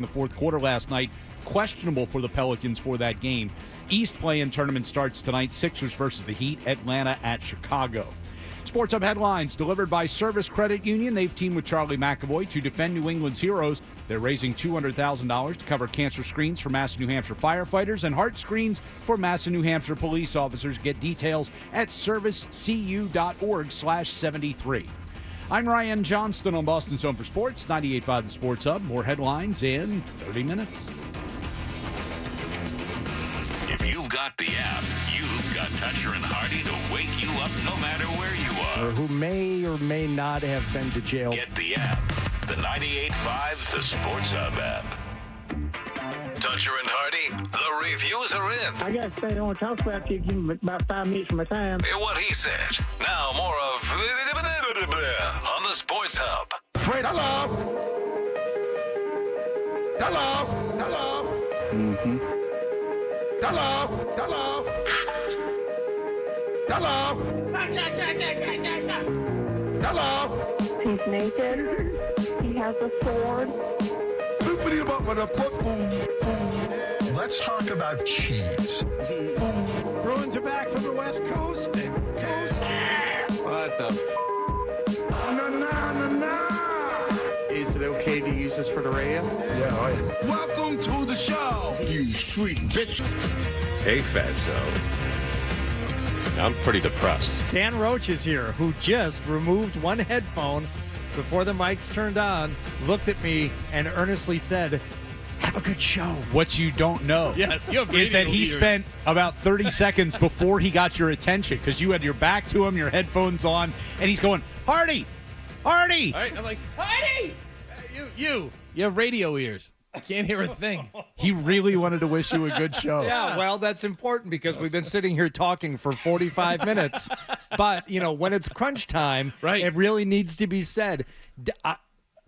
the fourth quarter last night. Questionable for the Pelicans for that game. East play-in tournament starts tonight. Sixers versus the Heat. Atlanta at Chicago. Sports Hub headlines delivered by Service Credit Union. They've teamed with Charlie McAvoy to defend New England's heroes. They're raising $200,000 to cover cancer screens for Mass and New Hampshire firefighters and heart screens for Mass and New Hampshire police officers. Get details at servicecu.org/73. I'm Ryan Johnston on Boston's Home for Sports, 98.5 The Sports Hub. More headlines in 30 minutes. If you've got the app, you've got Toucher and Hardy to wake you up no matter where you are. Or who may or may not have been to jail. Get the app. The 98.5 The Sports Hub app. Toucher and Hardy, the reviews are in. I got to say, I don't want to talk about you. Give me about 5 minutes of my time. What he said. Now more of on the Sports Hub. Fred, hello. Hello. Hello. Mm-hmm. Hello. Hello. Hello. Hello. He's naked. He has a sword. Let's talk about cheese. Bruins are back from the West Coast. What the Is it okay to use this for the radio? Yeah. Welcome to the show, you sweet bitch. Hey, Fatso. I'm pretty depressed. Dan Roach is here, who just removed one headphone before the mics turned on, looked at me, and earnestly said, "Have a good show." What you don't know is that he spent about 30 seconds before he got your attention because you had your back to him, your headphones on, and he's going, Hardy! Hardy! All right, I'm like, Hardy! You have radio ears. I can't hear a thing. He really wanted to wish you a good show. Yeah, well, that's important because we've been sitting here talking for 45 minutes. But, when it's crunch time, right, it really needs to be said.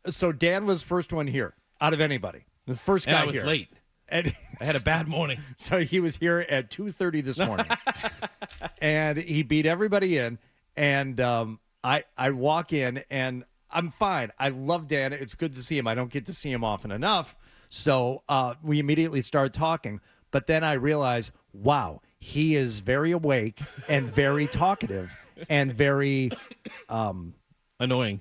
So Dan was first one here out of anybody. The first guy I was here. late. And I had a bad morning. So he was here at 2:30 this morning. And he beat everybody in. And I walk in, and I'm fine. I love Dan. It's good to see him. I don't get to see him often enough. So we immediately start talking. But then I realize, wow, he is very awake and very talkative and very annoying.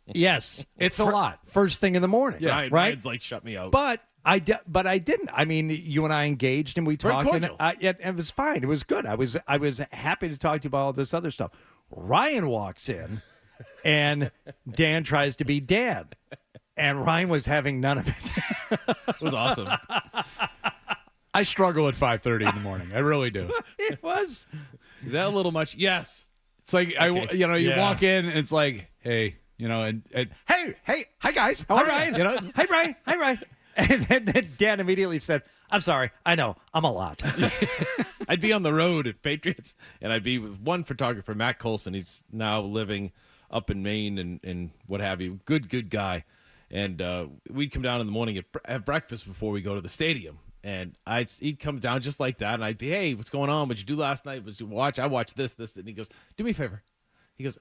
Yes. It's a lot. First thing in the morning. Yeah, right? Ryan's like, shut me out. But I didn't. I mean, you and I engaged and we talked, and it was fine. It was good. I was happy to talk to you about all this other stuff. Ryan walks in, and Dan tries to be Dan, and Ryan was having none of it. It was awesome. I struggle at 5:30 in the morning. I really do. It was. Is that a little much? Yes. It's like Okay. you walk in, and it's like, hey, and hey, hi guys, how are Ryan. you? Hi Ryan. Hi Ryan. And then Dan immediately said, "I'm sorry. I know. I'm a lot." I'd be on the road at Patriots, and I'd be with one photographer, Matt Colson. He's now living up in Maine and what have you. Good guy. And we'd come down in the morning at have breakfast before we go to the stadium. And he'd come down just like that, and I'd be, hey, what's going on? What'd you do last night? What'd you watch? I watched this. And he goes, do me a favor. He goes,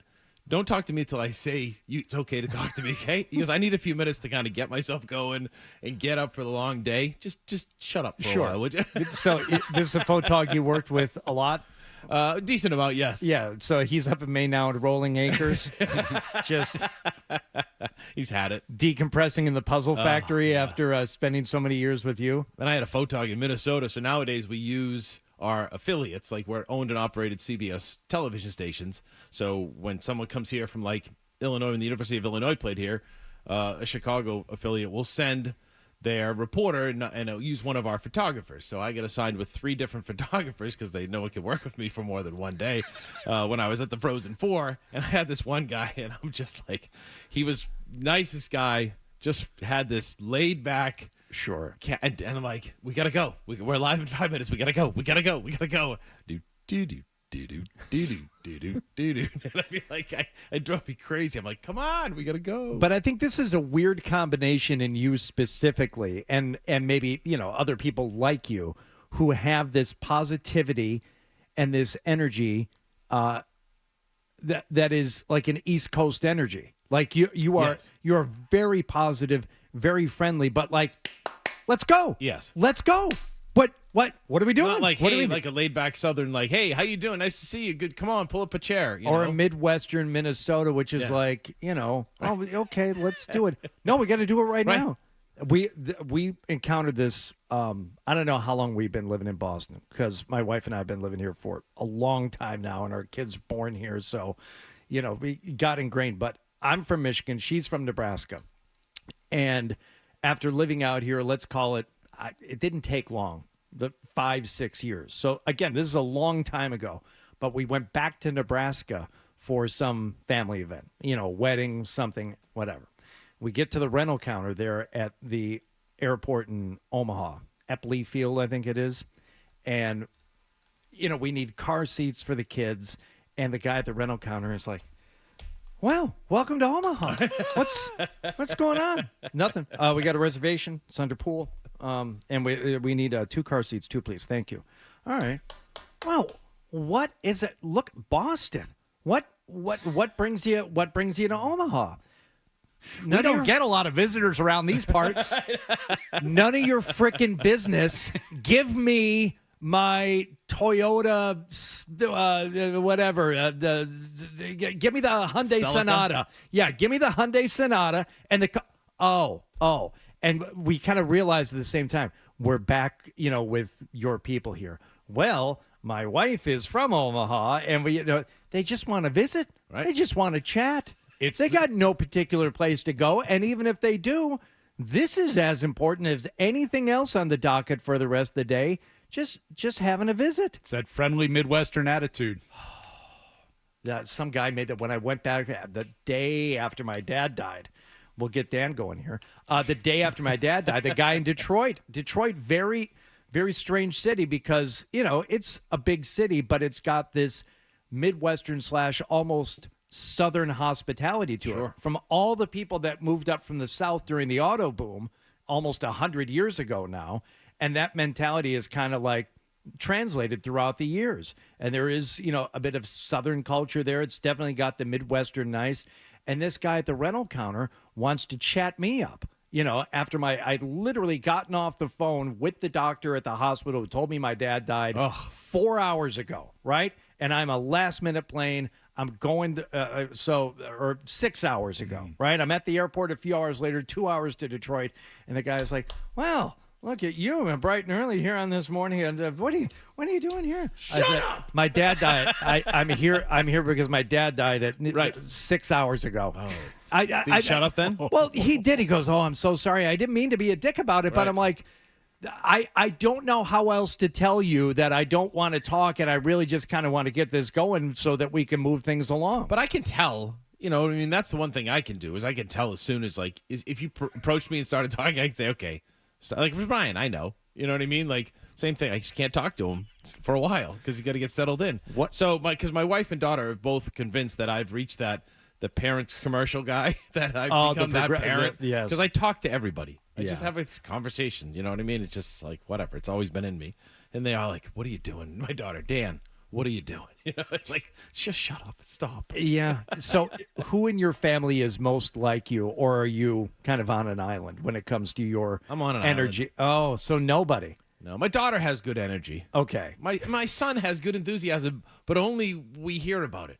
don't talk to me until I say it's okay to talk to me, okay? He goes, I need a few minutes to kind of get myself going and get up for the long day. Just shut up for a while, would you? So this is a photog you worked with a lot? Decent amount, yes. Yeah, so he's up in Maine now at Rolling Acres. Just he's had it. Decompressing in the puzzle factory after spending so many years with you. And I had a photog in Minnesota, so nowadays we use our affiliates, like we're owned and operated CBS television stations. So when someone comes here from like Illinois, when the University of Illinois played here, a Chicago affiliate will send their reporter and use one of our photographers. So I get assigned with 3 different photographers because they know it can work with me for more than one day. When I was at the Frozen Four, and I had this one guy, and I'm just like, he was nicest guy, just had this laid back. Sure. And I'm like, we got to go. We're live in 5 minutes. We got to go. We got to go. Do. And I mean, like, it drove me crazy. I'm like, come on, we got to go. But I think this is a weird combination in you specifically, and maybe, other people like you who have this positivity and this energy that is like an East Coast energy. Like you're very positive, very friendly, but like, let's go. Yes. Let's go. What are we doing? Not like, what hey, are we like a laid-back Southern, like, hey, how you doing? Nice to see you. Good. Come on, pull up a chair. or know? a Midwestern Minnesota, which is like, oh, okay, let's do it. No, we got to do it right now. We encountered this. I don't know how long we've been living in Boston, because my wife and I have been living here for a long time now, and our kids born here. So, we got ingrained. But I'm from Michigan. She's from Nebraska. And after living out here, let's call it, it didn't take long, 5-6 years. So, again, this is a long time ago. But we went back to Nebraska for some family event, wedding, something, whatever. We get to the rental counter there at the airport in Omaha, Epley Field, I think it is. And, we need car seats for the kids. And the guy at the rental counter is like, well, welcome to Omaha. What's going on? Nothing. We got a reservation. It's under pool. And we need 2 car seats, 2, please. Thank you. All right. Well, what is it? Look, Boston. What brings you to Omaha? We don't get a lot of visitors around these parts. None of your freaking business. Give me my Toyota, whatever. Give me the Hyundai Celica? Sonata. Yeah, give me the Hyundai Sonata and the. Oh, and we kind of realized at the same time we're back, with your people here. Well, my wife is from Omaha, and they just want to visit. Right. They just want to chat. They got no particular place to go, and even if they do, this is as important as anything else on the docket for the rest of the day. Just having a visit. It's that friendly Midwestern attitude. Some guy made that when I went back the day after my dad died. We'll get Dan going here. The day after my dad died, the guy in Detroit. Detroit, very, very strange city because, it's a big city, but it's got this Midwestern / almost Southern hospitality to it. From all the people that moved up from the South during the auto boom almost 100 years ago now. And that mentality is kind of like translated throughout the years. And there is, a bit of Southern culture there. It's definitely got the Midwestern nice. And this guy at the rental counter wants to chat me up. After I'd literally gotten off the phone with the doctor at the hospital who told me my dad died 4 hours ago, right? And I'm a last-minute plane. I'm going to, or 6 hours ago, right? I'm at the airport a few hours later, 2 hours to Detroit. And the guy's like, well, look at you, and bright and early here on this morning. And what are you doing here? Shut up! My dad died. I'm here because my dad died at 6 hours ago. Oh. Did he shut up then? Well, he did. He goes, oh, I'm so sorry. I didn't mean to be a dick about it, but I'm like, I don't know how else to tell you that I don't want to talk, and I really just kind of want to get this going so that we can move things along. But I can tell. That's the one thing I can do is I can tell as soon as, like, if you approached me and started talking, I can say, okay. So, like, with Brian, I know. You know what I mean? Like, same thing. I just can't talk to him for a while because you got to get settled in. What? So, because my wife and daughter are both convinced that I've reached the parents commercial guy, that I've become that parent. Yes. Because I talk to everybody. I Yeah. just have this conversation. You know what I mean? It's just like, whatever. It's always been in me. And they are like, what are you doing? My daughter, Dan, what are you doing? Like, just shut up. Stop. Yeah. So who in your family is most like you, or are you kind of on an island when it comes to your I'm on an energy? Oh, so nobody. No, my daughter has good energy. Okay. My son has good enthusiasm, but only we hear about it.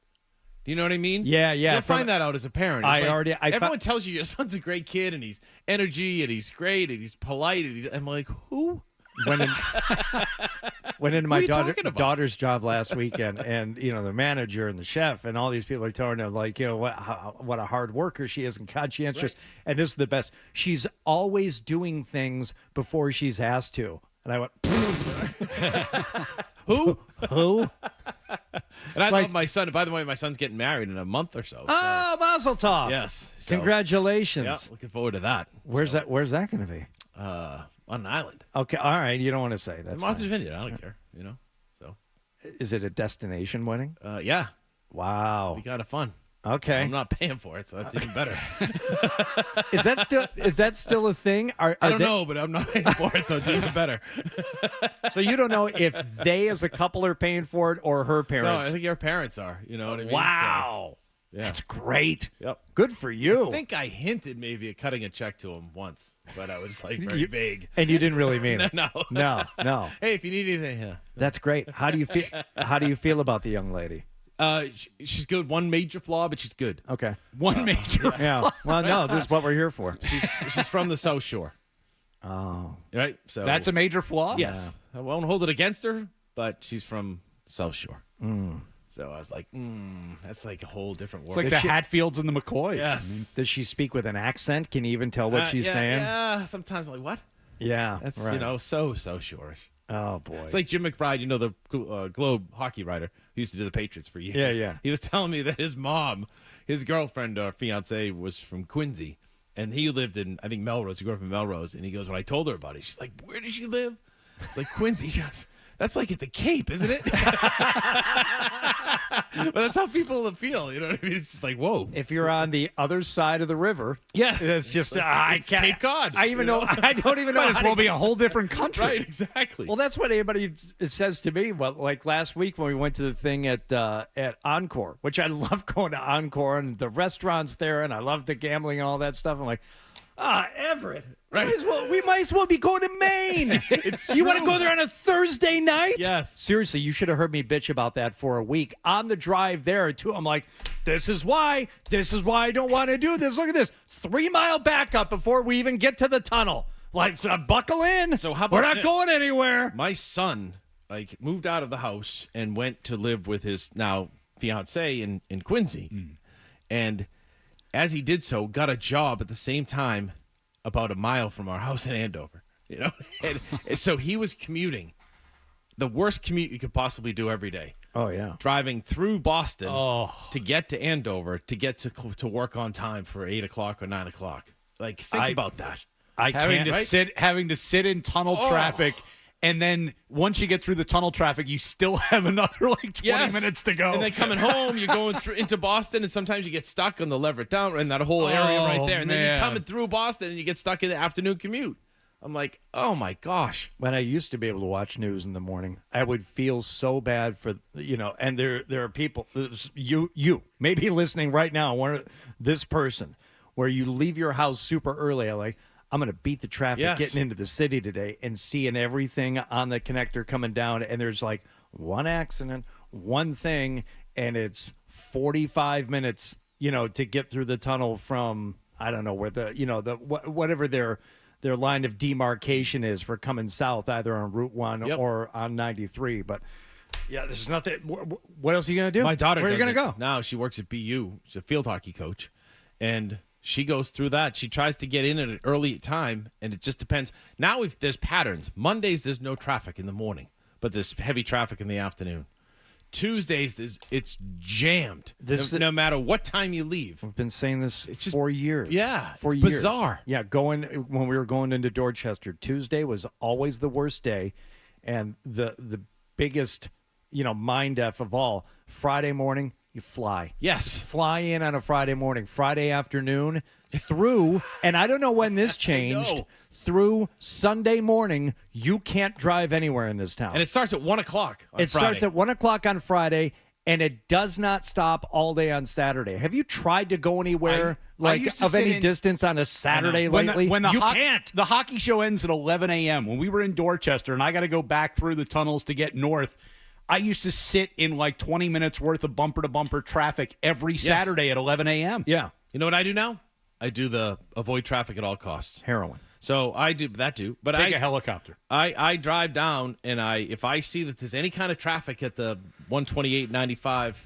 Do you know what I mean? Yeah. You'll find that out as a parent. It's everyone tells you your son's a great kid and he's energy and he's great and he's polite. And I'm like, who? Went into my daughter's job last weekend, and the manager and the chef and all these people are telling her, like, what a hard worker she is and conscientious. Right. And this is the best. She's always doing things before she's asked to. And I went, who? And I Like- love my son. By the way, my son's getting married in a month or so. oh, Mazel Tov. Yes. Congratulations. Yeah, looking forward to that. Where's that going to be? On an island. Okay, all right. You don't want to say that's Martha's fine. Vineyard. I don't care. So. Is it a destination wedding? Yeah. Wow. Be kind of fun. Okay. I'm not paying for it, so that's even better. Is that still a thing? I don't know, but I'm not paying for it, so it's even better. So you don't know if they as a couple are paying for it or her No, parents? I think your parents are. You know what I mean? Wow. So, Yeah. That's great. Yep. Good for you. I think I hinted maybe at cutting a check to him once, but I was like very vague. And you didn't really mean it. No. No. Hey, if you need anything, yeah. That's great. How do you feel? How do you feel about the young lady? She's good. One major flaw, but she's good. Okay. One major. Yeah. Well, no, this is what we're here for. She's from the South Shore. Oh. Right? So That's a major flaw? yes. I won't hold it against her, but she's from South Shore. Mm. So I was like, that's like a whole different It's world. like the Hatfields and the McCoys. Yes. Does she speak with an accent? Can you even tell what she's saying? Yeah, sometimes I'm like, what? Yeah. That's, right. so shore-ish. Oh, boy. It's like Jim McBride, the Globe hockey writer who used to do the Patriots for years. Yeah. He was telling me that his mom, his girlfriend or fiance was from Quincy, and he lived in, I think, Melrose. He grew up in Melrose, and he goes, when I told her about it, she's like, where does she live? It's like, Quincy. She goes, that's like at the Cape, isn't it? But that's how people feel. You know what I mean? It's just like, whoa. If you're on the other side of the river, Yes. it's just It's Cape Cod. I don't even know. Might as how well to- be a whole different country. Right, exactly. Well, that's what anybody says to me. Well, like last week when we went to the thing at Encore, which I love going to Encore and the restaurants there, and I love the gambling and all that stuff. I'm like, Everett. Right. We might as well be going to Maine. You want to go there on a Thursday night? Yes. Seriously, you should have heard me bitch about that for a week. On the drive there, too, I'm like, this is why I don't want to do this. Look at this. 3-mile backup before we even get to the tunnel. Like, buckle in. So how about We're not this? going anywhere. My son moved out of the house and went to live with his now fiance in Quincy. And as he did so, got a job at the same time about a mile from our house in Andover. You know? And so he was commuting. The worst commute you could possibly do every day. Oh, yeah. Driving through Boston to get to Andover to get to work on time for 8 o'clock or 9 o'clock. Like, think about that. Having to sit in tunnel traffic, and then once you get through the tunnel traffic, you still have another 20 minutes to go. And then coming home, you're going through into Boston, and sometimes you get stuck on the Leverett Down in that whole area right there. And then you're coming through Boston, and you get stuck in the afternoon commute. I'm like, oh my gosh. When I used to be able to watch news in the morning, I would feel so bad for, and there are people, you maybe listening right now, this person, where you leave your house super early, I'm going to beat the traffic getting into the city today and seeing everything on the connector coming down. And there's like one accident, one thing, and it's 45 minutes, to get through the tunnel from, I don't know where whatever their line of demarcation is for coming south, either on Route 1 or on 93. But yeah, there's nothing. What else are you going to do? My daughter Where are you going to go? Now she works at BU. She's a field hockey coach. And she goes through that. She tries to get in at an early time, and it just depends. Now, if there's patterns, Mondays there's no traffic in the morning, but there's heavy traffic in the afternoon. Tuesdays it's jammed. No matter what time you leave. We've been saying this for years. Yeah, for it's years. Bizarre. Yeah, when we were going into Dorchester, Tuesday was always the worst day, and the biggest mind f of all. Friday morning. You fly. Yes. Fly in on a Friday morning, Friday afternoon, through, and I don't know when this changed, through Sunday morning, you can't drive anywhere in this town. And it starts at 1 o'clock on Friday. Starts at 1 o'clock on Friday, and it does not stop all day on Saturday. Have you tried to go anywhere of any distance on a Saturday lately? When you can't. The hockey show ends at 11 a.m. When we were in Dorchester, and I got to go back through the tunnels to get north, I used to sit in 20 minutes worth of bumper-to-bumper traffic every Saturday at 11 a.m. Yeah. You know what I do now? I do the avoid traffic at all costs. Heroin. So I do that too. But Take a helicopter. I drive down, and if I see that there's any kind of traffic at the 128, 95,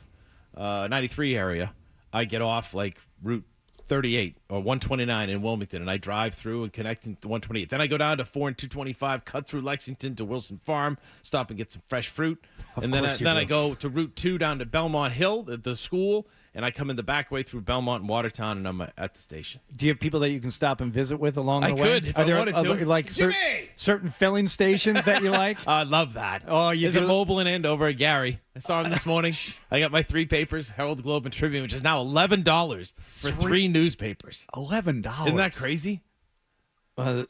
93 area, I get off Route 38 or 129 in Wilmington, and I drive through and connect into 128. Then I go down to 4 and 225, cut through Lexington to Wilson Farm, stop and get some fresh fruit. And then I go to Route 2 down to Belmont Hill, the school, and I come in the back way through Belmont and Watertown, and I'm at the station. Do you have people that you can stop and visit with along the way? I could if I wanted to. Certain filling stations that you like? I love that. Oh, There's a mobile in Andover, Gary. I saw him this morning. I got my 3 papers, Herald, Globe, and Tribune, which is now $11 for 3 newspapers. $11. Isn't that crazy? I'm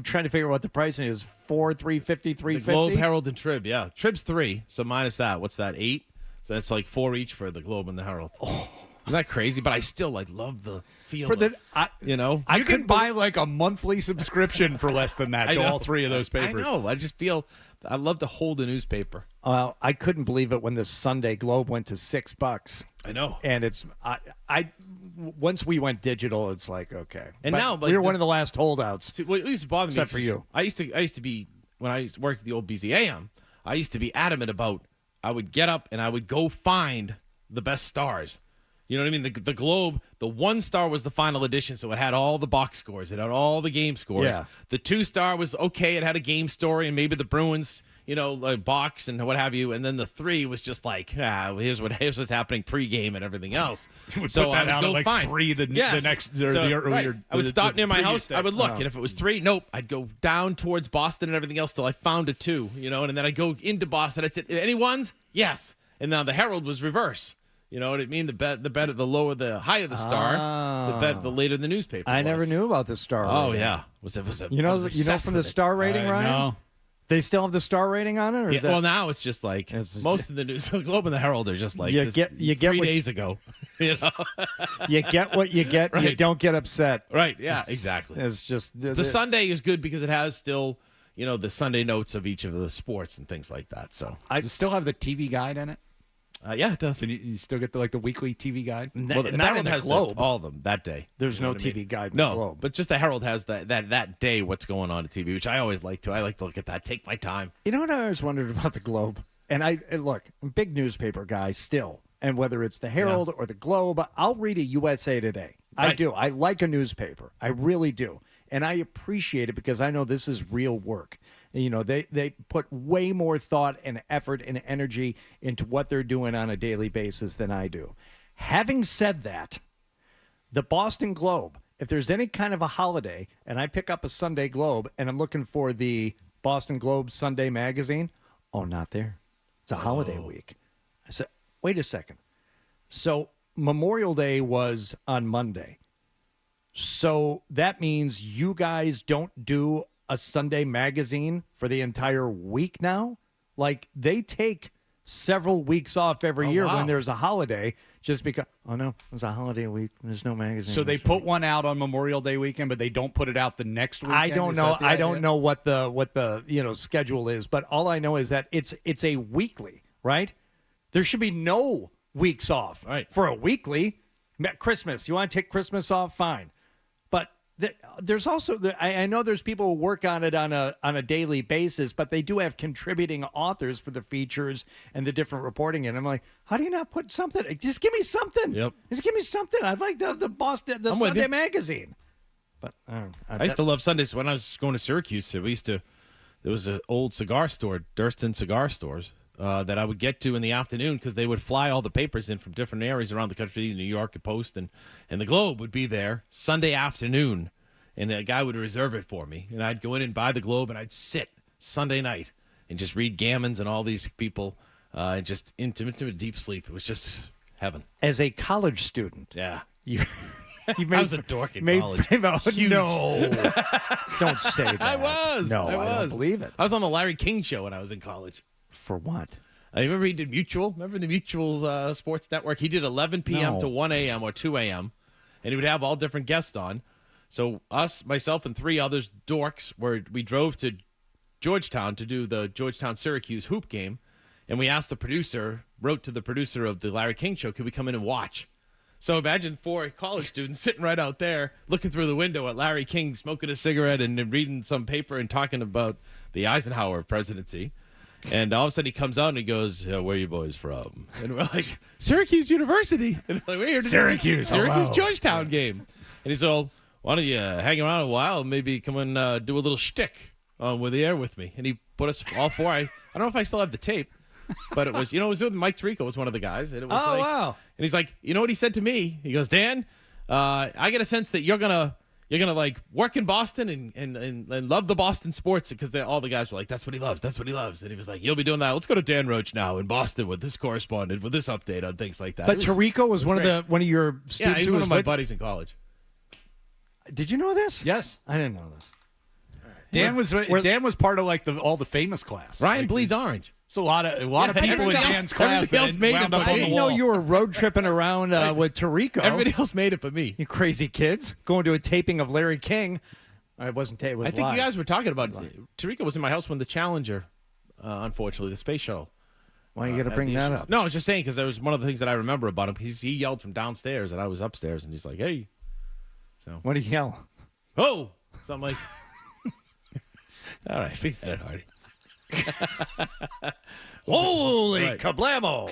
trying to figure out what the pricing is. $4, $3.50, $3.50? The Globe, Herald, and Trib, yeah. Trib's 3, so minus that. What's that, 8? So that's $4 each for the Globe and the Herald. Oh. Isn't that crazy? But I still love the feel. I could buy like a monthly subscription for less than that to all three of those papers. I know. I just feel I love to hold a newspaper. I couldn't believe it when the Sunday Globe went to $6. I know. And it's once we went digital, it's like, okay. And but now we were one of the last holdouts. See, what used to bother me, except for you. I used to be, when I worked at the old BZAM, I used to be adamant about, I would get up and I would go find the best stars. You know what I mean? The Globe, the 1 star was the final edition, so it had all the box scores. It had all the game scores. Yeah. The 2 star was okay. It had a game story and maybe the Bruins, box and what have you. And then the 3 was just like, here's what's happening pregame and everything else. So I would go find 3 the next. I would stop near my house. I would look, and if it was 3, nope. I'd go down towards Boston and everything else till I found a 2. And then I'd go into Boston. I'd say, any ones? Yes. And now the Herald was reverse. You know what I mean? The better, the lower, the higher the star, the later the newspaper. I never knew about the star. Oh rating. yeah, was from the star rating, Ryan? No. They still have the star rating on it, or is that? Well, now it's just like most of the news. The Globe and the Herald are just like you get 3 days ago. You get what you get. Right. You don't get upset. Right? Yeah, exactly. It's just the Sunday is good because it has still the Sunday notes of each of the sports and things like that. So does it still have the TV guide in it? Yeah, it does. So you still get the weekly TV guide? Well, the Herald has all of them that day. There's no TV guide in the Globe. But just the Herald has that day what's going on at TV, which I always like to. I like to look at that, take my time. You know what I always wondered about the Globe? And look, I'm a big newspaper guy still. And whether it's the Herald or the Globe, I'll read a USA Today. I do. I like a newspaper. I really do. And I appreciate it because I know this is real work. They put way more thought and effort and energy into what they're doing on a daily basis than I do. Having said that, the Boston Globe, if there's any kind of a holiday and I pick up a Sunday Globe and I'm looking for the Boston Globe Sunday magazine, not there. It's a holiday week. I said, wait a second. So Memorial Day was on Monday. So that means you guys don't do a Sunday magazine for the entire week now? Like, they take several weeks off every year when there's a holiday just because, it's a holiday week. There's no magazine. So they put one out on Memorial Day weekend, but they don't put it out the next weekend? I don't know. I don't know what the schedule is, but all I know is that it's a weekly, right? There should be no weeks off for a weekly. Christmas. You want to take Christmas off? Fine. But there's also I know there's people who work on it on a daily basis, but they do have contributing authors for the features and the different reporting. And I'm like, how do you not put something? Just give me something. Yep. Just give me something. I'd like the Boston Sunday magazine. But I used to love Sundays when I was going to Syracuse. There was an old cigar store, Durston Cigar Stores, that I would get to in the afternoon because they would fly all the papers in from different areas around the country. New York Post and the Globe would be there Sunday afternoon, and a guy would reserve it for me. And I'd go in and buy the Globe, and I'd sit Sunday night and just read Gammons and all these people and just into a deep sleep. It was just heaven. As a college student. Yeah. I was a dork in college. No. Don't say that. I was. No, I don't believe it. I was on the Larry King show when I was in college. For what? I remember he did Mutual. Remember the Mutual Sports Network? He did 11 p.m. to 1 a.m. or 2 a.m., and he would have all different guests on. So myself, and 3 others, dorks, we drove to Georgetown to do the Georgetown-Syracuse hoop game, and we asked wrote to the producer of the Larry King show, could we come in and watch? So imagine 4 college students sitting right out there looking through the window at Larry King, smoking a cigarette and reading some paper and talking about the Eisenhower presidency. And all of a sudden he comes out and he goes, where are you boys from? And we're like, Syracuse University. And we're like, we're here to Syracuse Georgetown game. And he's all, why don't you hang around a while and maybe come and do a little shtick with the air with me? And he put us all 4. I don't know if I still have the tape, but it was, it was with Mike Tirico was one of the guys. And it was wow. And he's like, you know what he said to me? He goes, Dan, I get a sense that you're gonna like work in Boston and love the Boston sports because all the guys were like, that's what he loves. That's what he loves. And he was like, you'll be doing that. Let's go to Dan Roach now in Boston with this correspondent with this update on things like that. But Tirico was one of your students. Yeah, he's who one was of my buddies in college. Did you know this? Yes. I didn't know this. Dan was part of like all the famous class. Ryan bleeds orange. So a lot of people in everything else- Dan's class everything else that made wound it, up but I on the didn't know wall. you were road tripping around with Tirico. Everybody else made it but me. You crazy kids going to a taping of Larry King. It wasn't. It was. I think live. you guys were talking about Tariqa was in my house when the Challenger, unfortunately, the space shuttle. Why you got to had bring the that issues. up? No, I was just saying because that was one of the things that I remember about him. He yelled from downstairs and I was upstairs and he's like, "Hey," What do you yell? "Oh," so I'm like, "All right, forget it, Hardy." Holy Right. kablamo!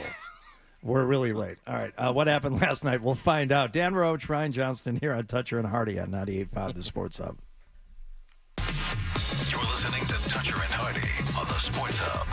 We're really late. All right. What happened last night? We'll find out. Dan Roach, Ryan Johnston here on Toucher and Hardy on 98.5 The Sports Hub. You're listening to Toucher and Hardy on the Sports Hub.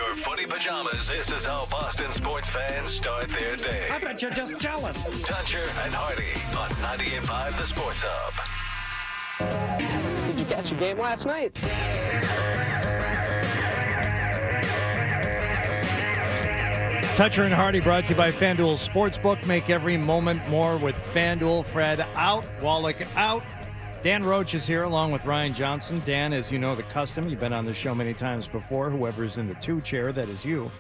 your footy pajamas, this is how Boston sports fans start their day. I bet you're just jealous. Toucher and Hardy on 98.5 The Sports Hub. Did you catch a game last night? Toucher and Hardy brought to you by FanDuel Sportsbook. Make every moment more with FanDuel. Fred out, Wallach out. Dan Roach is here along with Ryan Johnson. Dan, as you know, the custom, you've been on the show many times before. Whoever's in the 2 chair, that is you,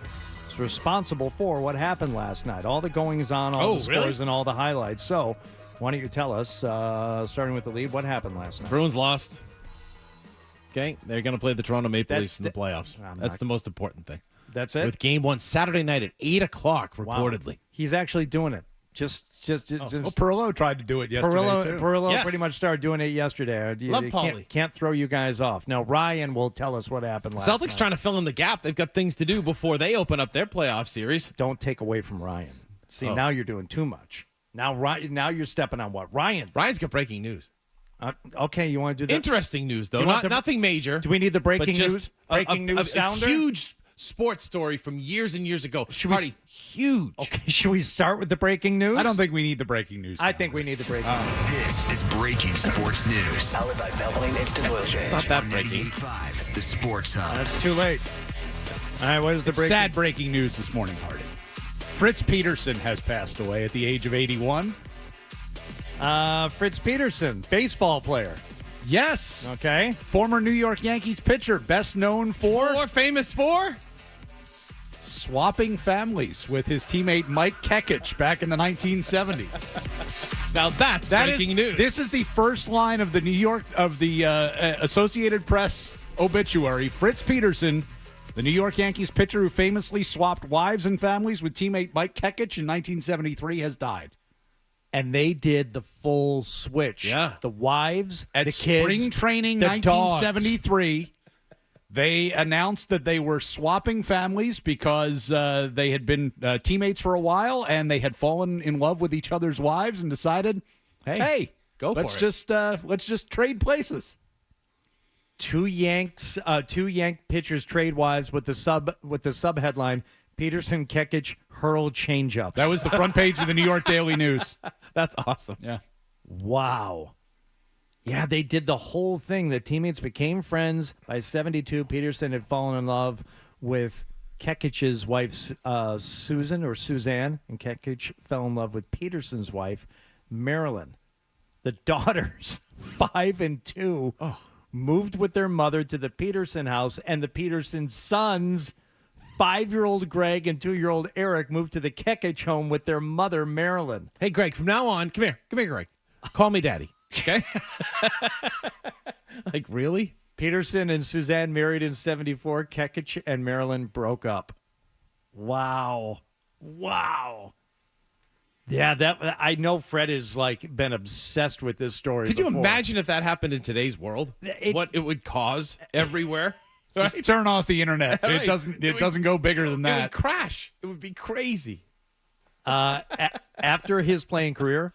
is responsible for what happened last night. All the goings-on, all the scores, really? and all the highlights. So why don't you tell us, starting with the lead, what happened last night? Bruins lost. Okay, they're going to play the Toronto Maple Leafs in the playoffs. That's the most important thing. That's it? With game 1 Saturday night at 8 o'clock, reportedly. Wow. He's actually doing it. Well, Perillo tried to do it yesterday, too. Perillo pretty much started doing it yesterday. Love Paulie. Can't throw you guys off. Now, Ryan will tell us what happened last night. Celtics trying to fill in the gap. They've got things to do before they open up their playoff series. Don't take away from Ryan. See, now you're doing too much. Now you're stepping on what? Ryan's got breaking news. Okay, you want to do that? Interesting news, though. Nothing major. Do we need the breaking news? News sounder? A huge sports story from years and years ago. Huge. Okay, should we start with the breaking news? I don't think we need the breaking news. I think we need the breaking news. This is breaking sports news. Powered by Valvoline Instant Oil Change. Not that breaking. 98.5 The Sports Hub. That's too late. All right, what is the breaking? Sad breaking news this morning, Hardy. Fritz Peterson has passed away at the age of 81. Fritz Peterson, baseball player. Yes. Okay. Former New York Yankees pitcher, best known for famous for swapping families with his teammate Mike Kekich back in the 1970s. Now that's breaking news. This is the first line of the Associated Press obituary. Fritz Peterson, the New York Yankees pitcher who famously swapped wives and families with teammate Mike Kekich in 1973, has died. And they did the full switch. Yeah. The wives, at the kids, spring training the 1973. They announced that they were swapping families because they had been teammates for a while and they had fallen in love with each other's wives and decided, hey, go for it. Let's just trade places. Two Yank pitchers trade wives with the sub headline, Peterson Kekich hurl changeups. That was the front page of the New York Daily News. That's awesome. Yeah. Wow. Yeah, they did the whole thing. The teammates became friends. By 72, Peterson had fallen in love with Kekich's wife, Suzanne, and Kekich fell in love with Peterson's wife, Marilyn. The daughters, 5 and 2, moved with their mother to the Peterson house, and the Peterson sons, 5-year-old Greg and 2-year-old Eric, moved to the Kekich home with their mother, Marilyn. Hey, Greg, from now on, come here, Greg. Call me Daddy, okay? Like, really? Peterson and Suzanne married in 74. Kekich and Marilyn broke up. Wow. Yeah, I know Fred has been obsessed with this story. Could you imagine if that happened in today's world? What it would cause everywhere? Just turn off the internet. Right. It doesn't go bigger than It that. would crash. It would be crazy. After his playing career,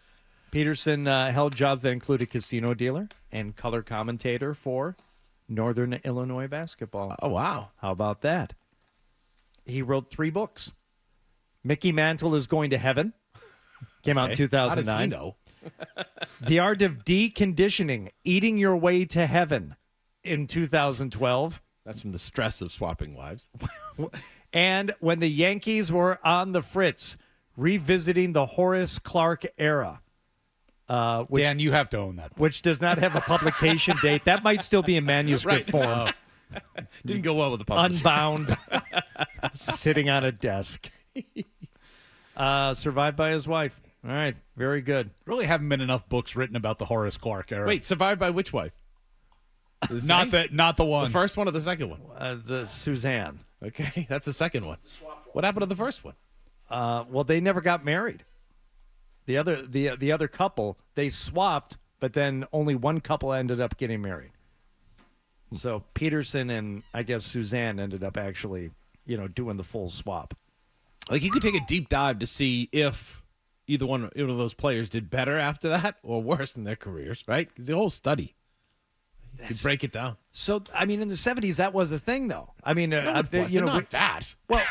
Peterson held jobs that included casino dealer and color commentator for Northern Illinois basketball. Oh, wow. How about that? He wrote 3 books. Mickey Mantle is Going to Heaven. Came out in 2009. How does he know? The Art of Deconditioning, Eating Your Way to Heaven in 2012. That's from the stress of swapping wives. And When the Yankees Were on the Fritz, Revisiting the Horace Clarke Era. Dan, you have to own that. Which does not have a publication date. That might still be in manuscript form. Didn't go well with the publisher. Unbound. Sitting on a desk. Survived by his wife. All right. Very good. Really haven't been enough books written about the Horace Clarke era. Wait, survived by which wife? Not the one. The first one or the second one? The Suzanne. Okay, that's the second one. What happened to the first one? Well, they never got married. The other couple, they swapped, but then only one couple ended up getting married. So Peterson and I guess Suzanne ended up actually, doing the full swap. Like, you could take a deep dive to see if either one of those players did better after that or worse in their careers, right? 'Cause the whole study. You break it down. So, I mean, in the 70s, that was a thing, though. I mean, Not that. Well,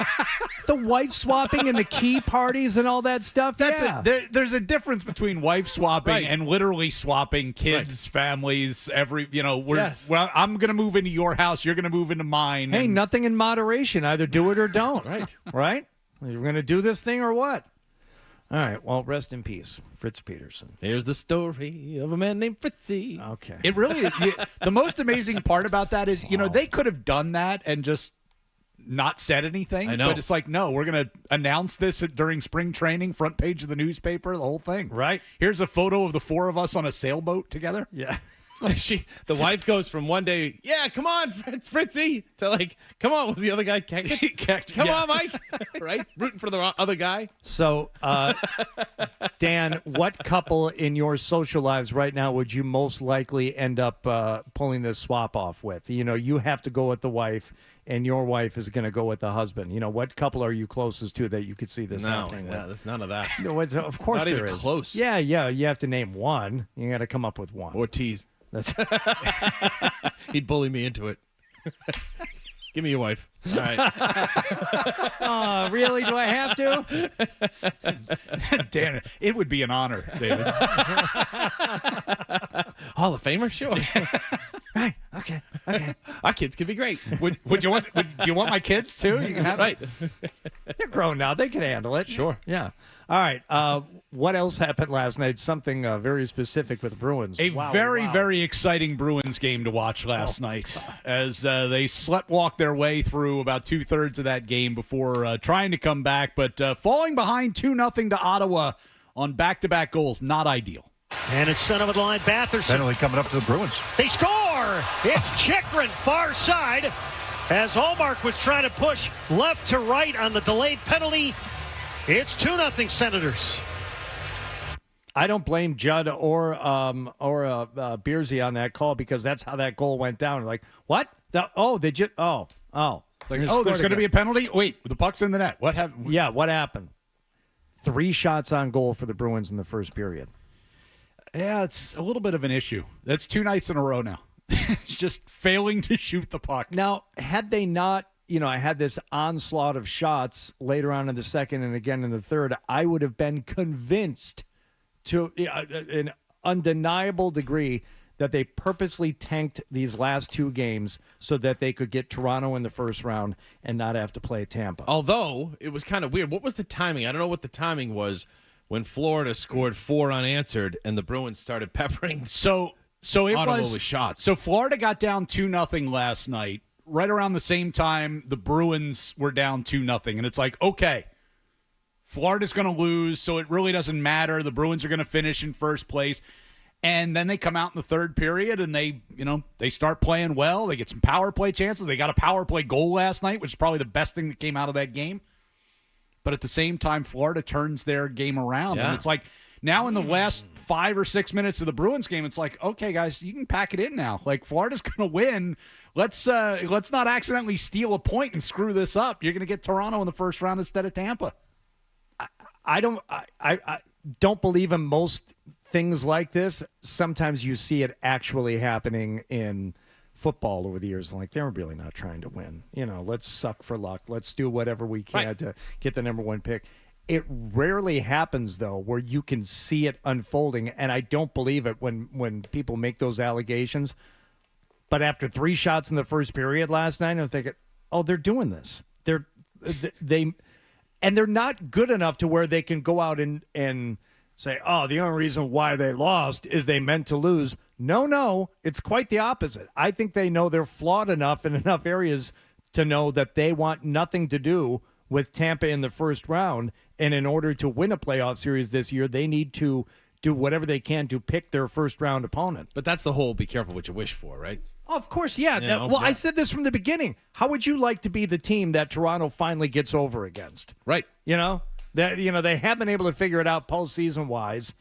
the wife swapping and the key parties and all that stuff. There's a difference between wife swapping and literally swapping kids, families. Well, I'm going to move into your house. You're going to move into mine. Hey, nothing in moderation. Either do it or don't. Right. Right? You're going to do this thing or what? All right. Well, rest in peace, Fritz Peterson. Here's the story of a man named Fritzy. Okay. It really is. The most amazing part about that is, they could have done that and just not said anything. I know. But it's like, no, we're going to announce this during spring training, front page of the newspaper, the whole thing. Right. Here's a photo of the four of us on a sailboat together. Yeah. The wife goes from one day, yeah, come on, Fritzy, to like, come on, was the other guy kicking? Come on, Mike, right? Rooting for the other guy. So, Dan, what couple in your social lives right now would you most likely end up pulling this swap off with? You have to go with the wife, and your wife is going to go with the husband. What couple are you closest to that you could see this happening with? No, there's none of that. No, of course Not there even is. close. Yeah, you have to name one. You got to come up with one. Ortiz. That's He'd bully me into it. Give me your wife. All right. Oh, really? Do I have to? Dan, it would be an honor, David. Hall of Famer? Sure. Right. Okay. Our kids could be great. Do you want my kids too? You can have Right. They're grown now. They can handle it. Sure. Yeah. All right. What else happened last night? Something very specific with the Bruins. A very exciting Bruins game to watch last night as they sleptwalked their way through about 2/3 of that game before trying to come back, but falling behind 2-0 to Ottawa on back-to-back goals. Not ideal. And it's center of the line, Batherson. Penalty coming up to the Bruins. They score! It's Chikrin, far side, as Allmark was trying to push left to right on the delayed penalty. It's 2-0 Senators. I don't blame Judd or Beersy on that call because that's how that goal went down. Like, what? They just It's like, there's going to be a penalty? Wait, the puck's in the net. What happened? Yeah, what happened? 3 shots on goal for the Bruins in the first period. Yeah, it's a little bit of an issue. That's 2 nights in a row now. It's just failing to shoot the puck. Now, had they not, I had this onslaught of shots later on in the second and again in the third, I would have been convinced to an undeniable degree that they purposely tanked these last 2 games so that they could get Toronto in the first round and not have to play Tampa. Although, it was kind of weird. What was the timing? I don't know what the timing was when Florida scored 4 unanswered and the Bruins started peppering. So it was with shots. So Florida got down 2-0 last night. Right around the same time, the Bruins were down 2-0, and it's like, okay, Florida's going to lose, so it really doesn't matter. The Bruins are going to finish in first place. And then they come out in the third period and they start playing well. They get some power play chances. They got a power play goal last night, which is probably the best thing that came out of that game. But at the same time, Florida turns their game around. Yeah. And it's like now in the last 5 or 6 minutes of the Bruins game, it's like, okay, guys, you can pack it in now. Like, Florida's going to win. Let's not accidentally steal a point and screw this up. You're going to get Toronto in the first round instead of Tampa. I don't believe in most things like this. Sometimes you see it actually happening in football over the years. Like, they're really not trying to win. Let's suck for luck. Let's do whatever we can to get the number 1 pick. It rarely happens, though, where you can see it unfolding, and I don't believe it when people make those allegations. But after 3 shots in the first period last night, I'm thinking, they're doing this. They're not good enough to where they can go out and say, the only reason why they lost is they meant to lose. No, it's quite the opposite. I think they know they're flawed enough in enough areas to know that they want nothing to do with Tampa in the first round. And in order to win a playoff series this year, they need to do whatever they can to pick their first round opponent. But that's the whole be careful what you wish for, right? Of course, yeah. I said this from the beginning. How would you like to be the team that Toronto finally gets over against? Right. They have been able to figure it out postseason wise.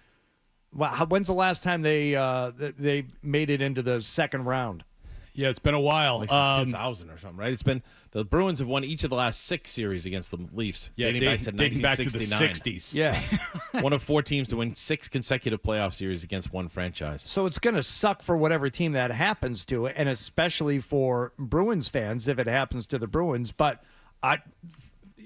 When's the last time they made it into the second round? Yeah, it's been a while. Like since 2000 or something, right? It's been the Bruins have won each of the last 6 series against the Leafs, dating back to 1969. Back to the 60s. Yeah. One of 4 teams to win 6 consecutive playoff series against one franchise. So it's going to suck for whatever team that happens to, and especially for Bruins fans if it happens to the Bruins. But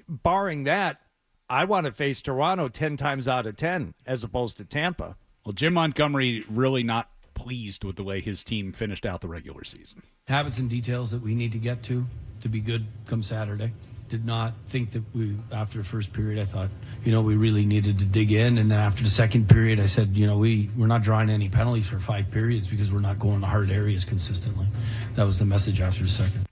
barring that, I want to face Toronto 10 times out of 10 as opposed to Tampa. Well, Jim Montgomery really not pleased with the way his team finished out the regular season. Habits and details that we need to get to be good come Saturday. Did not think that after the first period, I thought, we really needed to dig in. And then after the second period, I said, we're not drawing any penalties for 5 periods because we're not going to hard areas consistently. That was the message after the second.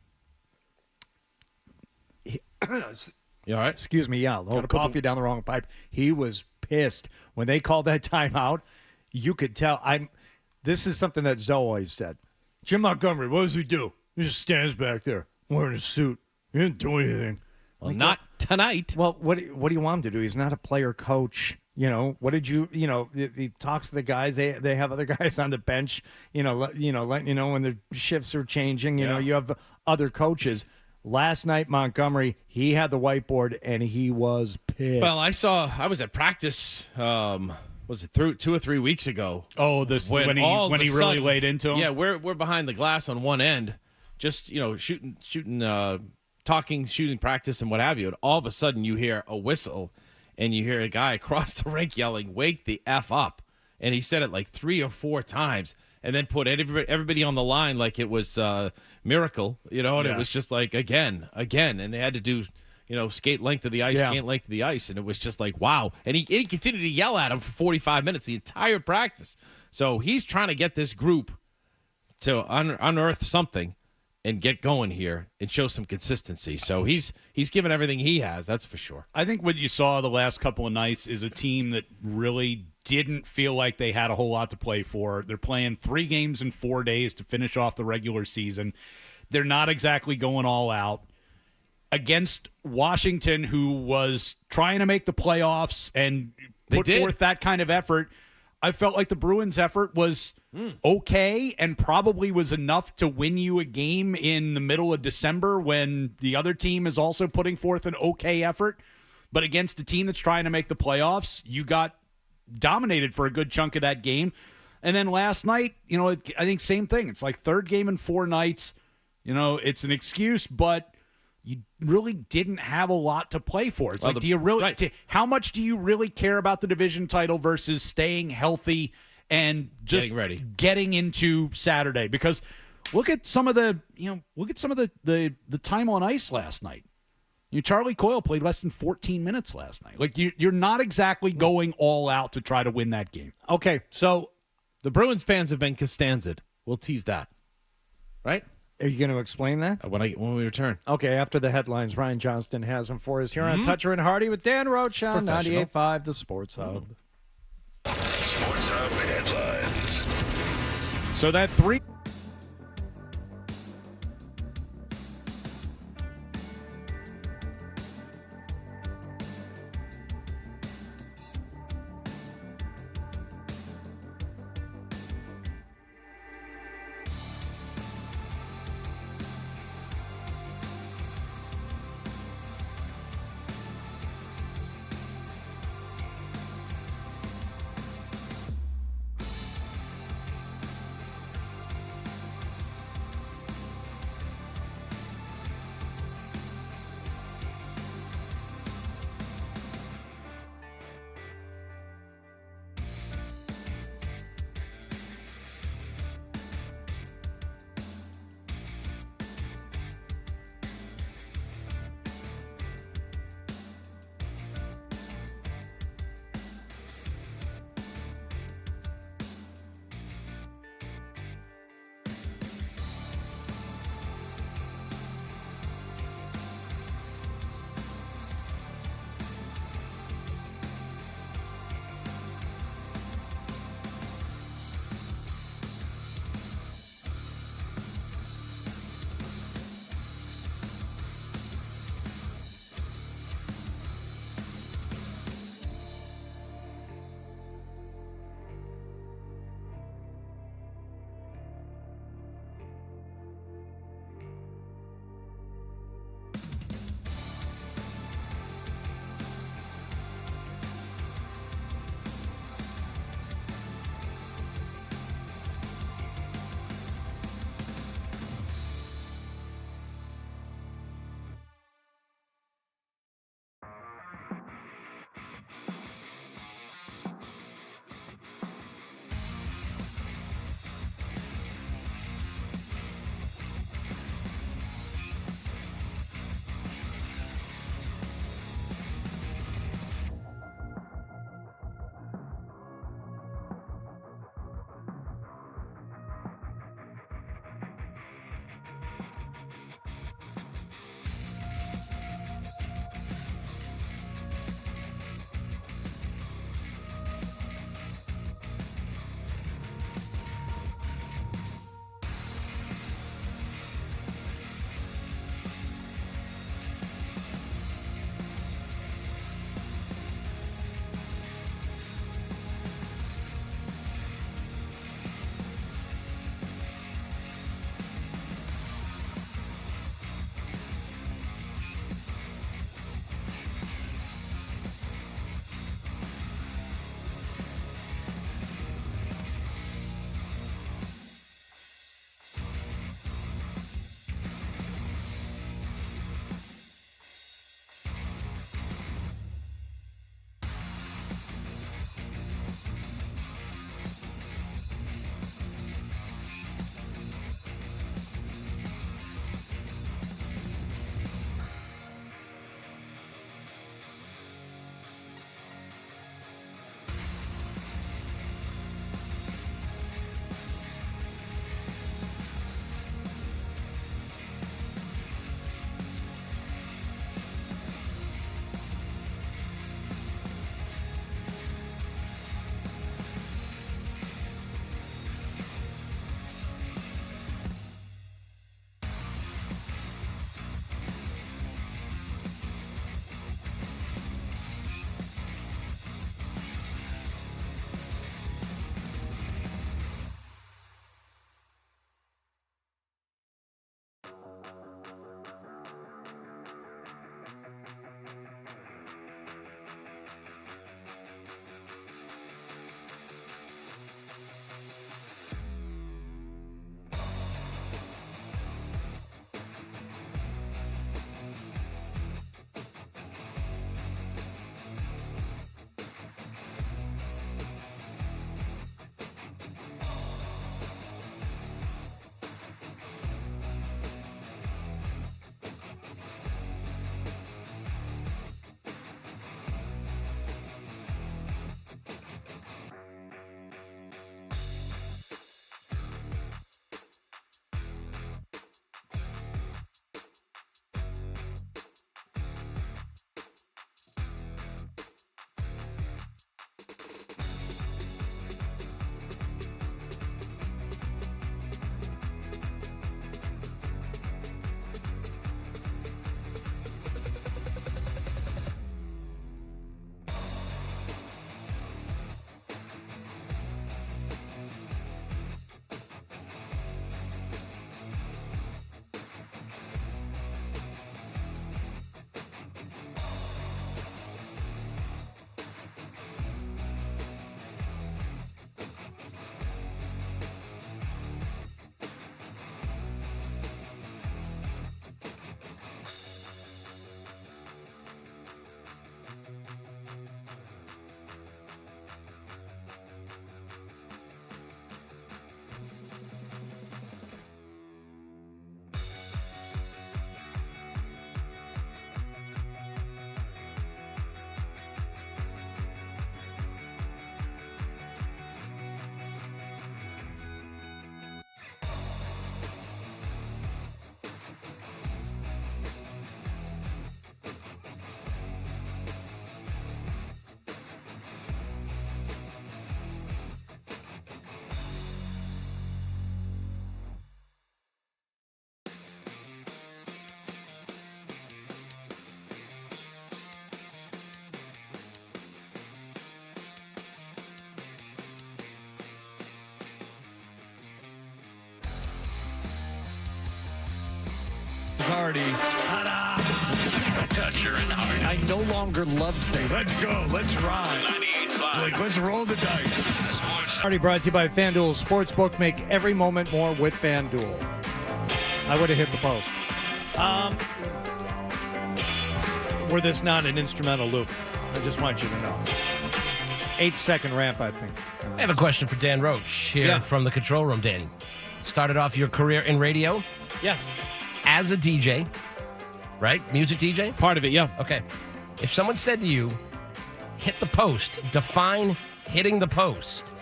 You all right? Excuse me, yeah. A little coffee down the wrong pipe. He was pissed. When they called that timeout, you could tell. This is something that Zoe always said. Jim Montgomery, what does he do? He just stands back there wearing a suit. He didn't do anything. Well, not tonight. Well, what do you want him to do? He's not a player coach. What did you? He talks to the guys. They have other guys on the bench. Letting you know when the shifts are changing. You have other coaches. Last night, Montgomery, he had the whiteboard and he was pissed. Well, I was at practice. Was it 2 or 3 weeks ago? Oh, when he really laid into him. Yeah, we're behind the glass on one end, just shooting, talking, shooting practice and what have you. And all of a sudden, you hear a whistle, and you hear a guy across the rink yelling, "Wake the F up!" And he said it like 3 or 4 times, and then put everybody on the line like it was Miracle, and it was just like again, and they had to do. Skate length of the ice, skate length of the ice. And it was just like, wow. And he continued to yell at him for 45 minutes, the entire practice. So he's trying to get this group to unearth something and get going here and show some consistency. So he's given everything he has, that's for sure. I think what you saw the last couple of nights is a team that really didn't feel like they had a whole lot to play for. They're playing 3 games in 4 days to finish off the regular season. They're not exactly going all out. Against Washington, who was trying to make the playoffs and put forth that kind of effort, I felt like the Bruins' effort was okay and probably was enough to win you a game in the middle of December when the other team is also putting forth an okay effort. But against a team that's trying to make the playoffs, you got dominated for a good chunk of that game. And then last night, I think same thing. It's like 3rd game in 4 nights. It's an excuse, but you really didn't have a lot to play for. It's do you really? How much do you really care about the division title versus staying healthy and just getting into Saturday? Because look at some of the time on ice last night. Charlie Coyle played less than 14 minutes last night. Like you're not exactly going all out to try to win that game. Okay, so the Bruins fans have been Costanza'd. We'll tease that, right? Are you going to explain that? When we return. Okay, after the headlines, Ryan Johnston has them for us here on Toucher and Hardy with Dan Roach on 98.5, the Sports Hub. Sports Hub headlines. So that 3... Hardy. Dutcher and Hardy. I no longer love things. Let's go. Let's ride. 98.5. Like, let's roll the dice. Sports. Hardy brought to you by FanDuel Sportsbook. Make every moment more with FanDuel. I would have hit the post. Were this not an instrumental loop? I just want you to know. 8-second ramp, I think. I have a question for Dan Roach here from the control room, Danny. Started off your career in radio Yes. as a DJ, right? Music DJ? Part of it, yeah. Okay. If someone said to you, hit the post, define hitting the post,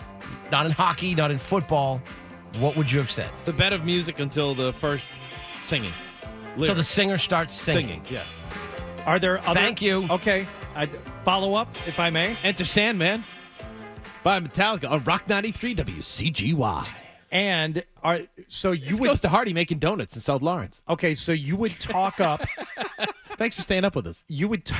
not in hockey, not in football, what would you have said? The bed of music until the first singing. So the singer starts singing. Yes. Are there other... Thank you. Okay. Follow up, if I may. Enter Sandman by Metallica on Rock 93 WCGY. And so you This would... goes to Hardy making donuts in South Lawrence. Okay, so you would talk up... Thanks for staying up with us. You would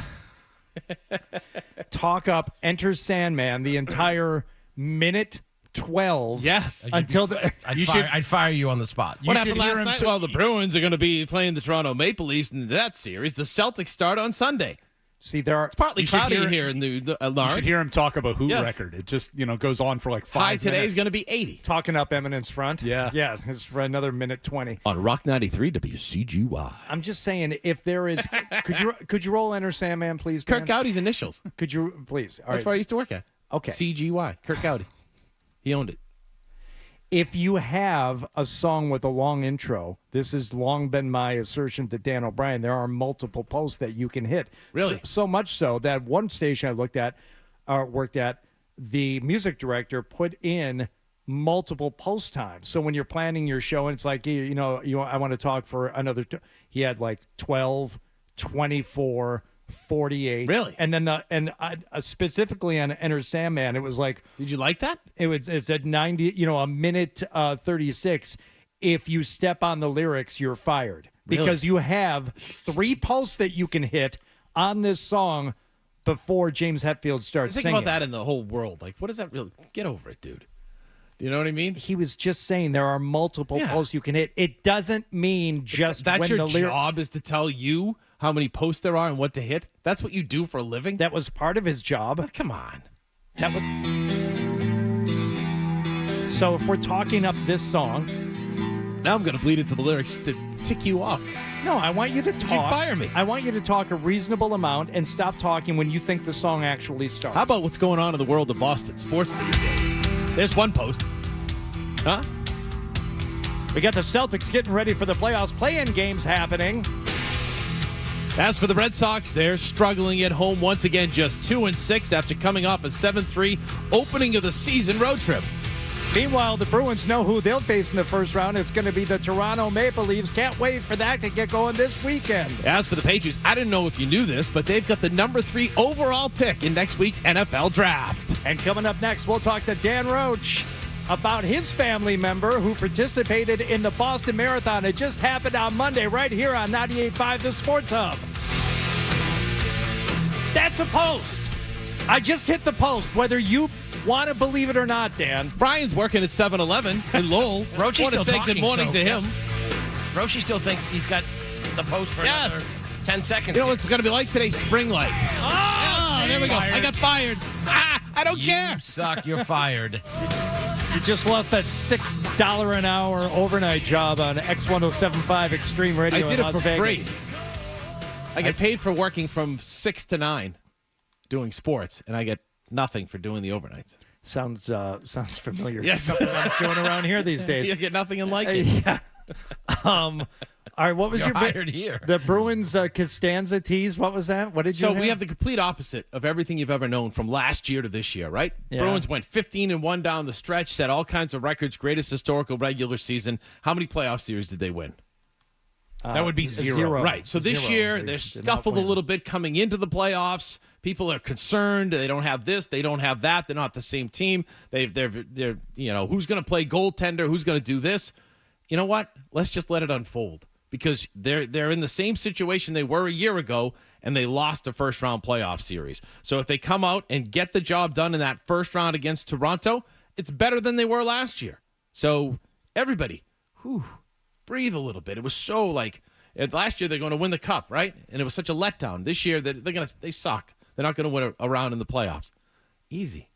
talk up Enter Sandman the entire minute 12. Yes. Until the... I'd fire you on the spot. What happened last night? Well, the Bruins are going to be playing the Toronto Maple Leafs in that series. The Celtics start on Sunday. See, there are... It's partly cloudy here in the Lawrence. You should hear him talk of a Who Yes. record. It just, goes on for like 5 High minutes. today is going to be 80. Talking up Eminence Front. Yeah. Yeah, it's for another minute 20. On Rock 93 WCGY. I'm just saying, if there is... Could you roll Enter Sandman, please, Dan? Kirk Gowdy's initials. Could you, please? All That's right. where I used to work at. Okay. CGY. Kirk Gowdy. He owned it. If you have a song with a long intro, this has long been my assertion to Dan O'Brien, there are multiple posts that you can hit. Really? So much so that one station I worked at, the music director put in multiple post times. So when you're planning your show and it's like, I want to talk for another, he had like 12, 24, 48. Really? And then specifically on Enter Sandman, it was like, Did you like that? it said 90, a minute 36. If you step on the lyrics, you're fired. Because you have 3 posts that you can hit on this song before James Hetfield starts Think singing. about that in the whole world. Like, what does that really... Get over it, dude. Do you know what I mean? He was just saying there are multiple Yeah. posts you can hit. It doesn't mean just That's when your the lyric... job is to tell you how many posts there are and what to hit? That's what you do for a living? That was part of his job. Oh, come on. That was... So if we're talking up this song... Now I'm going to bleed into the lyrics to tick you off. No, I want you to talk. You fire me. I want you to talk a reasonable amount and stop talking when you think the song actually starts. How about what's going on in the world of Boston sports these days? There's one post. Huh? We got the Celtics getting ready for the playoffs. Play-in games happening. As for the Red Sox, they're struggling at home once again, just 2-6 after coming off a 7-3 opening of the season road trip. Meanwhile, the Bruins know who they'll face in the first round. It's going to be the Toronto Maple Leafs. Can't wait for that to get going this weekend. As for the Patriots, I didn't know if you knew this, but they've got the number 3 overall pick in next week's NFL draft. And coming up next, we'll talk to Dan Roach about his family member who participated in the Boston Marathon. It just happened on Monday right here on 98.5 The Sports Hub. That's a post. I just hit the post, whether you want to believe it or not, Dan. Brian's working at 7-Eleven in Lowell. Roachy's Want to still say talking, good morning to him. Roachy still thinks he's got the post for another 10 seconds. You know what it's going to be like today? Spring light. Oh, there we go. I got fired. I don't care. You suck. You're fired. You just lost that $6 an hour overnight job on X1075 Extreme Radio I did in it Las for Vegas. free. I get paid for working from 6 to 9 doing sports, and I get nothing for doing the overnights. Sounds familiar. Yes. Something I'm doing around here these days. You get nothing and like it. Yeah. All right, what was You're your hired here. The Bruins Costanza tease? What was that? What did you So we have the complete opposite of everything you've ever known from last year to this year, right? Yeah. Bruins went 15-1 down the stretch, set all kinds of records, greatest historical regular season. How many playoff series did they win? That would be zero. Right. So this year, they're scuffled a little bit coming into the playoffs. People are concerned. They don't have this. They don't have that. They're not the same team. They're who's going to play goaltender? Who's going to do this? You know what? Let's just let it unfold because they're in the same situation they were a year ago, and they lost a first-round playoff series. So if they come out and get the job done in that first round against Toronto, it's better than they were last year. So everybody, breathe a little bit. It was so And last year they're going to win the cup, right? And it was such a letdown. This year they suck. They're not going to win a round in the playoffs. Easy.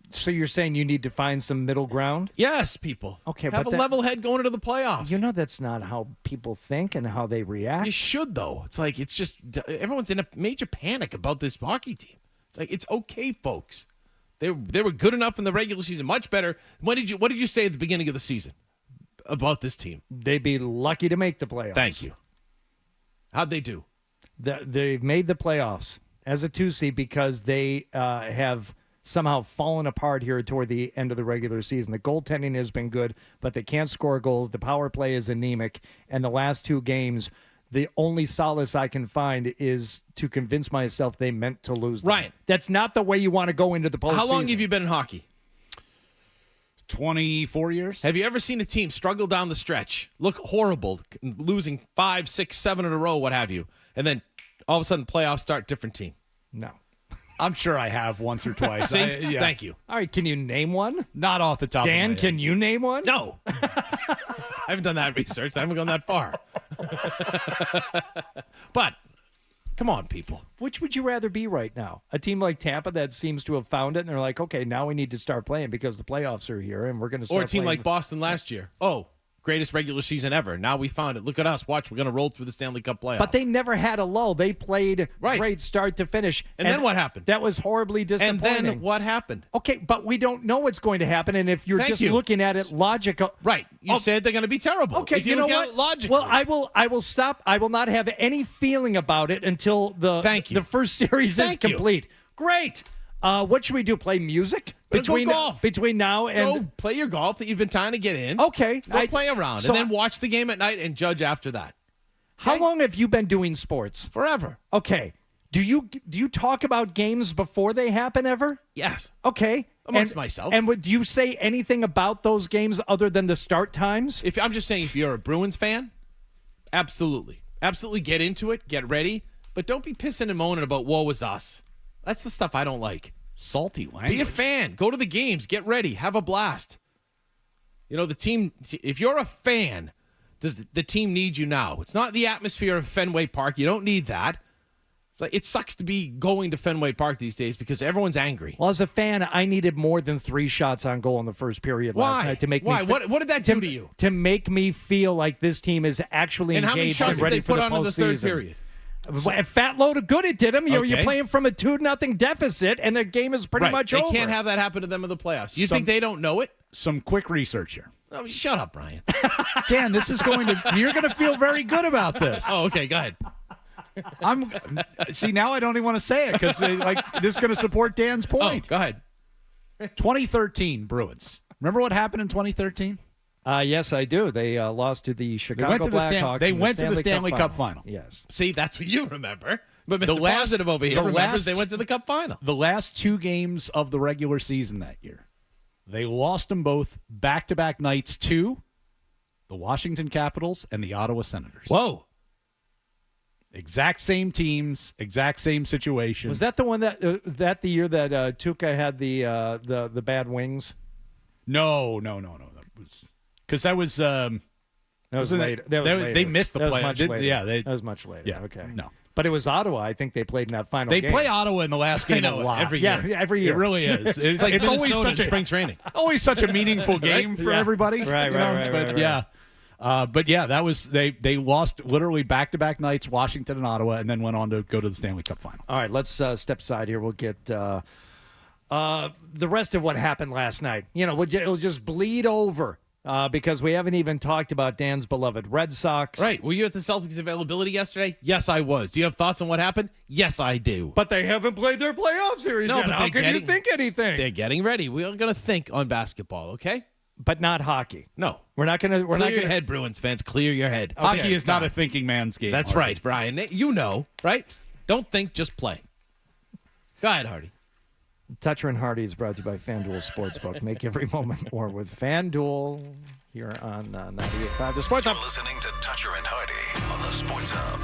So you're saying you need to find some middle ground? Yes, people. Okay, have but a level head going into the playoffs. You know that's not how people think and how they react. You should, though. It's just everyone's in a major panic about this hockey team. It's okay, folks. They were good enough in the regular season, much better. What did you say at the beginning of the season about this team? They'd be lucky to make the playoffs. Thank you. How'd they do? They've made the playoffs as a 2 seed because they have somehow fallen apart here toward the end of the regular season. The goaltending has been good, but they can't score goals. The power play is anemic. And the last 2 games, the only solace I can find is to convince myself they meant to lose them. Right. That's not the way you want to go into the postseason. How long have you been in hockey? 24 years. Have you ever seen a team struggle down the stretch, look horrible, losing 5, 6, 7 in a row, what have you, and then all of a sudden playoffs start, different team? No. I'm sure I have once or twice. See? Thank you. All right, can you name one? Not off the top of my Dan, head. can you name one? No. I haven't done that research. I haven't gone that far. But, come on, people. Which would you rather be right now? A team like Tampa that seems to have found it, and they're like, okay, now we need to start playing because the playoffs are here, and we're going to start Or a team playing. like Boston last year. Oh, greatest regular season ever. Now we found it. Look at us. Watch, we're going to roll through the Stanley Cup playoffs. But they never had a lull. They played great start to finish. And then what happened? That was horribly disappointing. And then what happened? Okay, but we don't know what's going to happen, and if you're Thank just you. looking at it logical. Right. You said they're going to be terrible. Okay, If you know look at what? it logically. Well, I will stop. I will not have any feeling about it until the first series is complete. Great. What should we do? Play music between now and go play your golf that you've been trying to get in. Okay, go play around, so and then watch the game at night and judge after that. How long have you been doing sports? Forever. Okay. Do you talk about games before they happen ever? Yes. Okay. Amongst myself. And do you say anything about those games other than the start times? If I'm just saying, if you're a Bruins fan, absolutely get into it, get ready, but don't be pissing and moaning about woe is us. That's the stuff I don't like. Salty language. Be a fan. Go to the games. Get ready. Have a blast. You know, the team, if you're a fan, does the team need you now? It's not the atmosphere of Fenway Park. You don't need that. It's like, it sucks to be going to Fenway Park these days because everyone's angry. Well, as a fan, I needed more than 3 shots on goal in the first period last night to make me. Why? What did that do to you? To make me feel like this team is actually and engaged how many and shots ready did they for put the on in the third postseason. period? A fat load of good it did them. You're Okay. playing from a 2-0 deficit, and the game is pretty much they over. They can't have that happen to them in the playoffs. You think they don't know it? Some quick research here. Oh, shut up, Brian. Dan, this is you're going to feel very good about this. Oh, okay, go ahead. See, now I don't even want to say it because this is going to support Dan's point. Oh, go ahead. 2013 Bruins. Remember what happened in 2013? Yes, I do. They lost to the Chicago Blackhawks. They went to the Stanley Cup final. Yes. See, that's what you remember. But Mr. Positive over here remembers they went to the Cup final. The last 2 games of the regular season that year, they lost them both back-to-back nights to the Washington Capitals and the Ottawa Senators. Whoa. Exact same teams, exact same situation. Was that the one that was that the year that Tuukka had the bad wings? No. That was because that was that was later. They missed the play. That was much later. Yeah. Okay. No. But it was Ottawa. I think they played in that final They game. play Ottawa in the last game a lot. Every year. Yeah, every year. It really is. It's like it's always Minnesota such in spring training. Always such a meaningful game for everybody. Right. But yeah, that was they lost literally back-to-back nights, Washington and Ottawa, and then went on to go to the Stanley Cup final. All right, let's step aside here. We'll get the rest of what happened last night. It'll just bleed over because we haven't even talked about Dan's beloved Red Sox. Right. Were you at the Celtics availability yesterday? Yes, I was. Do you have thoughts on what happened? Yes, I do. But they haven't played their playoff series yet. How can you think anything? They're getting ready. We're going to think on basketball, okay? But not hockey. No. We're not going to. Clear your head, Bruins fans. Clear your head. Hockey is not a thinking man's game. That's Hardy. right, Brian. You know, right? Don't think, just play. Go ahead, Hardy. Toucher and Hardy is brought to you by FanDuel Sportsbook. Make every moment more with FanDuel here on 98.5. The Sports Hub. You're listening to Toucher and Hardy on the Sports Hub.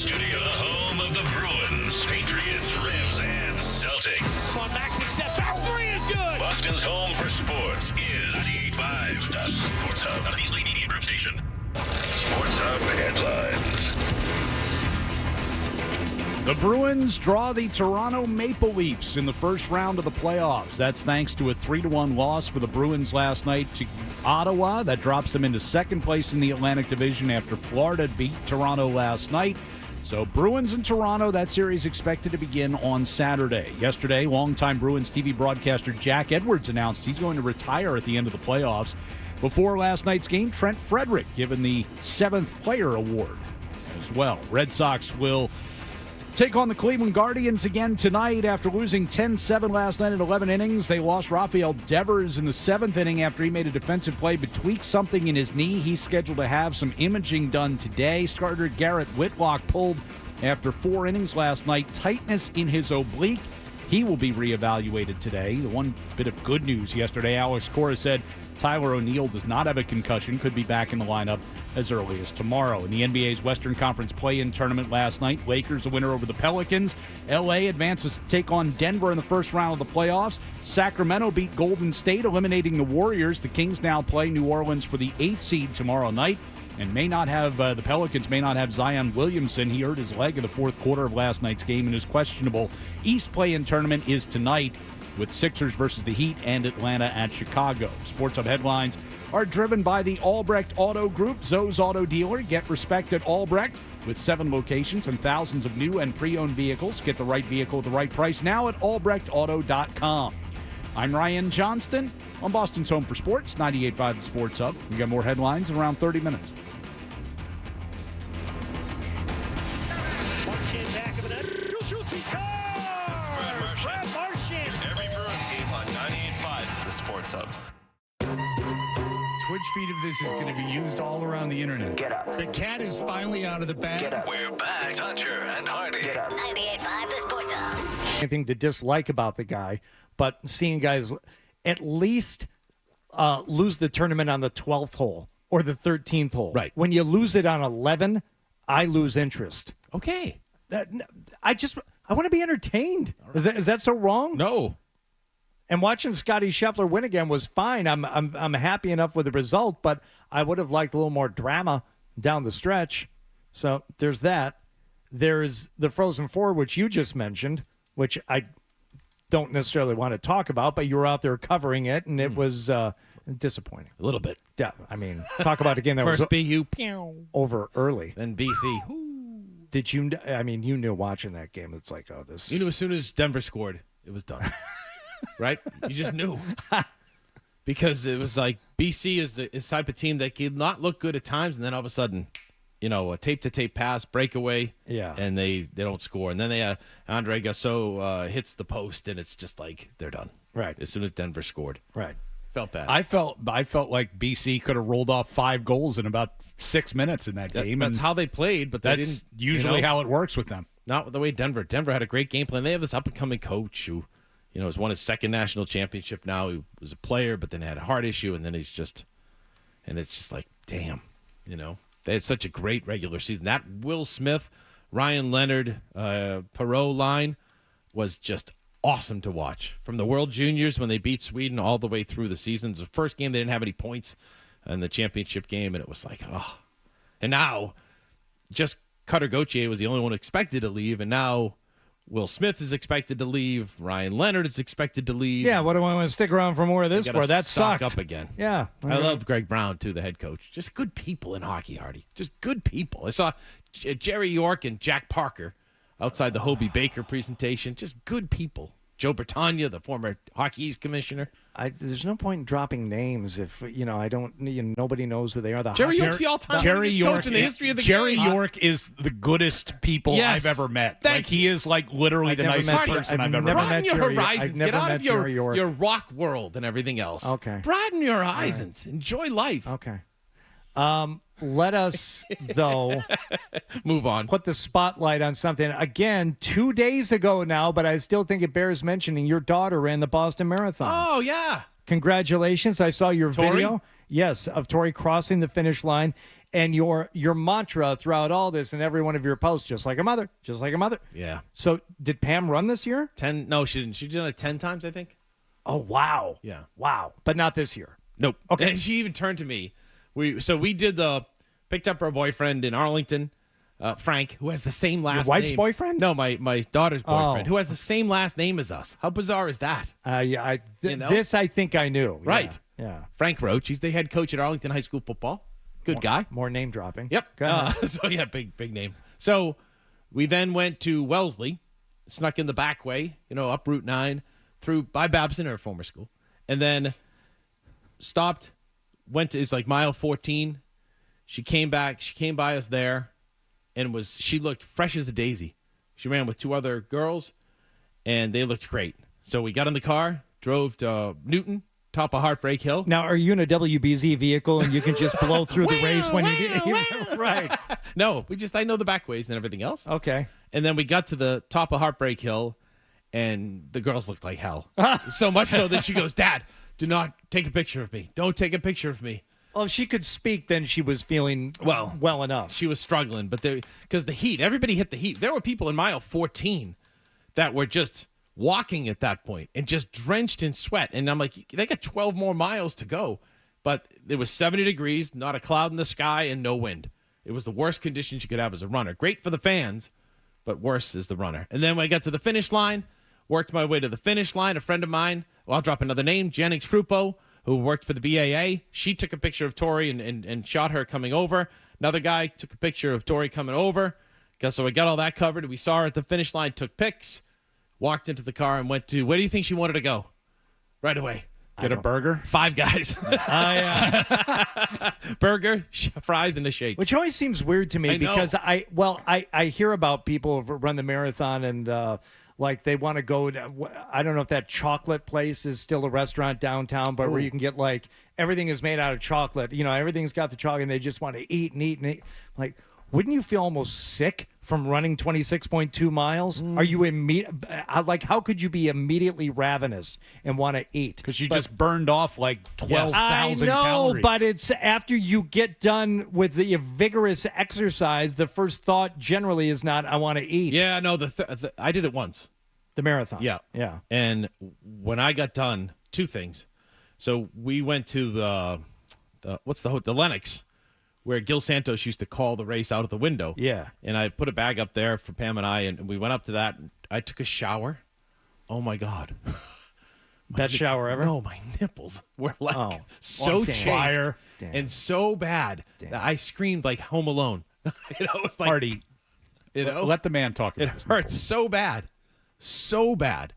Studio, the home of the Bruins, Patriots, Revs, and Celtics. On Maxi step back three is good. Boston's home for sports is 98.5, the Sports Hub, the Easily Media Group station. Sports Hub headlines. The Bruins draw the Toronto Maple Leafs in the first round of the playoffs. That's thanks to a 3-1 loss for the Bruins last night to Ottawa. That drops them into second place in the Atlantic Division after Florida beat Toronto last night. So Bruins and Toronto, that series expected to begin on Saturday. Yesterday, longtime Bruins TV broadcaster Jack Edwards announced he's going to retire at the end of the playoffs. Before last night's game, Trent Frederick given the 7th Player Award as well. Red Sox will take on the Cleveland Guardians again tonight after losing 10-7 last night in 11 innings. They lost Rafael Devers in the 7th inning after he made a defensive play but tweaked something in his knee. He's scheduled to have some imaging done today. Starter Garrett Whitlock pulled after 4 innings last night. Tightness in his oblique. He will be reevaluated today. The one bit of good news yesterday, Alex Cora said Tyler O'Neill does not have a concussion, could be back in the lineup as early as tomorrow. In the NBA's Western Conference play-in tournament last night, Lakers a winner over the Pelicans. LA advances to take on Denver in the first round of the playoffs. Sacramento beat Golden State, eliminating the Warriors. The Kings now play New Orleans for the 8th seed tomorrow night. And the Pelicans may not have Zion Williamson. He hurt his leg in the fourth quarter of last night's game and is questionable. East play-in tournament is tonight with Sixers versus the Heat and Atlanta at Chicago. Sports Hub headlines are driven by the Albrecht Auto Group, Zoe's Auto Dealer. Get respect at Albrecht with 7 locations and thousands of new and pre-owned vehicles. Get the right vehicle at the right price now at albrechtauto.com. I'm Ryan Johnston on Boston's Home for Sports, 98.5 The Sports Hub. We got more headlines in around 30 minutes. Sports Hub. Twitch feed of this is going to be used all around the internet. Get up. The cat is finally out of the bag. Get up. We're back. Toucher and Hardy. Get up. 98.5 The Sports Hub. Anything to dislike about the guy, but seeing guys at least lose the tournament on the 12th hole or the 13th hole. Right. When you lose it on 11, I lose interest. Okay. I want to be entertained. Right. Is that so wrong? No. And watching Scotty Scheffler win again was fine. I'm happy enough with the result, but I would have liked a little more drama down the stretch. So there's that. There's the Frozen Four, which you just mentioned, which I don't necessarily want to talk about, but you were out there covering it, and it was disappointing. A little bit. Yeah, I mean, talk about a game that First was BU over early. Then BC. Did you? I mean, you knew watching that game. It's like, oh, this. You knew as soon as Denver scored, it was done. Right? You just knew. Because it was like BC is the type of team that could not look good at times, and then all of a sudden, a tape-to-tape pass, breakaway, and they don't score. And then they Andre Gasseau hits the post, and it's just like they're done. Right. As soon as Denver scored. Right. Felt bad. I felt like BC could have rolled off 5 goals in about 6 minutes in that game. That's how they played, but they that's didn't. Usually how it works with them. Not the way Denver. Denver had a great game plan. They have this up-and-coming coach who has won his 2nd national championship now. He was a player, but then had a heart issue, and then it's just like, damn, They had such a great regular season. That Will Smith, Ryan Leonard, Perreault line was just awesome to watch. From the World Juniors when they beat Sweden all the way through the seasons. The first game, they didn't have any points in the championship game, and it was like, oh. And now, just Cutter Gauthier was the only one expected to leave, and now Will Smith is expected to leave. Ryan Leonard is expected to leave. Yeah, what do I want to stick around for more of this for? That sucked. Up again. Yeah. I love Greg Brown, too, the head coach. Just good people in hockey, Hardy. Just good people. I saw Jerry York and Jack Parker outside the Hobie Baker presentation. Just good people. Joe Bertagna, the former Hockey East commissioner. There's no point in dropping names if I don't. Nobody knows who they are. Jerry York's the all-time coach in the history of the Jerry game. York is the goodest people I've ever met. He is like literally the nicest person I've ever met. Broaden your horizons. Get out of your rock world and everything else. Okay. Broaden your horizons. Right. Enjoy life. Okay. Let us, though, move on. Put the spotlight on something. Again, 2 days ago now, but I still think it bears mentioning. Your daughter ran the Boston Marathon. Oh, yeah. Congratulations. I saw your video. Yes, of Tori crossing the finish line And your mantra throughout all this and every one of your posts, just like a mother, just like a mother. Yeah. So did Pam run this year? 10? No, she didn't. She did it 10 times, I think. Oh, wow. Yeah. Wow. But not this year. Nope. Okay. And she even turned to me. We picked up our boyfriend in Arlington, Frank, who has the same last name. Your wife's boyfriend? No, my daughter's boyfriend, Oh. who has the same last name as us. How bizarre is that? Yeah. You know? This I think I knew. Yeah, Right. Yeah. Frank Roach. He's the head coach at Arlington High School football. Good guy. More name dropping. Yep. Go ahead. So yeah, big name. So we then went to Wellesley, snuck in the back way, up Route 9, through by Babson, her former school, and then stopped. It's like mile 14. She came back. She came by us there, and she looked fresh as a daisy. She ran with 2 other girls, and they looked great. So we got in the car, drove to Newton, top of Heartbreak Hill. Now, are you in a WBZ vehicle and you can just blow through the race when you get right? No, I know the back ways and everything else. Okay. And then we got to the top of Heartbreak Hill, and the girls looked like hell. So much so that she goes, "Dad, do not take a picture of me. Don't take a picture of me." Well, if she could speak, then she was feeling well enough. She was struggling, but because the heat, everybody hit the heat. There were people in mile 14 that were just walking at that point and just drenched in sweat. And I'm like, they got 12 more miles to go. But it was 70 degrees, not a cloud in the sky, and no wind. It was the worst conditions you could have as a runner. Great for the fans, but worse as the runner. And then when I got to the finish line, worked my way to the finish line. A friend of mine, I'll drop another name, Jennings Krupo, who worked for the BAA. She took a picture of Tori and shot her coming over. Another guy took a picture of Tori coming over. So we got all that covered. We saw her at the finish line, took pics, walked into the car, and went to, where do you think she wanted to go? Right away. Get a burger? 5 Guys. Burger, fries, and a shake. Which always seems weird to me because I hear about people who run the marathon and like they want to go to, I don't know if that chocolate place is still a restaurant downtown, but where you can get like everything is made out of chocolate. Everything's got the chocolate and they just want to eat and eat and eat. Like, wouldn't you feel almost sick from running 26.2 miles? Are you how could you be immediately ravenous and want to eat? Because you just burned off like 12,000 calories. I know, but it's after you get done with the vigorous exercise, the first thought generally is not, I want to eat. Yeah, no, I did it once. The marathon. Yeah. Yeah. And when I got done, 2 things. So we went to the Lenox, where Gil Santos used to call the race out of the window. Yeah. And I put a bag up there for Pam and I, and we went up to that. And I took a shower. Oh, my God. Best shower ever? No, my nipples were like so chafed fire and so bad that I screamed like Home Alone. It's like, Hardy, let the man talk about it. It hurts so bad. So bad.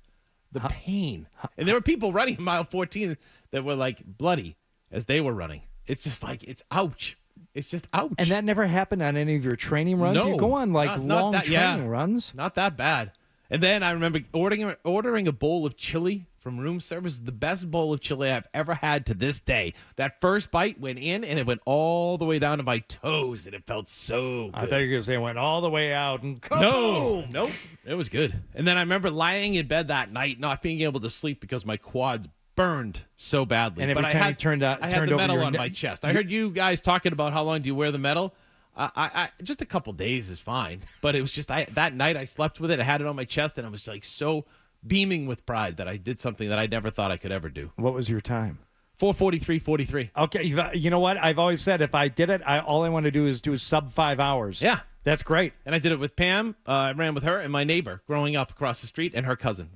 The pain. And there were people running in mile 14 that were like bloody as they were running. It's just like, it's ouch. It's just ouch. And that never happened on any of your training runs? No. You go on like long training runs? Not that bad. And then I remember ordering a bowl of chili from room service, the best bowl of chili I've ever had to this day. That first bite went in, and it went all the way down to my toes, and it felt so good. I thought you were going to say it went all the way out. And kaboom! No, it was good. And then I remember lying in bed that night, not being able to sleep because my quads burned so badly. And every time you turned I had the medal on my chest. I heard you guys talking about how long do you wear the medal. I just a couple days is fine, but it was just that night I slept with it. I had it on my chest, and I was like so beaming with pride that I did something that I never thought I could ever do. What was your time? 4:43:43. Okay, you know what? I've always said if I did it, all I want to do is do sub 5 hours. Yeah. That's great. And I did it with Pam. I ran with her and my neighbor growing up across the street and her cousin.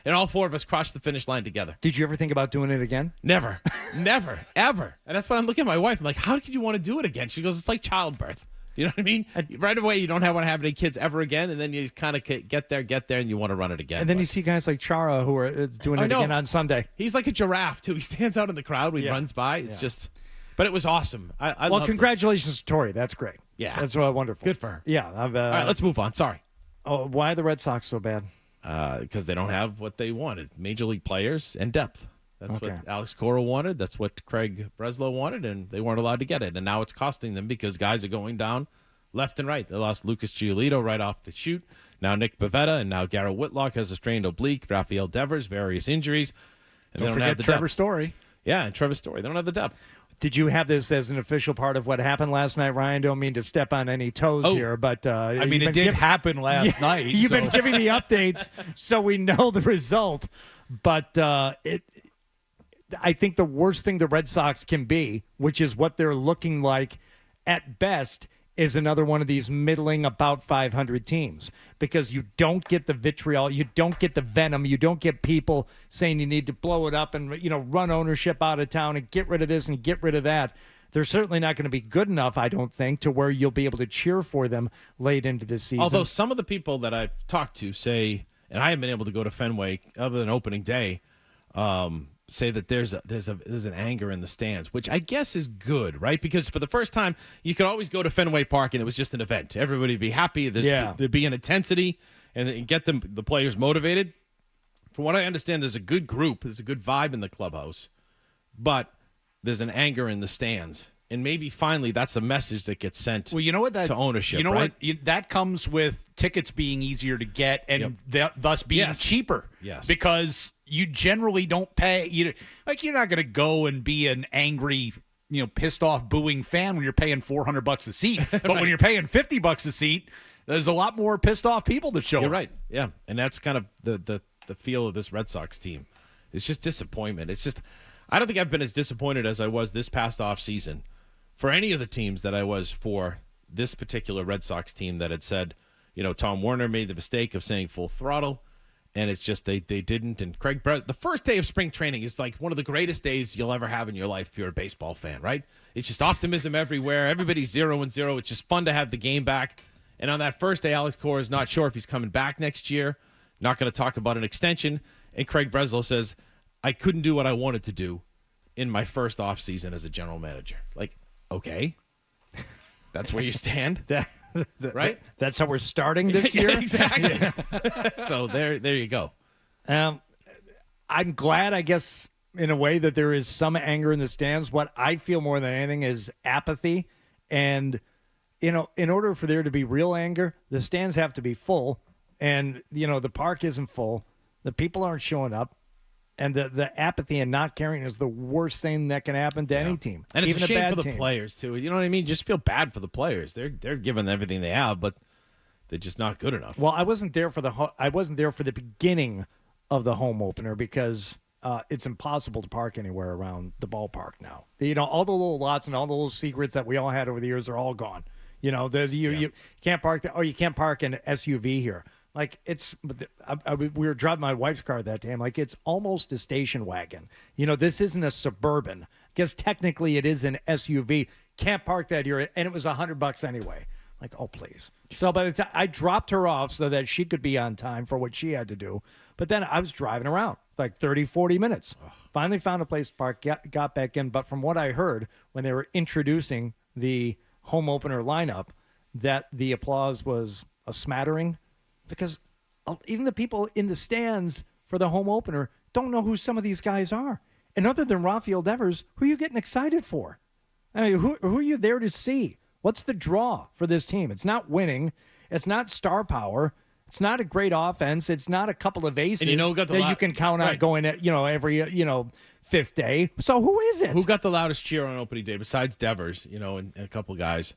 And all 4 of us crossed the finish line together. Did you ever think about doing it again? Never. Never. Ever. And that's when I'm looking at my wife. I'm like, how could you want to do it again? She goes, it's like childbirth. You know what I mean? Right away, you don't want to have any kids ever again, and then you kind of get there, and you want to run it again. And then you see guys like Chara who are doing it again on Sunday. He's like a giraffe, too. He stands out in the crowd when he runs by. It's just... But it was awesome. Well, congratulations to Tori. That's great. Yeah. That's wonderful. Good for her. Yeah. All right, let's move on. Sorry. Oh, why are the Red Sox so bad? Because they don't have what they wanted. Major league players and depth. That's what Alex Cora wanted. That's what Craig Breslow wanted, and they weren't allowed to get it. And now it's costing them because guys are going down left and right. They lost Lucas Giolito right off the shoot. Now Nick Pivetta, and now Garrett Whitlock has a strained oblique. Rafael Devers, various injuries. And don't forget Trevor Story. Yeah, and Trevor Story. They don't have the depth. Did you have this as an official part of what happened last night, Ryan? Don't mean to step on any toes here, but I mean, it did happen last night. You've been giving the updates, so we know the result. But I think the worst thing the Red Sox can be, which is what they're looking like at best, is another one of these middling about 500 teams, because you don't get the vitriol, you don't get the venom, you don't get people saying you need to blow it up and run ownership out of town and get rid of this and get rid of that. They're certainly not going to be good enough, I don't think, to where you'll be able to cheer for them late into the season. Although some of the people that I've talked to say, and I haven't been able to go to Fenway other than opening day, say that there's an anger in the stands, which I guess is good, right? Because for the first time, you could always go to Fenway Park and it was just an event. Everybody would be happy. There'd be an intensity and get the players motivated. From what I understand, there's a good group. There's a good vibe in the clubhouse, but there's an anger in the stands. And maybe finally that's a message that gets sent to ownership. You know right? what? That comes with tickets being easier to get and thus being cheaper. Yes. Because you generally don't pay. You're not going to go and be an angry, pissed off, booing fan when you're paying $400 a seat. But when you're paying $50 a seat, there's a lot more pissed off people to show up. You're right. Yeah, and that's kind of the feel of this Red Sox team. It's just disappointment. It's just I don't think I've been as disappointed as I was this past off season for any of the teams that I was for this particular Red Sox team that had said, Tom Werner made the mistake of saying full throttle. And it's just they didn't. And Craig Brett, the first day of spring training is like one of the greatest days you'll ever have in your life if you're a baseball fan, right? It's just optimism everywhere. Everybody's 0-0. It's just fun to have the game back. And on that first day, Alex Cora is not sure if he's coming back next year. Not going to talk about an extension. And Craig Breslow says, I couldn't do what I wanted to do in my first offseason as a general manager. Like, okay. That's where you stand. Right? That's how we're starting this year? Yeah, exactly. Yeah. So there you go. I'm glad, I guess, in a way that there is some anger in the stands. What I feel more than anything is apathy. And, in order for there to be real anger, the stands have to be full. And, the park isn't full. The people aren't showing up. And the apathy and not caring is the worst thing that can happen to any team. And it's even a shame bad for the team. players, too. You know what I mean? Just feel bad for the players. They're giving everything they have, but they're just not good enough. Well, I wasn't there for the beginning of the home opener because it's impossible to park anywhere around the ballpark now. All the little lots and all the little secrets that we all had over the years are all gone. You can't park there. Oh, you can't park an SUV here. Like we were driving my wife's car that day. I'm like, it's almost a station wagon. This isn't a Suburban. I guess technically it is an SUV. Can't park that here. And it was $100 anyway. Like, oh, please. So by the time I dropped her off so that she could be on time for what she had to do. But then I was driving around like 30, 40 minutes. Finally found a place to park, got back in. But from what I heard when they were introducing the home opener lineup, that the applause was a smattering. Because even the people in the stands for the home opener don't know who some of these guys are. And other than Rafael Devers, who are you getting excited for? I mean, who are you there to see? What's the draw for this team? It's not winning. It's not star power. It's not a great offense. It's not a couple of aces you can count on going at, every, fifth day. So who is it? Who got the loudest cheer on opening day besides Devers, and a couple guys?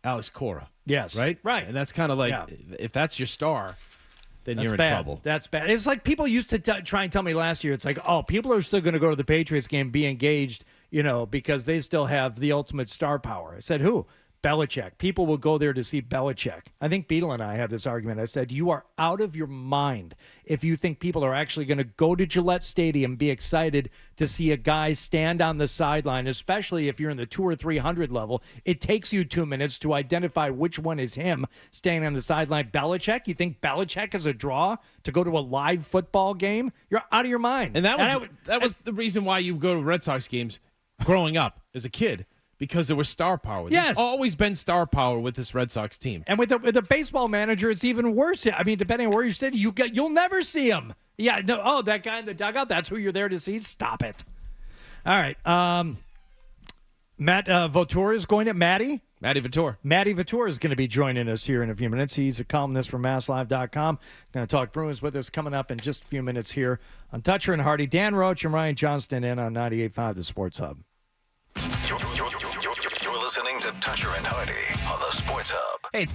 Alex Cora. Yes. Right? Right. And that's kind of like, if that's your star, then you're in trouble. That's bad. It's like people used to try and tell me last year, it's like, oh, people are still going to go to the Patriots game, be engaged, because they still have the ultimate star power. I said, who? Belichick. People will go there to see Belichick. I think Beadle and I had this argument. I said, you are out of your mind if you think people are actually going to go to Gillette Stadium, be excited to see a guy stand on the sideline, especially if you're in the 200 or 300 level. It takes you 2 minutes to identify which one is him standing on the sideline. Belichick? You think Belichick is a draw to go to a live football game? You're out of your mind. And that was the reason why you go to Red Sox games growing up as a kid. Because there was star power. Yes. There's always been star power with this Red Sox team. And with the baseball manager, it's even worse. I mean, depending on where you sit, you'll never see him. Yeah. No. Oh, that guy in the dugout. That's who you're there to see. Stop it. All right. Matt VOR is going at Matty Matty VOR. Matty VOR is going to be joining us here in a few minutes. He's a columnist from MassLive.com. Going to talk Bruins with us coming up in just a few minutes here on Toucher and Hardy. Dan Roach and Ryan Johnston in on 98.5 The Sports Hub. You're listening to Toucher and Hardy on the Sports Hub. Hey.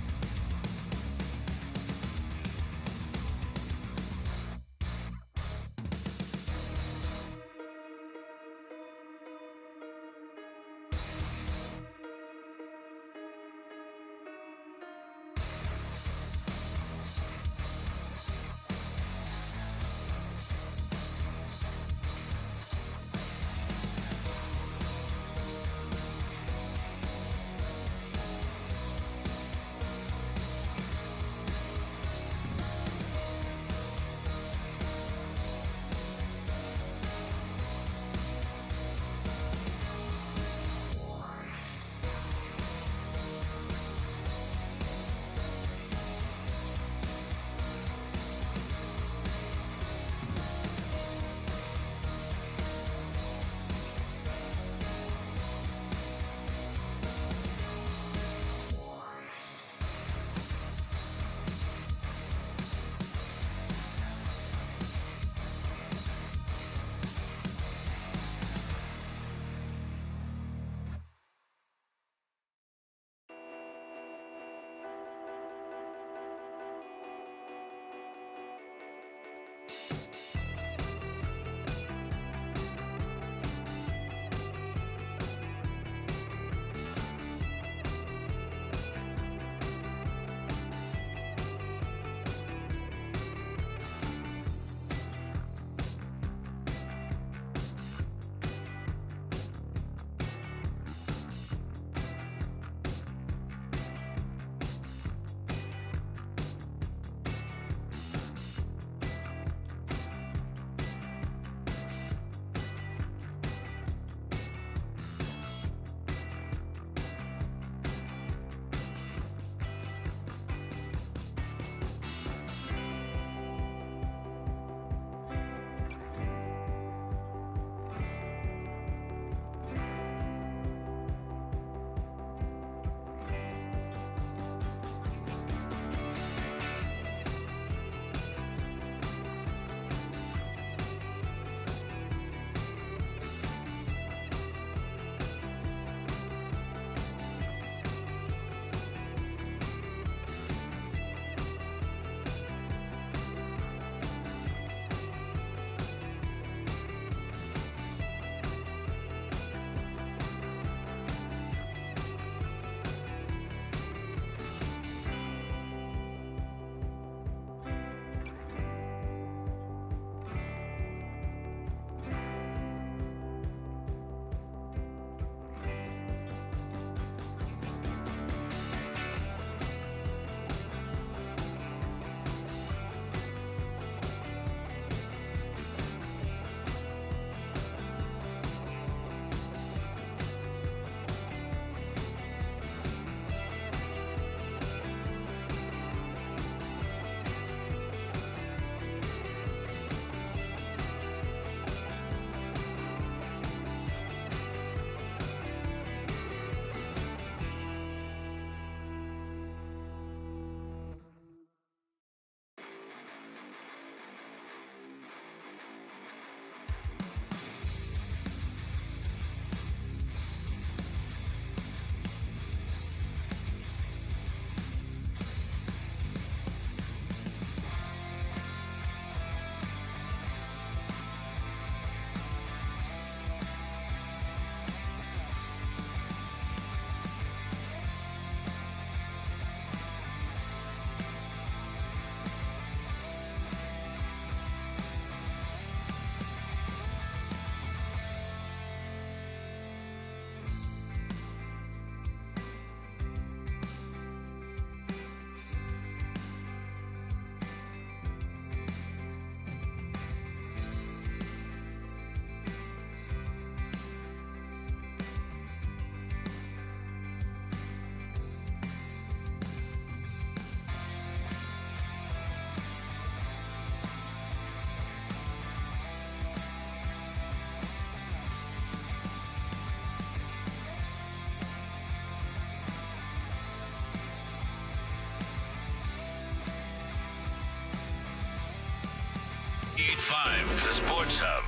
98.5, the Sports Hub.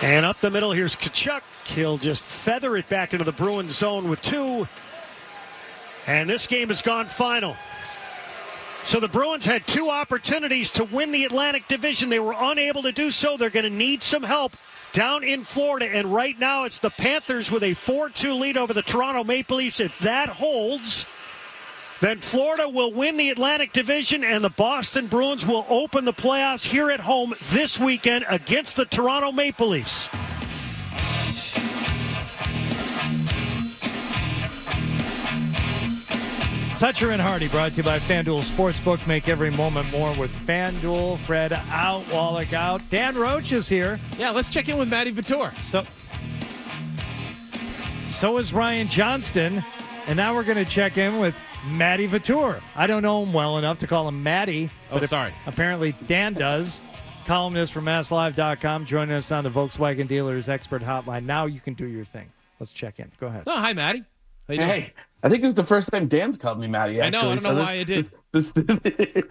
And up the middle, here's Tkachuk. He'll just feather it back into the Bruins zone with 2. And this game has gone final. So the Bruins had 2 opportunities to win the Atlantic Division. They were unable to do so. They're going to need some help down in Florida. And right now it's the Panthers with a 4-2 lead over the Toronto Maple Leafs. If that holds, then Florida will win the Atlantic Division, and the Boston Bruins will open the playoffs here at home this weekend against the Toronto Maple Leafs. Toucher and Hardy, brought to you by FanDuel Sportsbook. Make every moment more with FanDuel. Fred out, Wallach out. Dan Roach is here. Yeah, let's check in with Matty VOR. So is Ryan Johnston. And now we're going to check in with Matty VOR. I don't know him well enough to call him Matty. Oh, sorry. Apparently Dan does. Columnist from MassLive.com, joining us on the Volkswagen Dealers Expert Hotline. Now you can do your thing. Let's check in. Go ahead. Oh, hi, Matty. How you doing? Hey, I think this is the first time Dan's called me Matty. Actually. I don't know why I did.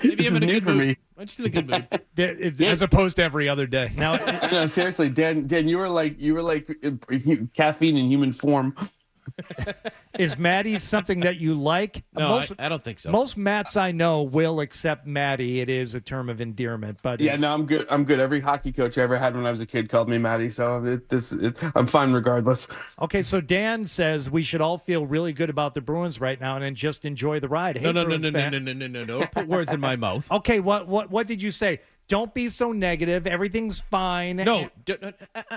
Maybe I'm in a good mood. I'm just in a good mood. As opposed to every other day. Now, no, seriously, Dan, you were like caffeine in human form. Is Matty something that you like? No, I don't think so. Most Matts I know will accept Matty. It is a term of endearment. But yeah, no, I'm good. I'm good. Every hockey coach I ever had when I was a kid called me Matty, so I'm fine regardless. Okay, so Dan says we should all feel really good about the Bruins right now and then just enjoy the ride. Hey, No. Put words in my mouth. Okay, what did you say? Don't be so negative. Everything's fine. No.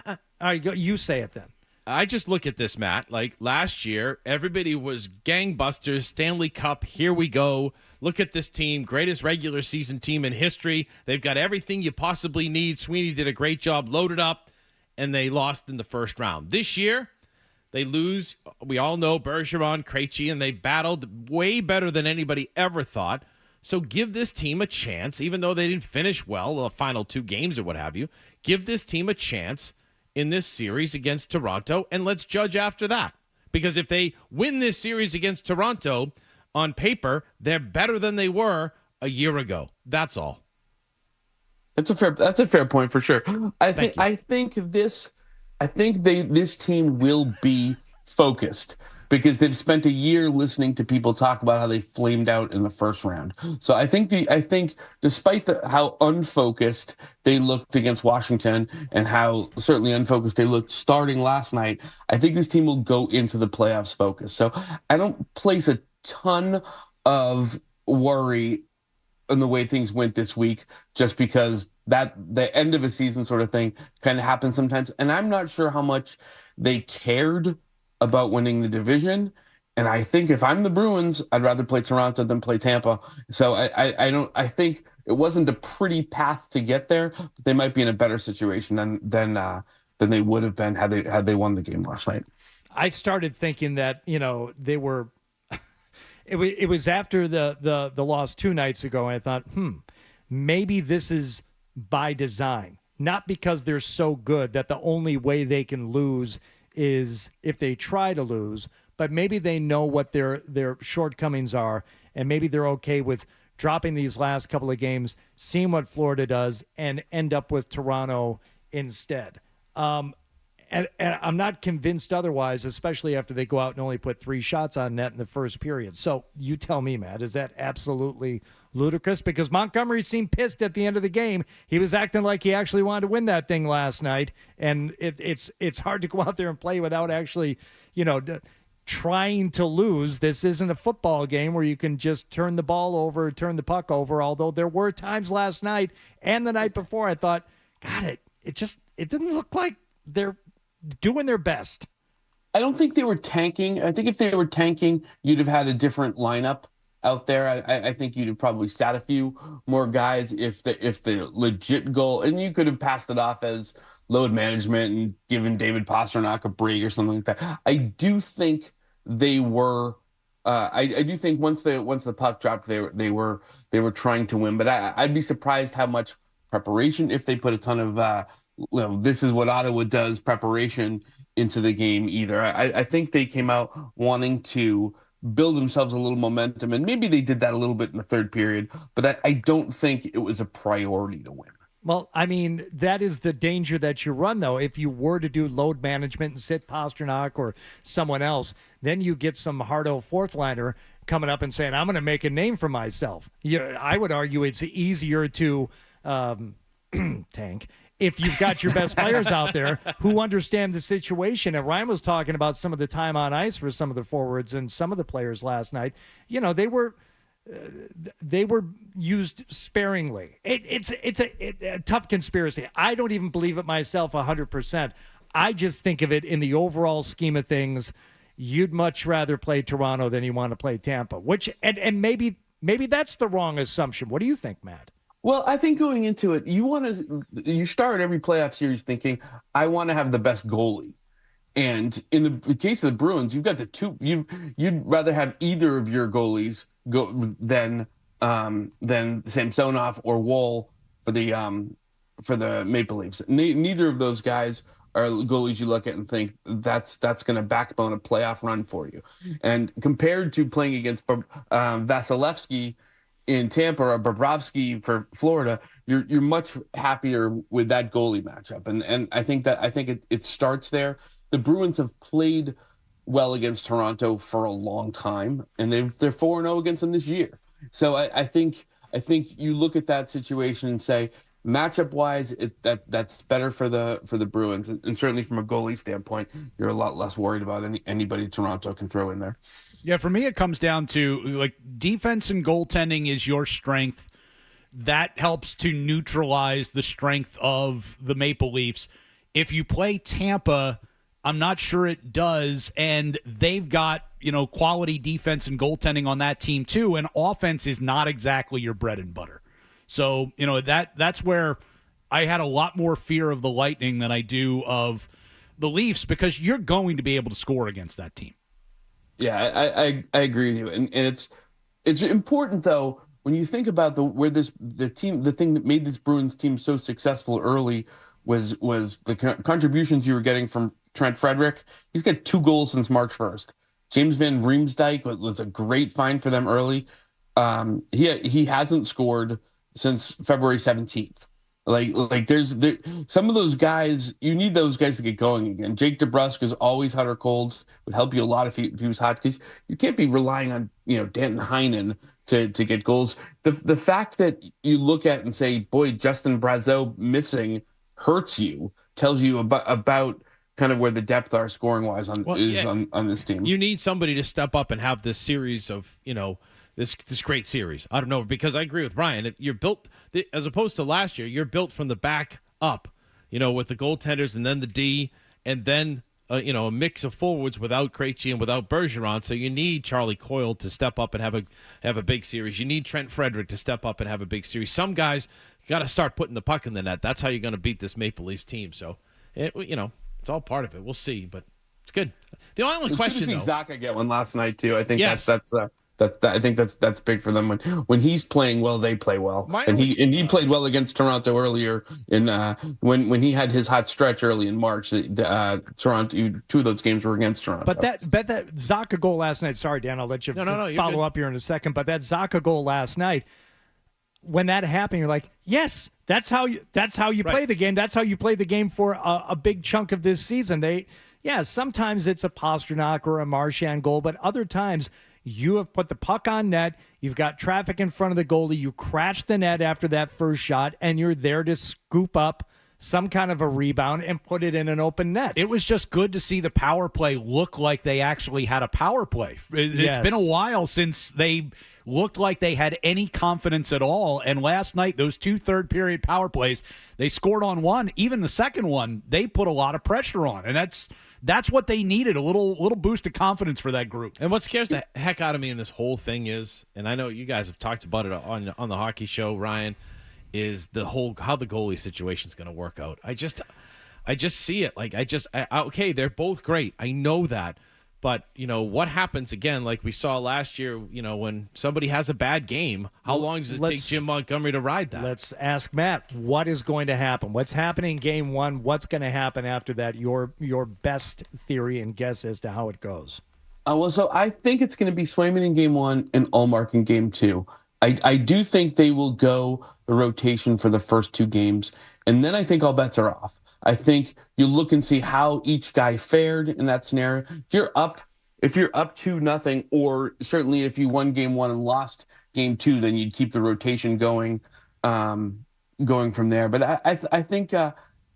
All right, you say it then. I just look at this, Matt. Like last year, everybody was gangbusters, Stanley Cup, here we go. Look at this team, greatest regular season team in history. They've got everything you possibly need. Sweeney did a great job, loaded up, and they lost in the first round. This year, they lose. We all know Bergeron, Krejci, and they battled way better than anybody ever thought. So give this team a chance, even though they didn't finish well the final 2 games or what have you. Give this team a chance in this series against Toronto, and let's judge after that. Because if they win this series against Toronto, on paper, they're better than they were a year ago. That's all. That's a fair point for sure. I think this team will be focused because they've spent a year listening to people talk about how they flamed out in the first round. So I think despite how unfocused they looked against Washington and how certainly unfocused they looked starting last night, I think this team will go into the playoffs focused. So I don't place a ton of worry in the way things went this week, just because that the end of a season sort of thing kind of happens sometimes. And I'm not sure how much they cared about winning the division. And I think if I'm the Bruins, I'd rather play Toronto than play Tampa. So I think it wasn't a pretty path to get there, but they might be in a better situation than they would have been had they won the game last night. I started thinking that, they were it was after the loss 2 nights ago, and I thought, maybe this is by design. Not because they're so good that the only way they can lose is if they try to lose, but maybe they know what their shortcomings are, and maybe they're okay with dropping these last couple of games, seeing what Florida does, and end up with Toronto instead. And I'm not convinced otherwise, especially after they go out and only put 3 shots on net in the first period. So you tell me, Matt, is that absolutely ludicrous? Because Montgomery seemed pissed at the end of the game. He was acting like he actually wanted to win that thing last night. And it's hard to go out there and play without actually, trying to lose. This isn't a football game where you can just turn the ball over, turn the puck over. Although there were times last night and the night before I thought, God, it didn't look like they're doing their best. I don't think they were tanking. I think if they were tanking, you'd have had a different lineup out there. I think you'd have probably sat a few more guys if the legit goal, and you could have passed it off as load management and given David Pastrnak a break or something like that. I do think they were. I do think once the puck dropped, they were trying to win. But I'd be surprised how much preparation, if they put a ton of this is what Ottawa does preparation into the game either. I think they came out wanting to build themselves a little momentum, and maybe they did that a little bit in the third period, but I don't think it was a priority to win. Well, I mean, that is the danger that you run, though. If you were to do load management and sit Pasternak or someone else, then you get some hardo fourth liner coming up and saying, I'm going to make a name for myself. I would argue it's easier to tank if you've got your best players out there who understand the situation. And Ryan was talking about some of the time on ice for some of the forwards and some of the players last night. They were used sparingly. It's a tough conspiracy. I don't even believe it myself 100%. I just think of it in the overall scheme of things. You'd much rather play Toronto than you want to play Tampa, and maybe that's the wrong assumption. What do you think, Matt? Well, I think going into it, you start every playoff series thinking, I want to have the best goalie. And in the case of the Bruins, you've got the two. You'd rather have either of your goalies go than Samsonov or Woll for the Maple Leafs. Neither of those guys are goalies you look at and think that's going to backbone a playoff run for you. And compared to playing against Vasilevsky in Tampa or Bobrovsky for Florida, you're much happier with that goalie matchup. And I think it starts there. The Bruins have played well against Toronto for a long time, and they're 4-0 against them this year. So I think you look at that situation and say, matchup wise, that's better for the Bruins, and certainly from a goalie standpoint, you're a lot less worried about anybody Toronto can throw in there. Yeah, for me, it comes down to like defense and goaltending is your strength. That helps to neutralize the strength of the Maple Leafs. If you play Tampa, I'm not sure it does, and they've got, quality defense and goaltending on that team too, and offense is not exactly your bread and butter. So, that's where I had a lot more fear of the Lightning than I do of the Leafs, because you're going to be able to score against that team. Yeah, I agree with you, and it's important though when you think about the thing that made this Bruins team so successful early was the contributions you were getting from Trent Frederick. He's got 2 goals since March 1st. James Van Riemsdyk was a great find for them early. He hasn't scored since February 17th. Like there's some of those guys, you need those guys to get going again. Jake DeBrusk is always hot or cold. Would help you a lot if he was hot, because you can't be relying on Danton Heinen to get goals. The fact that you look at and say, boy, Justin Brazeau missing hurts you, tells you about kind of where the depth are scoring wise on this team. You need somebody to step up and have this series of this great series. I don't know, because I agree with Brian. You're built, as opposed to last year, you're built from the back up, with the goaltenders and then the D, and then a mix of forwards without Krejci and without Bergeron. So you need Charlie Coyle to step up and have a big series. You need Trent Frederick to step up and have a big series. Some guys got to start putting the puck in the net. That's how you're going to beat this Maple Leafs team. So it's all part of it. We'll see, but it's good. The only question, though, Zacha get one last night too. I think yes. I think that's big for them. When he's playing well, they play well. He played well against Toronto earlier in when he had his hot stretch early in March. Toronto, 2 of those games were against Toronto. But that Zacha goal last night. Sorry, Dan, I'll let you follow up here in a second. But that Zacha goal last night, when that happened, you're like, yes, that's how you play the game. That's how you play the game for a big chunk of this season. Sometimes it's a Pasternak or a Marchand goal, but other times you have put the puck on net, you've got traffic in front of the goalie, you crash the net after that first shot, and you're there to scoop up some kind of a rebound and put it in an open net. It was just good to see the power play look like they actually had a power play. It's been a while since they looked like they had any confidence at all, and last night, those 2 third-period power plays, they scored on one. Even the second one, they put a lot of pressure on, and that's what they needed, a little boost of confidence for that group. And what scares the heck out of me in this whole thing is, and I know you guys have talked about it on the hockey show, Ryan, is how the goalie situation is going to work out. I just see it. Okay, they're both great. I know that. But, what happens again, like we saw last year, when somebody has a bad game, how long does it take Jim Montgomery to ride that? Let's ask Matt, what is going to happen? What's happening game 1? What's going to happen after that? Your best theory and guess as to how it goes. So I think it's going to be Swayman in game 1 and Ullmark in game 2. I do think they will go the rotation for the first 2 games, and then I think all bets are off. I think you look and see how each guy fared in that scenario. If you're up 2-0, or certainly if you won game 1 and lost game 2, then you'd keep the rotation going from there. But I think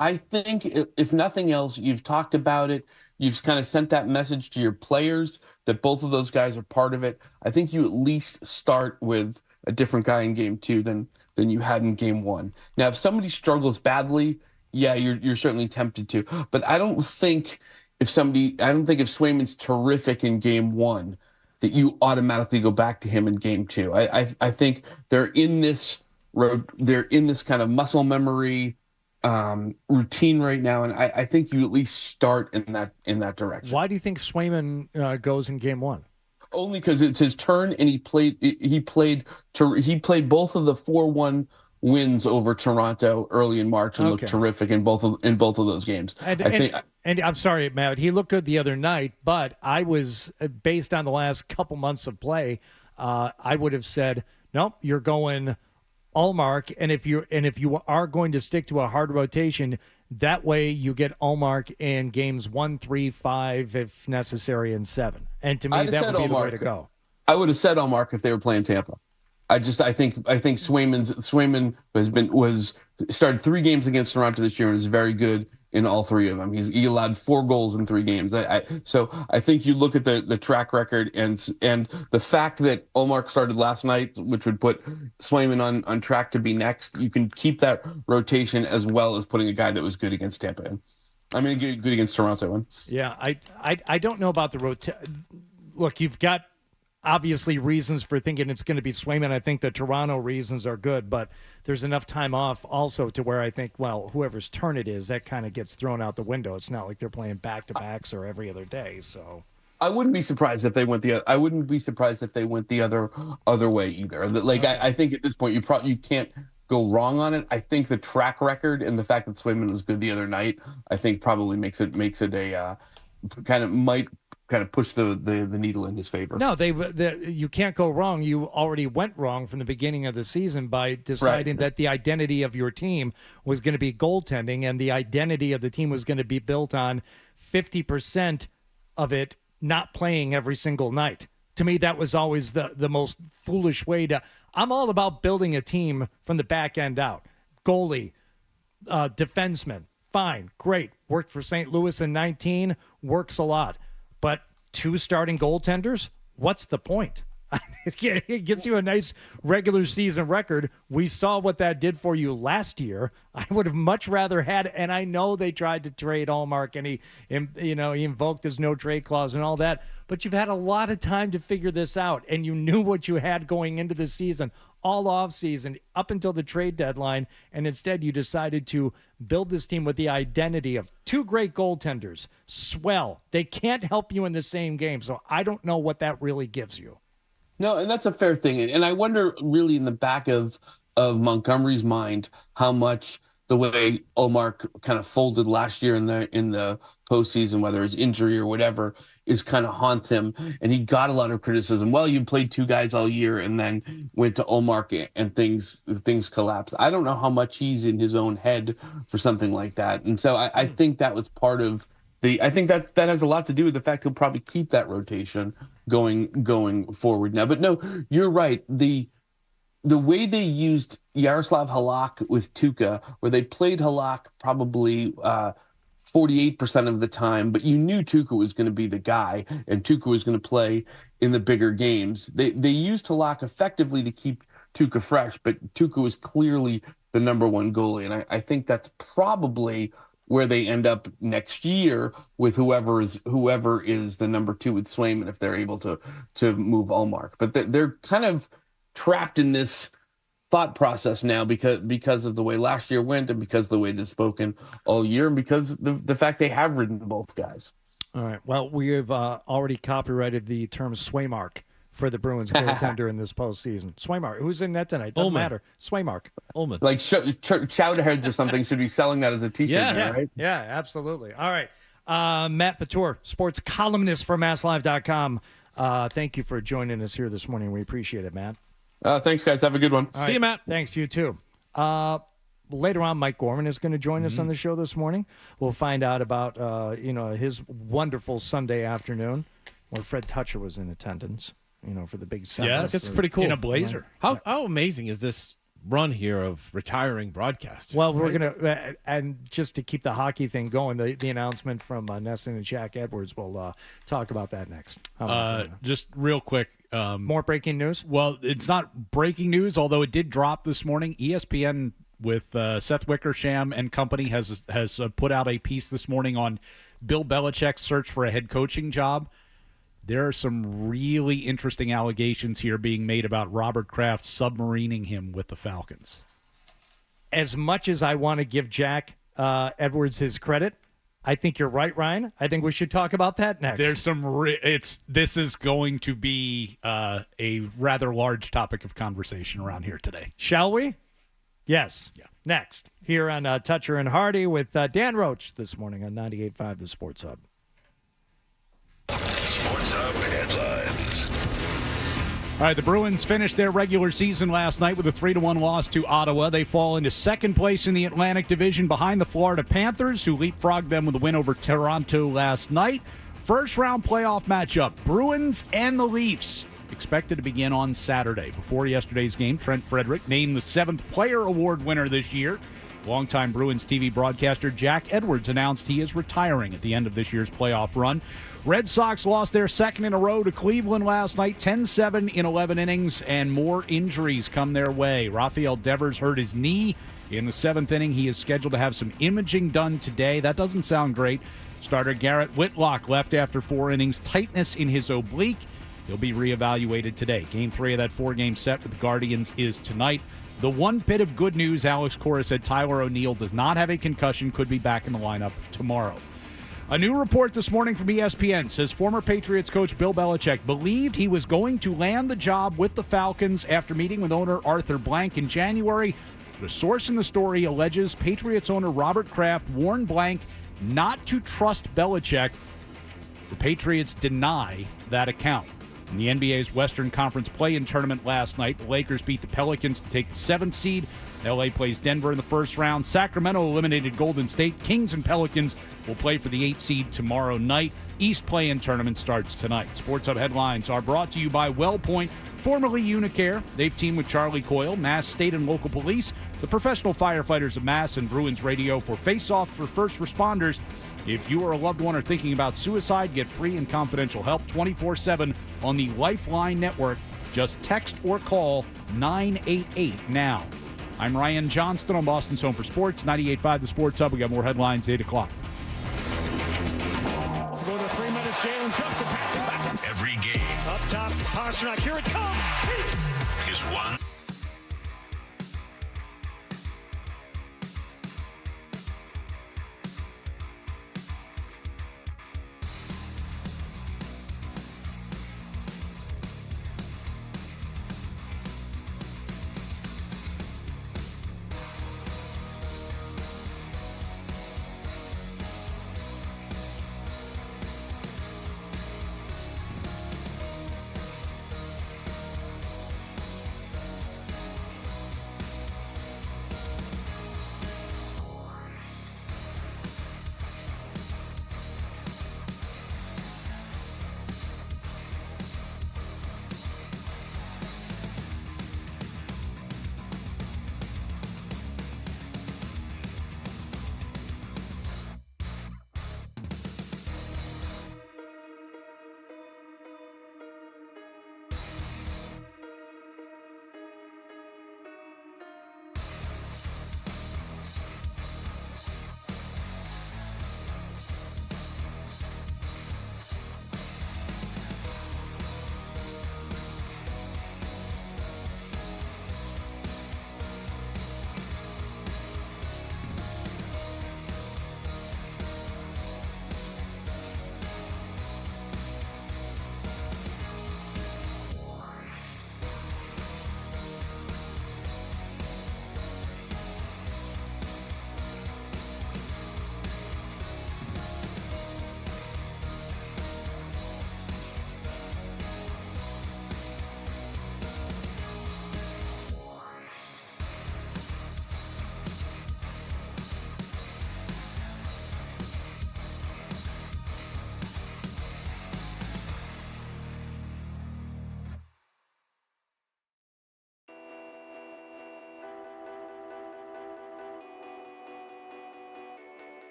if nothing else, you've talked about it. You've kind of sent that message to your players that both of those guys are part of it. I think you at least start with a different guy in game 2 than you had in game 1. Now, if somebody struggles badly, yeah, you're certainly tempted to. But I don't think if Swayman's terrific in game 1, that you automatically go back to him in game 2. I think they're in this kind of muscle memory routine right now, and I think you at least start in that direction. Why do you think Swayman goes in game 1? Only because it's his turn, and he played both of the 4-1 wins over Toronto early in March and looked terrific in both of those games. And I'm sorry, Matt, he looked good the other night, but I was, based on the last couple months of play, I would have said, nope, you're going Ullmark, and if you are going to stick to a hard rotation, that way you get Ullmark in games 1, 3, 5, if necessary, and 7. And to me, that would be the way to go. I would have said Ullmark if they were playing Tampa. I think Swayman was started 3 games against Toronto this year and is very good in all 3 of them. He allowed 4 goals in 3 games. So I think you look at the track record and the fact that Ullmark started last night, which would put Swayman on track to be next. You can keep that rotation as well as putting a guy that was good against Tampa in. I mean, good against Toronto in. Yeah, I don't know about the rotation. Look, you've got obviously reasons for thinking it's going to be Swayman. I think the Toronto reasons are good, but there's enough time off also to where I think, well, whoever's turn it is, that kind of gets thrown out the window. It's not like they're playing back-to-backs or every other day. So I wouldn't be surprised if they went the other way either. Like I think at this point you can't go wrong on it. I think the track record and the fact that Swayman was good the other night, I think probably makes it a kind of push the needle in his favor. No, you can't go wrong. You already went wrong from the beginning of the season by deciding that the identity of your team was going to be goaltending, and the identity of the team was going to be built on 50% of it not playing every single night. To me, that was always the most foolish way to. I'm all about building a team from the back end out. Goalie, defenseman, fine, great. Worked for St. Louis in 19, works a lot. But 2 starting goaltenders, what's the point? It gets you a nice regular season record. We saw what that did for you last year. I would have much rather had, and I know they tried to trade Ullmark, and he invoked his no trade clause and all that. But you've had a lot of time to figure this out, and you knew what you had going into the season, all off season, up until the trade deadline, and instead you decided to build this team with the identity of 2 great goaltenders. Swell. They can't help you in the same game, so I don't know what that really gives you. No, and that's a fair thing. And I wonder really in the back of Montgomery's mind how much the way Ullmark kind of folded last year in the postseason, whether it's injury or whatever, is kind of haunts him. And he got a lot of criticism. Well, you played 2 guys all year and then went to Ullmark and things collapsed. I don't know how much he's in his own head for something like that. And so I think that was part of I think that has a lot to do with the fact he'll probably keep that rotation going forward now. But no, you're right. The way they used Yaroslav Halak with Tuukka, where they played Halak probably 48% of the time, but you knew Tuukka was going to be the guy, and Tuukka was going to play in the bigger games. They used Halak effectively to keep Tuukka fresh, but Tuukka was clearly the number 1 goalie, and I think that's probably where they end up next year with whoever is the number 2 with Swayman if they're able to move Ullmark. But they're kind of trapped in this thought process now because of the way last year went and because of the way they've spoken all year and because the fact they have ridden both guys. All right. Well, we have already copyrighted the term Swaymark for the Bruins goaltender in this postseason. Swaymark. Who's in that tonight? Doesn't matter. Swaymark. Ullman. Like Chowderheads or something should be selling that as a T-shirt. Right? Yeah, absolutely. All right. Matt VOR, sports columnist for MassLive.com. Thank you for joining us here this morning. We appreciate it, Matt. Thanks, guys. Have a good one. See you, Matt. Thanks, you too. Later on, Mike Gorman is going to join us on the show this morning. We'll find out about his wonderful Sunday afternoon where Fred Toucher was in attendance, for the big seven. Yes, it's pretty cool. In a blazer. How amazing is this run here of retiring broadcasters? Well, we're going to, and just to keep the hockey thing going, the announcement from Nesson and Jack Edwards, we'll talk about that next. Just real quick. More breaking news? Well, it's not breaking news, although it did drop this morning. ESPN with Seth Wickersham and company has put out a piece this morning on Bill Belichick's search for a head coaching job. There are some really interesting allegations here being made about Robert Kraft submarining him with the Falcons. As much as I want to give Jack Edwards his credit, I think you're right, Ryan. I think we should talk about that next. There's some. This is going to be a rather large topic of conversation around here today. Shall we? Yes. Yeah. Next, here on Toucher and Hardy with Dan Roach this morning on 98.5 The Sports Hub. Sports Hub headlines. All right, the Bruins finished their regular season last night with a 3-1 loss to Ottawa. They fall into second place in the Atlantic Division behind the Florida Panthers, who leapfrogged them with a win over Toronto last night. First-round playoff matchup, Bruins and the Leafs, expected to begin on Saturday. Before yesterday's game, Trent Frederick named the 7th Player Award winner this year. Longtime Bruins TV broadcaster Jack Edwards announced he is retiring at the end of this year's playoff run. Red Sox lost their second in a row to Cleveland last night, 10-7 in 11 innings, and more injuries come their way. Rafael Devers hurt his knee in the 7th inning. He is scheduled to have some imaging done today. That doesn't sound great. Starter Garrett Whitlock left after 4 innings, tightness in his oblique. He'll be reevaluated today. Game 3 of that 4-game set with the Guardians is tonight. The one bit of good news, Alex Cora said Tyler O'Neill does not have a concussion, could be back in the lineup tomorrow. A new report this morning from ESPN says former Patriots coach Bill Belichick believed he was going to land the job with the Falcons after meeting with owner Arthur Blank in January. The source in the story alleges Patriots owner Robert Kraft warned Blank not to trust Belichick. The Patriots deny that account. In the NBA's Western Conference play-in tournament last night, the Lakers beat the Pelicans to take the 7th seed. LA plays Denver in the first round. Sacramento eliminated Golden State. Kings and Pelicans will play for the 8th seed tomorrow night. East play-in tournament starts tonight. Sports Hub headlines are brought to you by WellPoint, formerly Unicare. They've teamed with Charlie Coyle, Mass State and local police, the professional firefighters of Mass, and Bruins Radio for face-off for first responders. If you or a loved one are thinking about suicide, get free and confidential help 24/7 on the Lifeline Network. Just text or call 988 now. I'm Ryan Johnston on Boston's Home for Sports, 98.5 The Sports Hub. We got more headlines, 8 o'clock. Let's go to 3 minutes. Jalen jumps the pass. Every game. Up top, Pasternak. Here it comes. Is one.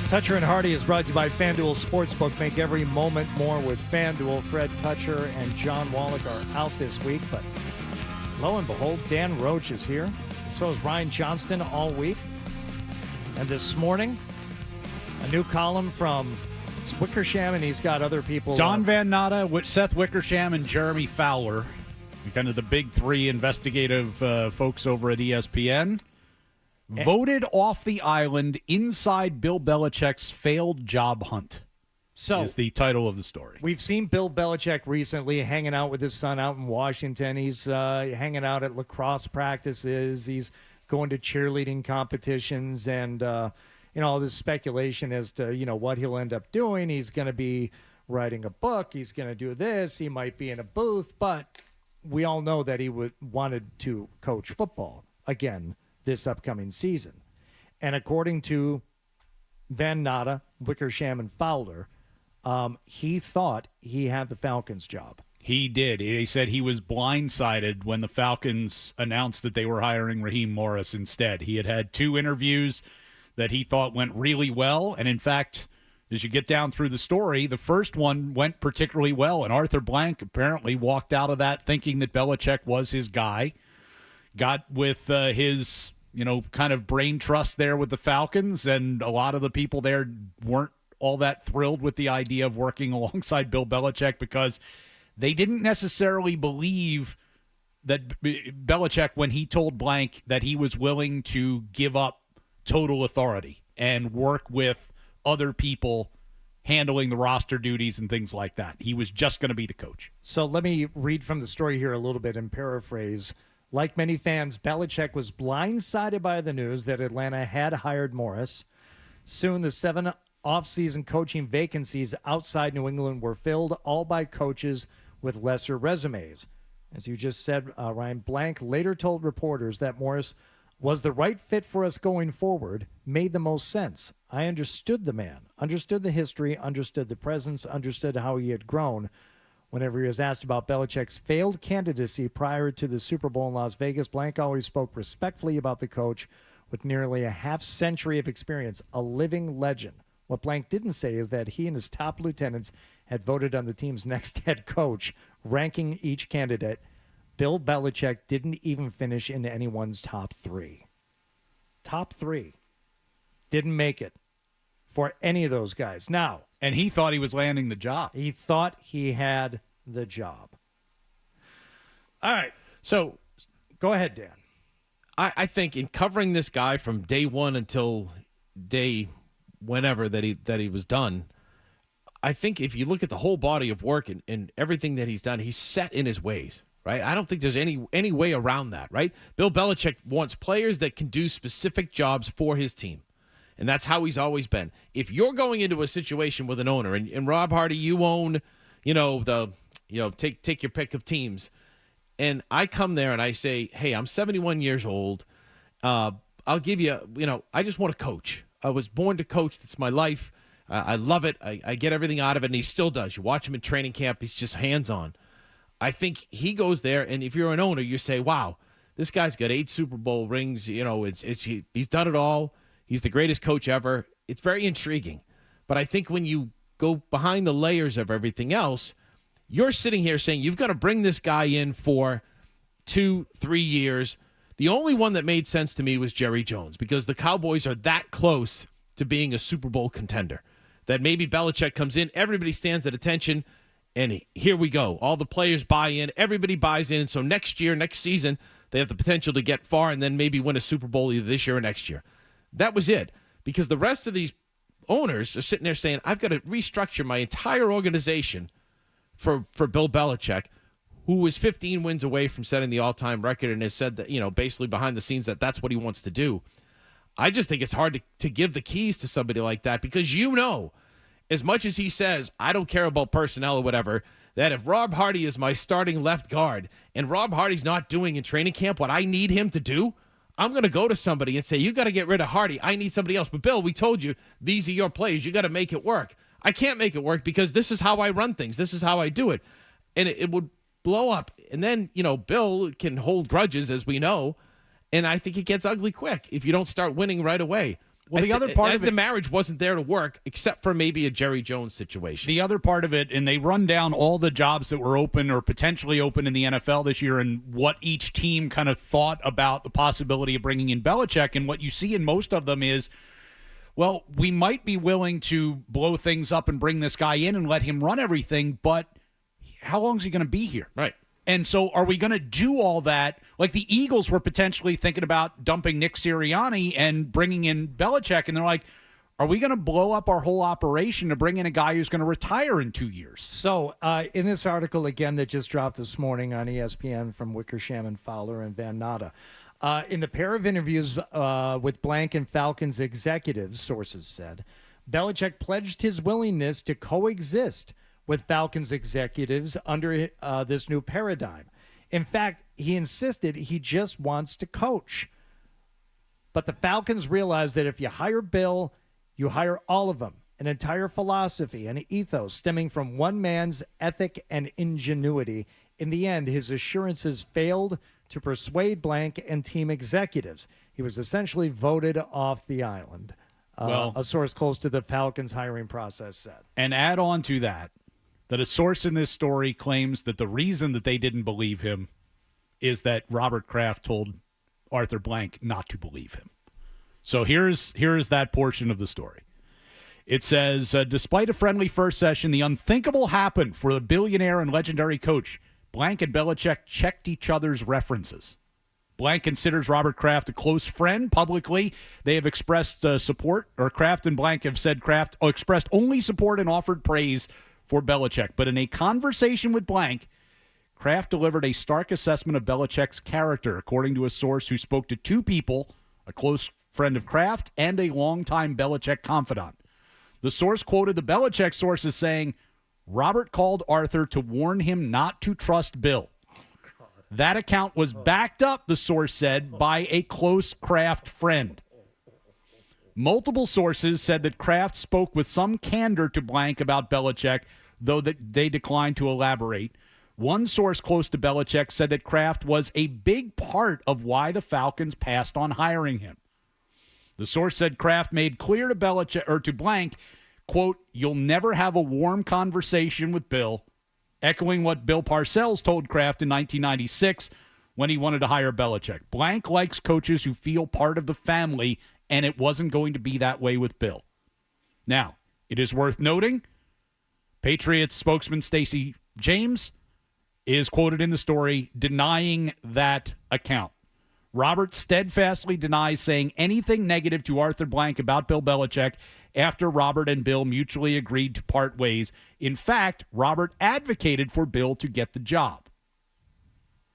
Toucher and Hardy is brought to you by FanDuel Sportsbook. Make every moment more with FanDuel. Fred Toucher and John Wallach are out this week, but lo and behold, Dan Roach is here. So is Ryan Johnston all week. And this morning, a new column from Wickersham, and he's got other people. Don Van Natta, with Seth Wickersham, and Jeremy Fowler, kind of the big three investigative folks over at ESPN. Voted off the island inside Bill Belichick's failed job hunt. So is the title of the story. We've seen Bill Belichick recently hanging out with his son out in Washington. He's hanging out at lacrosse practices. He's going to cheerleading competitions, and all this speculation as to what he'll end up doing. He's going to be writing a book. He's going to do this. He might be in a booth, but we all know that he wanted to coach football again this upcoming season. And according to Van Natta, Wickersham, and Fowler, he thought he had the Falcons job. He did. He said he was blindsided when the Falcons announced that they were hiring Raheem Morris instead. He had 2 interviews that he thought went really well. And in fact, as you get down through the story, the first one went particularly well. And Arthur Blank apparently walked out of that thinking that Belichick was his guy. Got with his kind of brain trust there with the Falcons, and a lot of the people there weren't all that thrilled with the idea of working alongside Bill Belichick because they didn't necessarily believe that Belichick, when he told Blank that he was willing to give up total authority and work with other people handling the roster duties and things like that. He was just going to be the coach. So let me read from the story here a little bit and paraphrase. Like many fans, Belichick was blindsided by the news that Atlanta had hired Morris. Soon, the 7 offseason coaching vacancies outside New England were filled, all by coaches with lesser resumes. As you just said, Ryan, Blank later told reporters that Morris was the right fit for us going forward, made the most sense. I understood the man, understood the history, understood the presence, understood how he had grown. Whenever he was asked about Belichick's failed candidacy prior to the Super Bowl in Las Vegas, Blank always spoke respectfully about the coach with nearly a half-century of experience, a living legend. What Blank didn't say is that he and his top lieutenants had voted on the team's next head coach, ranking each candidate. Bill Belichick didn't even finish in anyone's top 3. Top 3. Didn't make it for any of those guys. Now, and he thought he was landing the job. He thought he had the job. All right. So go ahead, Dan. I think in covering this guy from day one until day whenever that he was done, I think if you look at the whole body of work and everything that he's done, he's set in his ways, right? I don't think there's any way around that, right? Bill Belichick wants players that can do specific jobs for his team. And that's how he's always been. If you're going into a situation with an owner, and Rob Hardy, you own, take your pick of teams, and I come there and I say, hey, I'm 71 years old. I'll give you, I just want to coach. I was born to coach. That's my life. I love it. I get everything out of it, and he still does. You watch him in training camp. He's just hands-on. I think he goes there, and if you're an owner, you say, wow, this guy's got 8 Super Bowl rings. He's done it all. He's the greatest coach ever. It's very intriguing. But I think when you go behind the layers of everything else, you're sitting here saying you've got to bring this guy in for 2-3 years. The only one that made sense to me was Jerry Jones, because the Cowboys are that close to being a Super Bowl contender that maybe Belichick comes in, everybody stands at attention, and here we go. All the players buy in, everybody buys in. So next year, next season, they have the potential to get far and then maybe win a Super Bowl either this year or next year. That was it, because the rest of these owners are sitting there saying, I've got to restructure my entire organization for Bill Belichick, who was 15 wins away from setting the all-time record and has said that, basically behind the scenes that's what he wants to do. I just think it's hard to give the keys to somebody like that, because as much as he says, I don't care about personnel or whatever, that if Rob Hardy is my starting left guard and Rob Hardy's not doing in training camp what I need him to do, I'm going to go to somebody and say, you got to get rid of Hardy. I need somebody else. But, Bill, we told you these are your plays. You got to make it work. I can't make it work because this is how I run things. This is how I do it. And it would blow up. And then, Bill can hold grudges, as we know, and I think it gets ugly quick if you don't start winning right away. Well, the other part of the marriage wasn't there to work, except for maybe a Jerry Jones situation. The other part of it, and they run down all the jobs that were open or potentially open in the NFL this year and what each team kind of thought about the possibility of bringing in Belichick. And what you see in most of them is, well, we might be willing to blow things up and bring this guy in and let him run everything, but how long is he going to be here? Right. And so are we going to do all that? Like the Eagles were potentially thinking about dumping Nick Sirianni and bringing in Belichick, and they're like, are we going to blow up our whole operation to bring in a guy who's going to retire in 2 years? So in this article, again, that just dropped this morning on ESPN from Wickersham and Fowler and Van Natta, in the pair of interviews with Blank and Falcons executives, sources said, Belichick pledged his willingness to coexist with Falcons executives under this new paradigm. In fact, he insisted he just wants to coach. But the Falcons realized that if you hire Bill, you hire all of them, an entire philosophy and ethos stemming from one man's ethic and ingenuity. In the end, his assurances failed to persuade Blank and team executives. He was essentially voted off the island, a source close to the Falcons hiring process said. And add on to that a source in this story claims that the reason that they didn't believe him is that Robert Kraft told Arthur Blank not to believe him. So here is that portion of the story. It says, despite a friendly first session, the unthinkable happened for the billionaire and legendary coach. Blank and Belichick checked each other's references. Blank considers Robert Kraft a close friend. Publicly, they have expressed support, or Kraft and Blank have said Kraft expressed only support and offered praise for Belichick. But in a conversation with Blank, Kraft delivered a stark assessment of Belichick's character, according to a source who spoke to two people, a close friend of Kraft and a longtime Belichick confidant. The source quoted the Belichick source as saying, Robert called Arthur to warn him not to trust Bill. That account was backed up, the source said, by a close Kraft friend. Multiple sources said that Kraft spoke with some candor to Blank about Belichick, though that they declined to elaborate. One source close to Belichick said that Kraft was a big part of why the Falcons passed on hiring him. The source said Kraft made clear to Belichick or to Blank, quote, you'll never have a warm conversation with Bill, echoing what Bill Parcells told Kraft in 1996 when he wanted to hire Belichick. Blank likes coaches who feel part of the family, and it wasn't going to be that way with Bill. Now, it is worth noting, Patriots spokesman Stacey James is quoted in the story denying that account. Robert steadfastly denies saying anything negative to Arthur Blank about Bill Belichick after Robert and Bill mutually agreed to part ways. In fact, Robert advocated for Bill to get the job.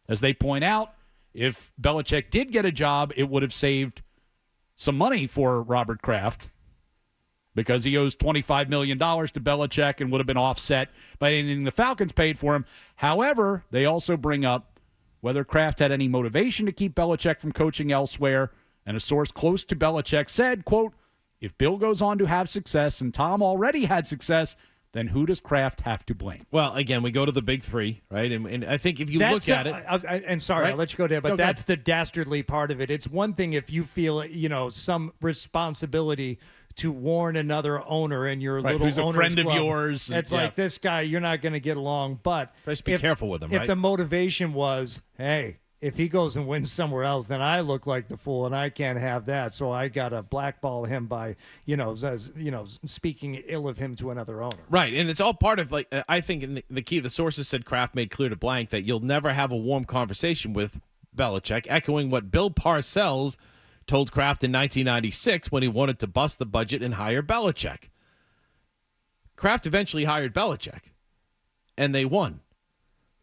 As they point out, if Belichick did get a job, it would have saved some money for Robert Kraft because he owes $25 million to Belichick and would have been offset by anything the Falcons paid for him. However, they also bring up whether Kraft had any motivation to keep Belichick from coaching elsewhere, and a source close to Belichick said, quote, if Bill goes on to have success and Tom already had success, then who does Kraft have to blame? Well, again, we go to the big three, right? And I think if you look at it... I'll let you go there, but that's the dastardly part of it. It's one thing if you feel, some responsibility to warn another owner in your little who's a friend club. Of yours. It's like, this guy, you're not going to get along. But just be careful with him, right? If the motivation was, hey, if he goes and wins somewhere else, then I look like the fool, and I can't have that. So I got to blackball him by, speaking ill of him to another owner. Right, and it's all part of, I think in the key, the sources said Kraft made clear to Blank that you'll never have a warm conversation with Belichick, echoing what Bill Parcells told Kraft in 1996 when he wanted to bust the budget and hire Belichick. Kraft eventually hired Belichick, and they won.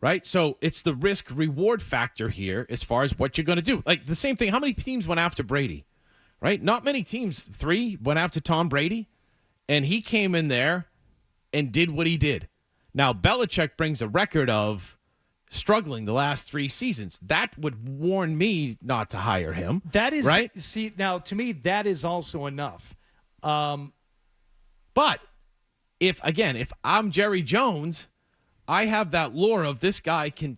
Right? So it's the risk-reward factor here as far as what you're going to do. Like the same thing, how many teams went after Brady? Right? Not many teams. 3 went after Tom Brady, and he came in there and did what he did. Now, Belichick brings a record of struggling the last 3 seasons. That would warn me not to hire him. That is, right? See, now, to me, that is also enough. But, if I'm Jerry Jones... I have that lore of this guy can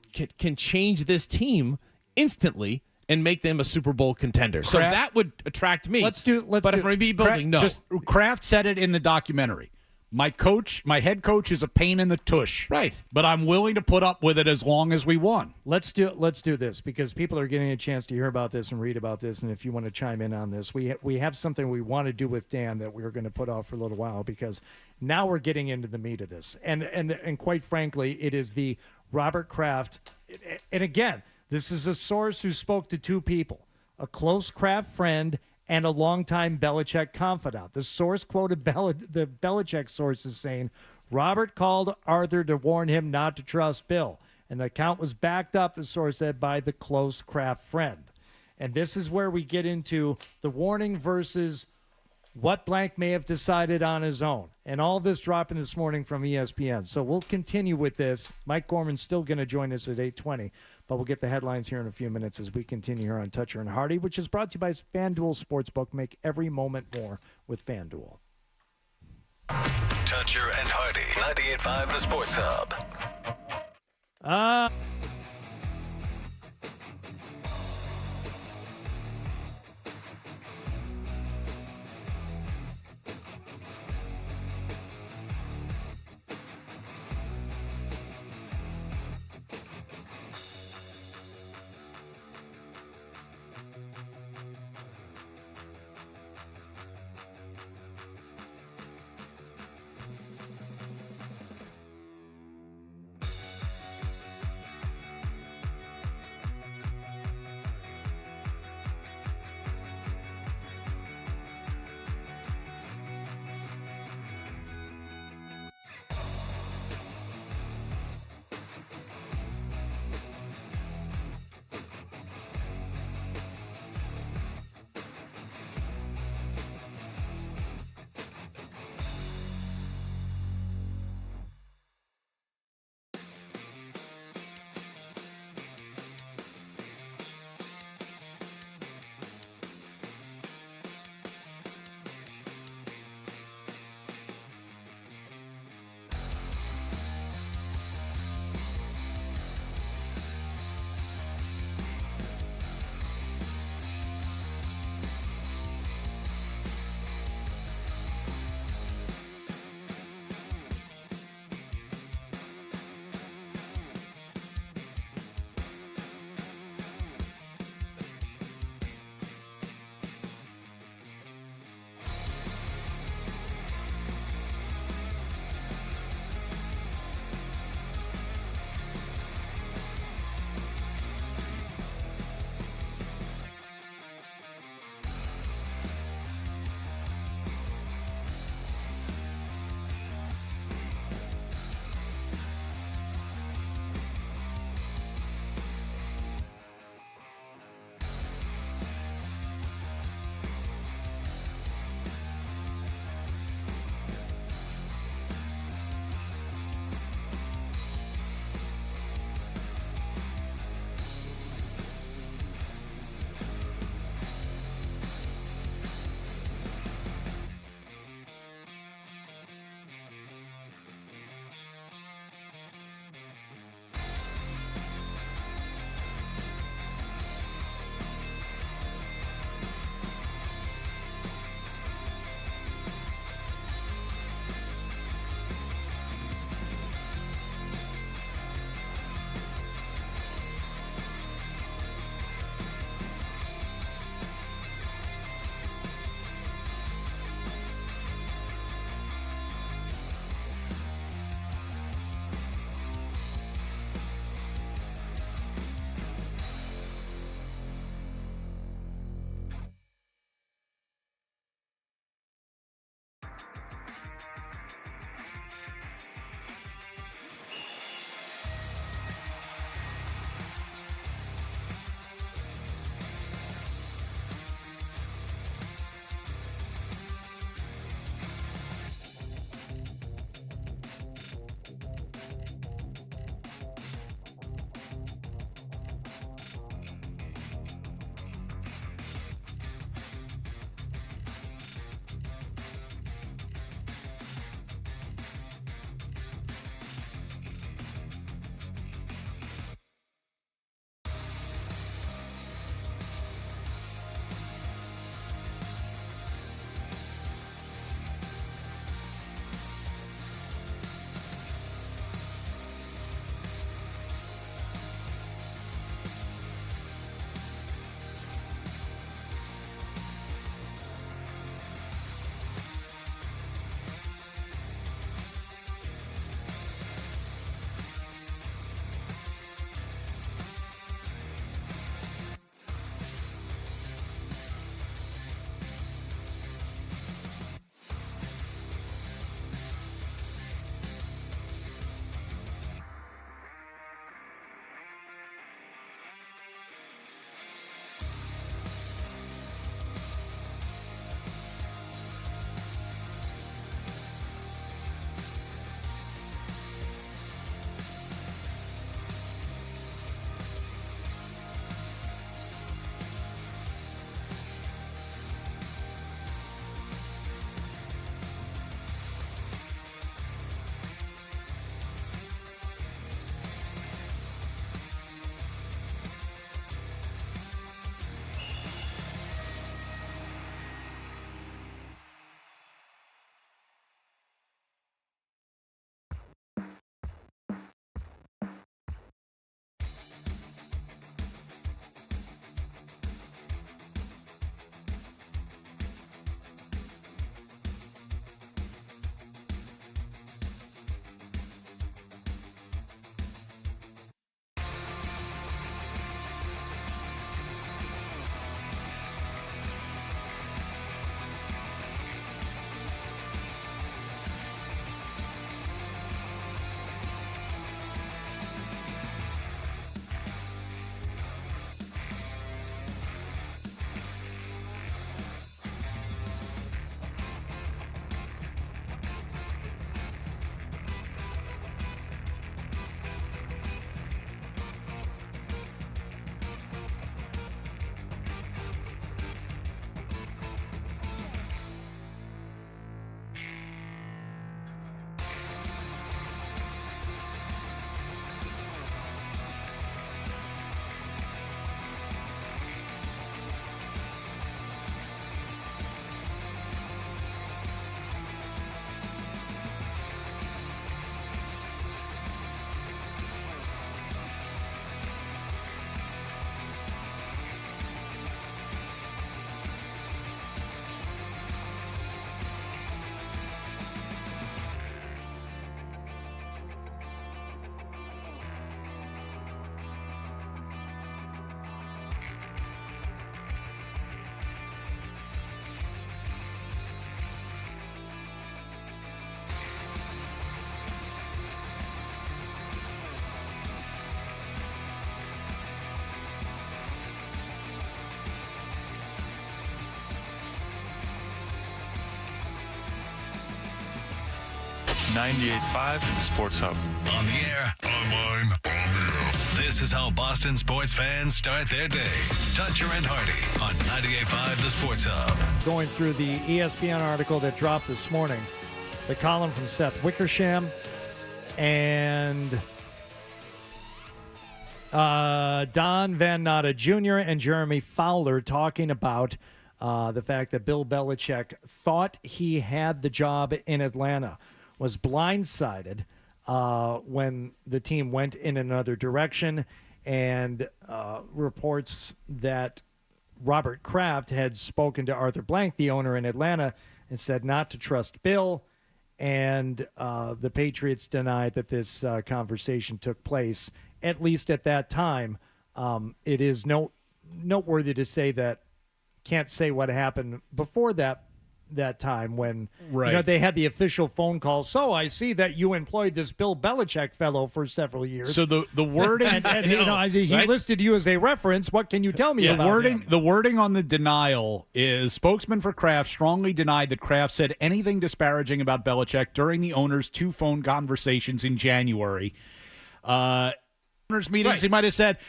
change this team instantly and make them a Super Bowl contender. So Kraft- that would attract me. Let's But if rebuilding, no. Kraft said it in the documentary. My head coach is a pain in the tush. Right. But I'm willing to put up with it as long as we won. Let's do this because people are getting a chance to hear about this and read about this. And if you want to chime in on this, we have something we want to do with Dan that we were going to put off for a little while because now we're getting into the meat of this. And quite frankly, it is the Robert Kraft. And again, this is a source who spoke to two people, a close Kraft friend and a longtime Belichick confidant. The source quoted the Belichick source is saying, Robert called Arthur to warn him not to trust Bill. And the account was backed up, the source said, by the close Kraft friend. And this is where we get into the warning versus what blank may have decided on his own. And all this dropping this morning from ESPN. So we'll continue with this. Mike Gorman's still going to join us at 8:20. But we'll get the headlines here in a few minutes as we continue here on Toucher and Hardy, which is brought to you by FanDuel Sportsbook. Make every moment more with FanDuel. Toucher and Hardy, 98.5 The Sports Hub. 98.5 Sports Hub. On the air, online, on the app. This is how Boston sports fans start their day. Dutcher and Hardy on 98.5 The Sports Hub. Going through the ESPN article that dropped this morning, the column from Seth Wickersham and Don Van Natta Jr. and Jeremy Fowler talking about the fact that Bill Belichick thought he had the job in Atlanta, was blindsided when the team went in another direction, and reports that Robert Kraft had spoken to Arthur Blank, the owner in Atlanta, and said not to trust Bill, and the Patriots denied that this conversation took place, at least at that time. It is noteworthy to say that can't say what happened before that time when they had the official phone call. So I see that you employed this Bill Belichick fellow for several years. So the wording, and he listed you as a reference. What can you tell me about him? The wording on the denial is spokesman for Kraft strongly denied that Kraft said anything disparaging about Belichick during the owner's 2 phone conversations in January. Owners meetings, he might have said,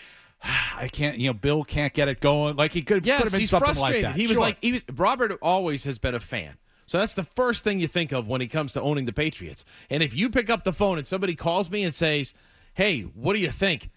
I can't, Bill can't get it going. Like he could have been something frustrated. like that. He was Robert always has been a fan. So that's the first thing you think of when it comes to owning the Patriots. And if you pick up the phone and somebody calls me and says, hey, what do you think?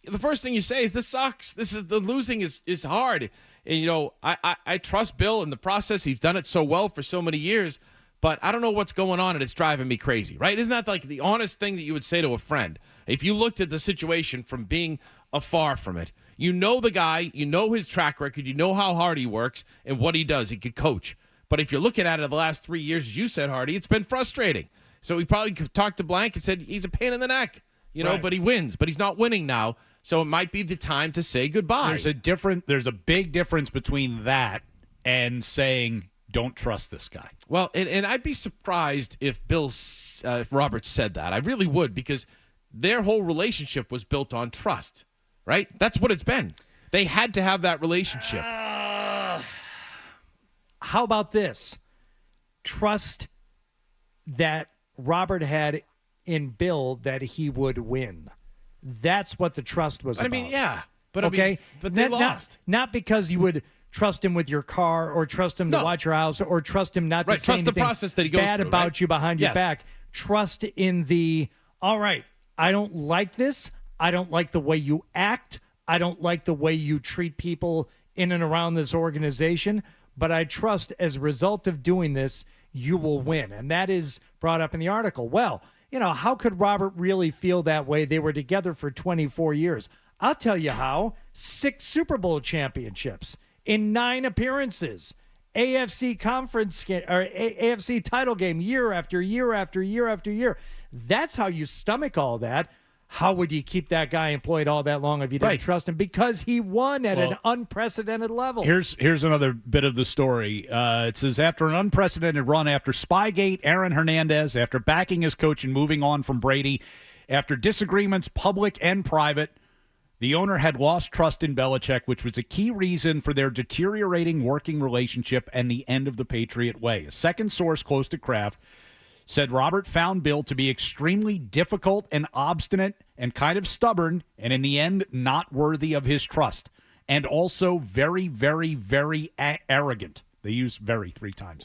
The first thing you say is, this sucks. The losing is hard. And, I trust Bill in the process. He's done it so well for so many years, but I don't know what's going on and it's driving me crazy, right? Isn't that like the honest thing that you would say to a friend? If you looked at the situation from being afar from it, you know the guy, you know his track record, you know how hard he works and what he does. He could coach. But if you're looking at it the last 3 years, as you said, Hardy, it's been frustrating. So he probably talked to Blank and said he's a pain in the neck, but he wins. But he's not winning now. So it might be the time to say goodbye. There's a big difference between that and saying, don't trust this guy. Well, and I'd be surprised if if Robert said that. I really would, because their whole relationship was built on trust, right? That's what it's been. They had to have that relationship. How about this? Trust that Robert had in Bill that he would win. That's what the trust was about. I mean, yeah. But okay? But they lost. Not because you would trust him with your car or trust him to watch your house or trust him not to say trust anything the process that he goes bad through, about you behind your back. Trust in all right, I don't like this. I don't like the way you act. I don't like the way you treat people in and around this organization. But I trust as a result of doing this, you will win. And that is brought up in the article. Well, how could Robert really feel that way? They were together for 24 years. I'll tell you how. 6 Super Bowl championships in 9 appearances. AFC conference or AFC title game year after year after year after year. That's how you stomach all that. How would you keep that guy employed all that long if you didn't trust him? Because he won at an unprecedented level. Here's another bit of the story. It says, after an unprecedented run, after Spygate, Aaron Hernandez, after backing his coach and moving on from Brady, after disagreements, public and private, the owner had lost trust in Belichick, which was a key reason for their deteriorating working relationship and the end of the Patriot way. A second source close to Kraft said Robert found Bill to be extremely difficult and obstinate and kind of stubborn, and in the end, not worthy of his trust, and also very, very, very arrogant. They used very 3 times.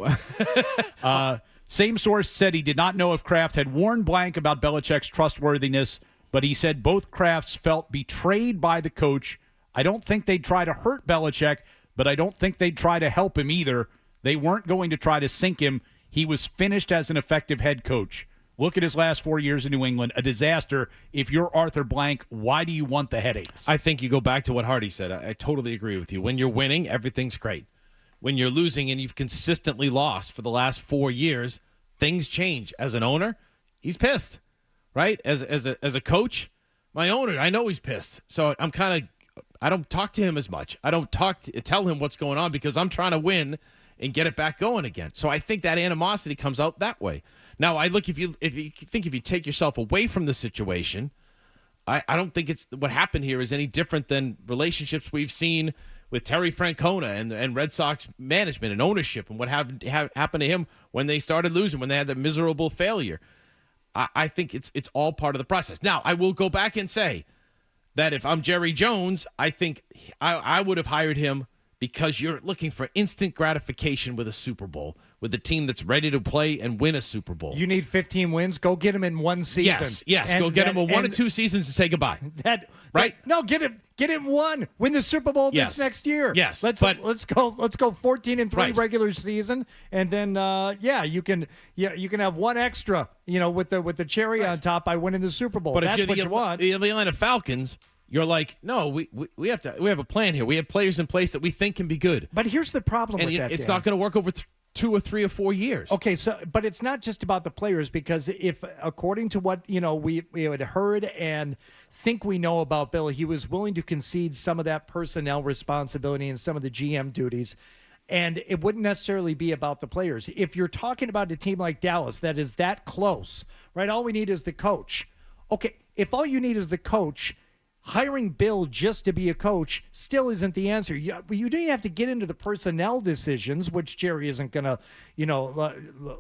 Same source said he did not know if Kraft had warned Blank about Belichick's trustworthiness, but he said both Krafts felt betrayed by the coach. I don't think they'd try to hurt Belichick, but I don't think they'd try to help him either. They weren't going to try to sink him. He was finished as an effective head coach. Look at his last 4 years in New England, a disaster. If you're Arthur Blank, why do you want the headaches? I think you go back to what Hardy said. I totally agree with you. When you're winning, everything's great. When you're losing and you've consistently lost for the last 4 years, things change. As an owner, he's pissed, right? As a coach, my owner, I know he's pissed. So I don't talk to him as much. I don't tell him what's going on because I'm trying to win and get it back going again. So I think that animosity comes out that way. Now, if you take yourself away from the situation, I don't think it's what happened here is any different than relationships we've seen with Terry Francona and Red Sox management and ownership and what happened to him when they started losing, when they had the miserable failure. I think it's all part of the process. Now, I will go back and say that if I'm Jerry Jones, I think I would have hired him because you're looking for instant gratification with a Super Bowl, with a team that's ready to play and win a Super Bowl. You need 15 wins. Go get him in one season. Yes. Go get him 1 or 2 seasons and say goodbye. No, get him one. Win the Super Bowl this next year. Yes. Let's go 14-3 regular season, and then you can have one extra, with the cherry on top by winning the Super Bowl. But that's if you're what you want. The Atlanta Falcons, you're like, no, we have a plan here. We have players in place that we think can be good. But here's the problem with that. It's not going to work over 2 or 3 or 4 years. Okay, but it's not just about the players, because if, according to what we had heard and think we know about Bill, he was willing to concede some of that personnel responsibility and some of the GM duties, and it wouldn't necessarily be about the players. If you're talking about a team like Dallas that is that close, right? All we need is the coach. Okay, if all you need is the coach, hiring Bill just to be a coach still isn't the answer. You don't have to get into the personnel decisions, which Jerry isn't going to,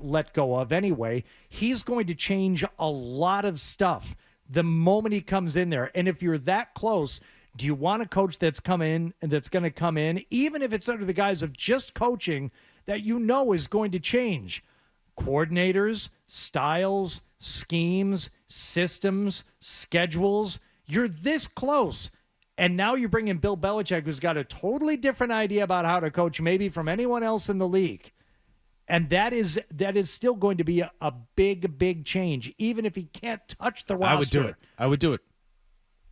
let go of anyway. He's going to change a lot of stuff the moment he comes in there. And if you're that close, do you want a coach that's going to come in, even if it's under the guise of just coaching, that is going to change coordinators, styles, schemes, systems, schedules? You're this close, and now you bring in Bill Belichick, who's got a totally different idea about how to coach maybe from anyone else in the league. And that is still going to be a big, big change, even if he can't touch the roster. I would do it.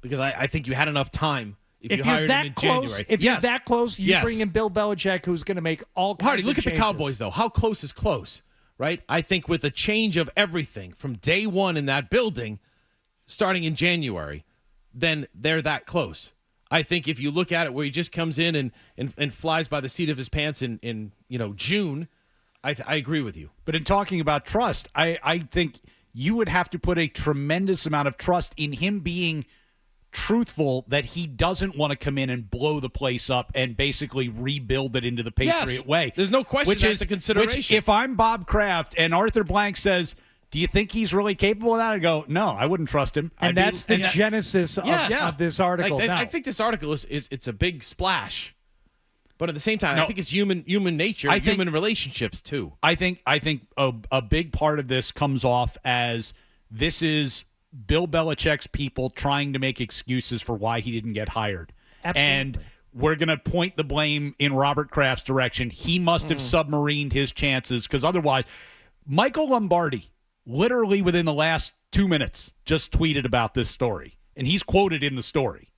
Because I think you had enough time if you hired him in January. If you're that close, you bring in Bill Belichick, who's going to make all kinds Hardy, of look changes. at the Cowboys, though. How close is close, right? I think with a change of everything from day one in that building, starting in January, then they're that close. I think if you look at it where he just comes in and flies by the seat of his pants in June, I agree with you. But in talking about trust, I think you would have to put a tremendous amount of trust in him being truthful that he doesn't want to come in and blow the place up and basically rebuild it into the Patriot way. There's no question that's a consideration. Which, if I'm Bob Kraft and Arthur Blank says, do you think he's really capable of that? I go, no, I wouldn't trust him. And that's the genesis of this article. I think this article it's a big splash. But at the same time, I think it's human nature, human relationships too. I think a big part of this comes off as this is Bill Belichick's people trying to make excuses for why he didn't get hired. Absolutely. And we're going to point the blame in Robert Kraft's direction. He must have submarined his chances, because otherwise, Michael Lombardi, literally within the last 2 minutes, just tweeted about this story. And he's quoted in the story.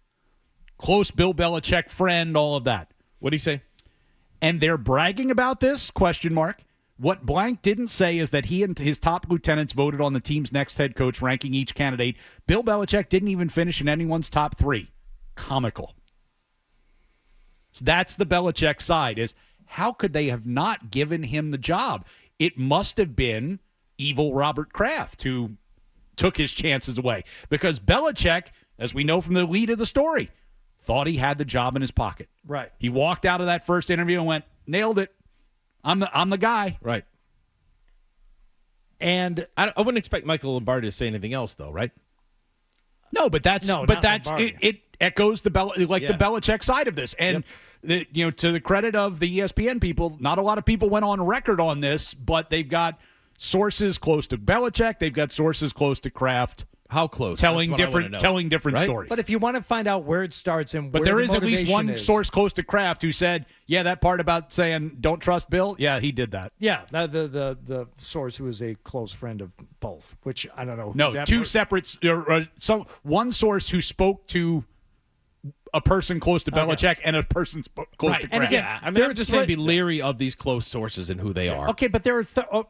Close Bill Belichick friend, all of that. What'd he say? And they're bragging about this, ? What Blank didn't say is that he and his top lieutenants voted on the team's next head coach, ranking each candidate. Bill Belichick didn't even finish in anyone's top 3. Comical. So that's the Belichick side, is how could they have not given him the job? It must have been evil Robert Kraft who took his chances away, because Belichick, as we know from the lead of the story, thought he had the job in his pocket. Right. He walked out of that first interview and went, nailed it. I'm the guy. Right. And I wouldn't expect Michael Lombardi to say anything else, though, right? No, but it echoes the Belichick side of this. And to the credit of the ESPN people, not a lot of people went on record on this, but they've got sources close to Belichick. They've got sources close to Kraft. How close? Telling different right? stories. But if you want to find out where it starts and but where there the is at least one is. source close to Kraft who said, yeah, that part about saying don't trust Bill, yeah, he did that. Yeah, the source who is a close friend of both, which I don't know. No, two separate. One source who spoke to a person close to Belichick and a person close to Kraft. And again, I'm just saying, be leery of these close sources and who they are. Okay, but there are.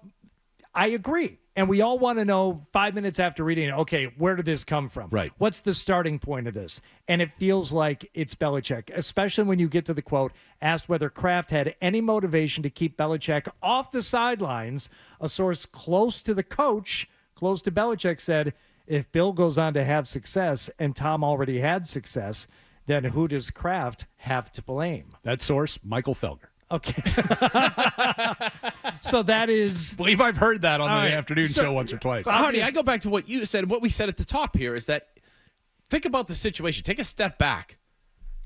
I agree. And we all want to know 5 minutes after reading it, okay, where did this come from? Right. What's the starting point of this? And it feels like it's Belichick, especially when you get to the quote, asked whether Kraft had any motivation to keep Belichick off the sidelines. A source close to the coach, close to Belichick, said, if Bill goes on to have success and Tom already had success, then who does Kraft have to blame? That source, Michael Felger. Okay. So that is... I believe I've heard that on the right. afternoon show once or twice. Hardy, I go back to what you said. What we said at the top here is that think about the situation. Take a step back.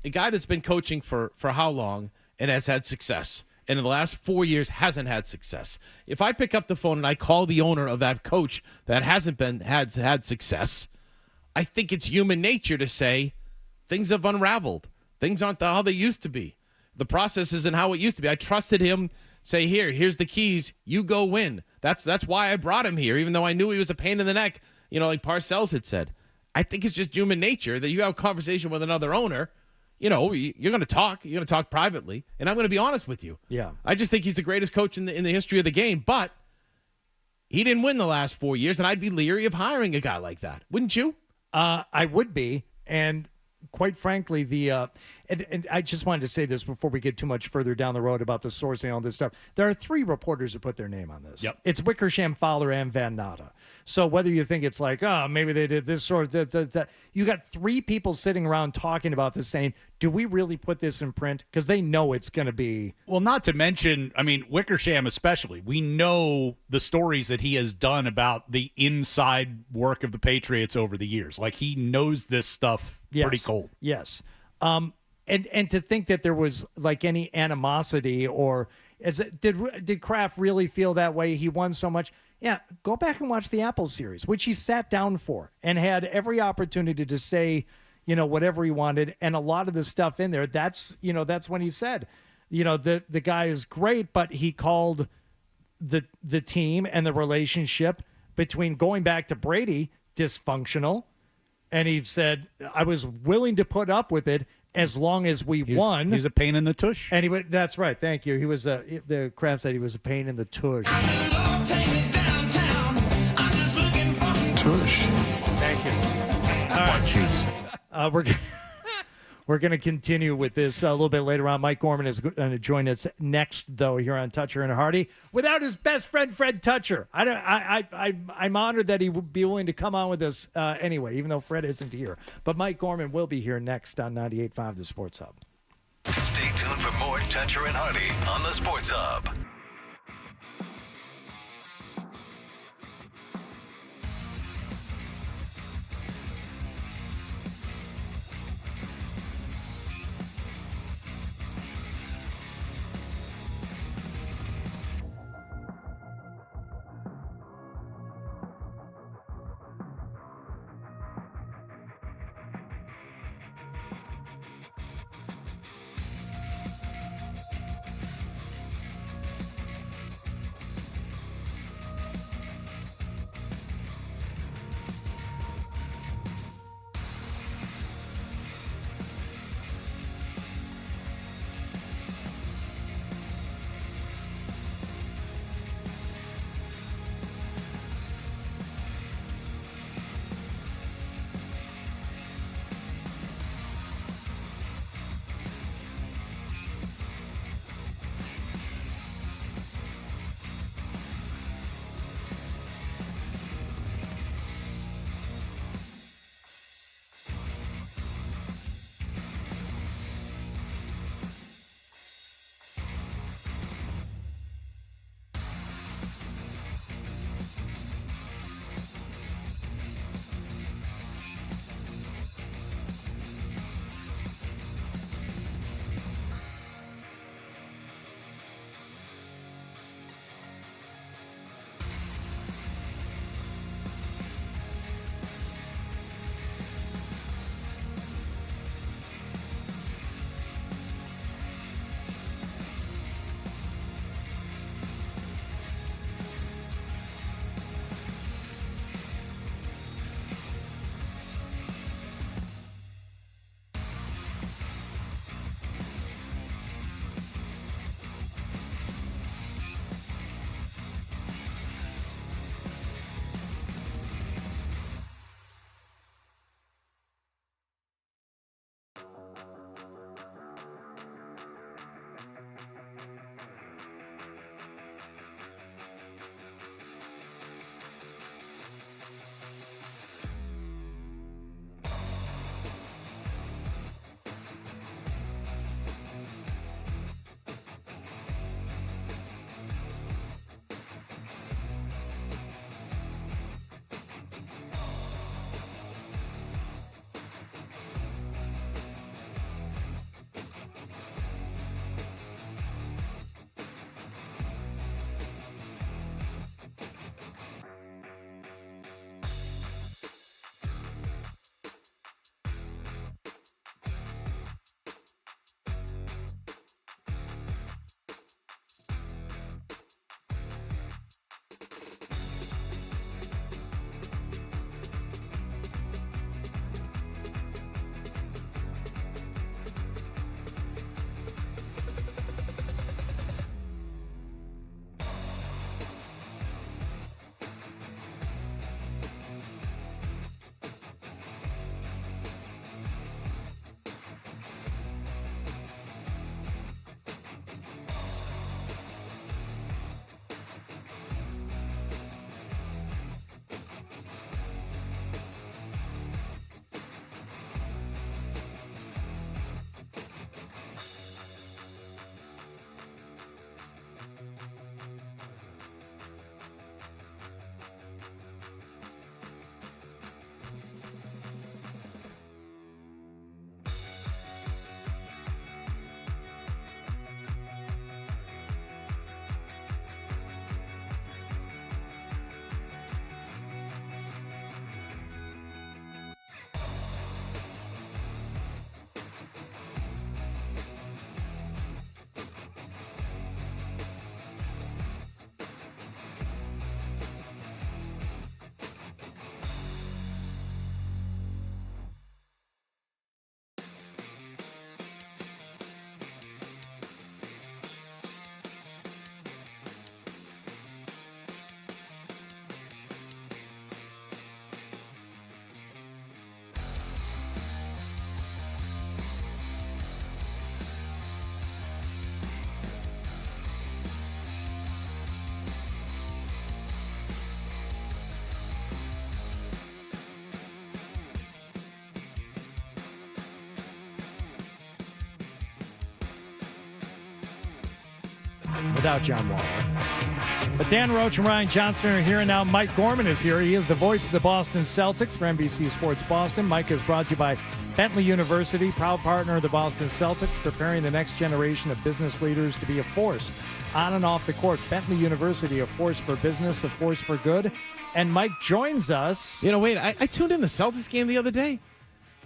A guy that's been coaching for how long and has had success, and in the last 4 years hasn't had success. If I pick up the phone and I call the owner of that coach that hasn't had success, I think it's human nature to say things have unraveled. Things aren't how they used to be. The process isn't how it used to be. I trusted him. Say, here's the keys. You go win. That's why I brought him here, even though I knew he was a pain in the neck, like Parcells had said. I think it's just human nature that you have a conversation with another owner. You're going to talk. You're going to talk privately, and I'm going to be honest with you. Yeah. I just think he's the greatest coach in the history of the game, but he didn't win the last 4 years, and I'd be leery of hiring a guy like that. Wouldn't you? I would be, and quite frankly, and I just wanted to say this before we get too much further down the road about the sourcing and all this stuff. There are 3 reporters who put their name on this. Yep. It's Wickersham, Fowler, and Van Natta. So whether you think it's like, maybe they did this or that, you got 3 people sitting around talking about this saying, do we really put this in print? Because they know it's going to be. Well, not to mention, Wickersham especially. We know the stories that he has done about the inside work of the Patriots over the years. Like, he knows this stuff pretty cold. Yes. And to think that there was like any animosity or did Kraft really feel that way? He won so much. Yeah, go back and watch the Apple series, which he sat down for and had every opportunity to say, whatever he wanted. And a lot of the stuff in there, that's when he said, the guy is great, but he called the team and the relationship between going back to Brady dysfunctional. And he said, I was willing to put up with it as long as we won. He's a pain in the tush. And that's right. Thank you. He was the Kraft said he was a pain in the tush. Tush. Thank you. All right. We're going to continue with this a little bit later on. Mike Gorman is going to join us next, though, here on Toucher and Hardy, without his best friend Fred Toucher. I'm honored that he would be willing to come on with us anyway, even though Fred isn't here. But Mike Gorman will be here next on 98.5 The Sports Hub. Stay tuned for more Toucher and Hardy on the Sports Hub. without John Wall. But Dan Roach and Ryan Johnston are here, and now Mike Gorman is here. He is the voice of the Boston Celtics for NBC Sports Boston. Mike is brought to you by Bentley University, proud partner of the Boston Celtics, preparing the next generation of business leaders to be a force on and off the court. Bentley University, a force for business, a force for good. And Mike joins us. Wait, I tuned in the Celtics game the other day,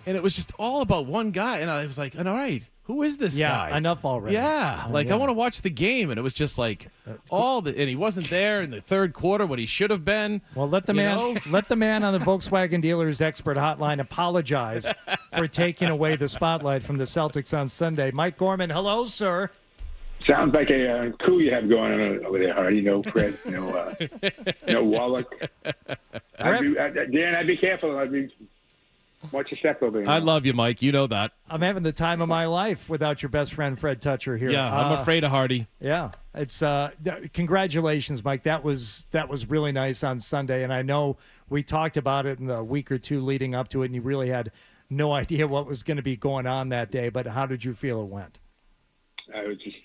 and it was just all about one guy, and I was like, all right, who is this guy? Yeah, enough already. Yeah, I want to watch the game, and it was just like and he wasn't there in the third quarter when he should have been. Well, let the man on the Volkswagen dealer's expert hotline apologize for taking away the spotlight from the Celtics on Sunday. Mike Gorman, hello, sir. Sounds like a coup you have going on over there, Hardy. No Fred, no Wallach. Dan, I'd be careful. Watch your step over there. I love you, Mike. You know that. I'm having the time of my life without your best friend Fred Toucher here. Yeah, I'm afraid of Hardy. Yeah, it's congratulations, Mike. That was really nice on Sunday, and I know we talked about it in the week or two leading up to it, and you really had no idea what was going to be going on that day. But how did you feel it went? I was just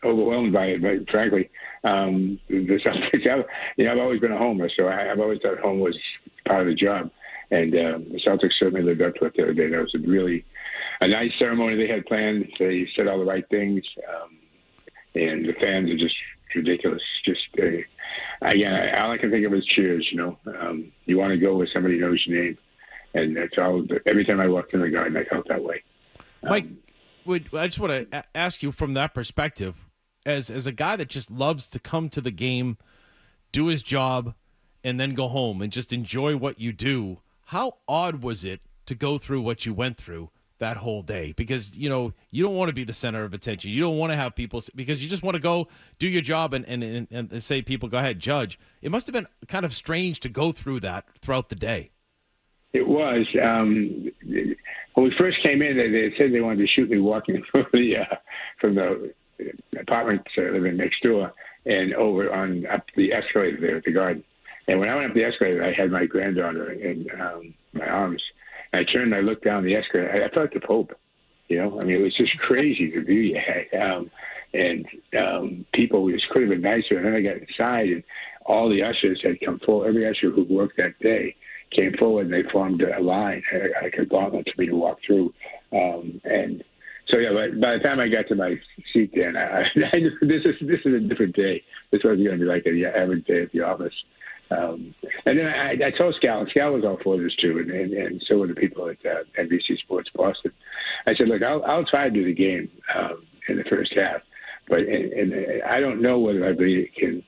overwhelmed by it, but frankly, the Celtics. I've always been a homer, so I've always thought home was part of the job. And the Celtics certainly lived up to it the other day. That was really a nice ceremony they had planned. They said all the right things, and the fans are just ridiculous. Just again, all I can think of is cheers. You want to go where somebody knows your name, and that's all. Every time I walked in the garden, I felt that way. Mike, I just want to ask you from that perspective, as a guy that just loves to come to the game, do his job, and then go home and just enjoy what you do. How odd was it to go through what you went through that whole day? Because, you don't want to be the center of attention. You don't want to have people, because you just want to go do your job and say, people, go ahead, judge. It must have been kind of strange to go through that throughout the day. It was. When we first came in, they said they wanted to shoot me walking from the apartment living next door and over up the escalator there at the garden. And when I went up the escalator, I had my granddaughter in my arms. And I turned and I looked down the escalator. I felt like the Pope. It was just crazy the view you had. And people just could have been nicer. And then I got inside, and all the ushers had come forward. Every usher who worked that day came forward, and they formed a line, like a gauntlet for me to walk through. And so, yeah, by the time I got to my seat there, I knew this is a different day. This wasn't going to be like an average day at the office. And then I told Scal, and Scal was all for this too, and so were the people at NBC Sports Boston. I said, look, I'll try to do the game in the first half, but and I don't know whether I really can.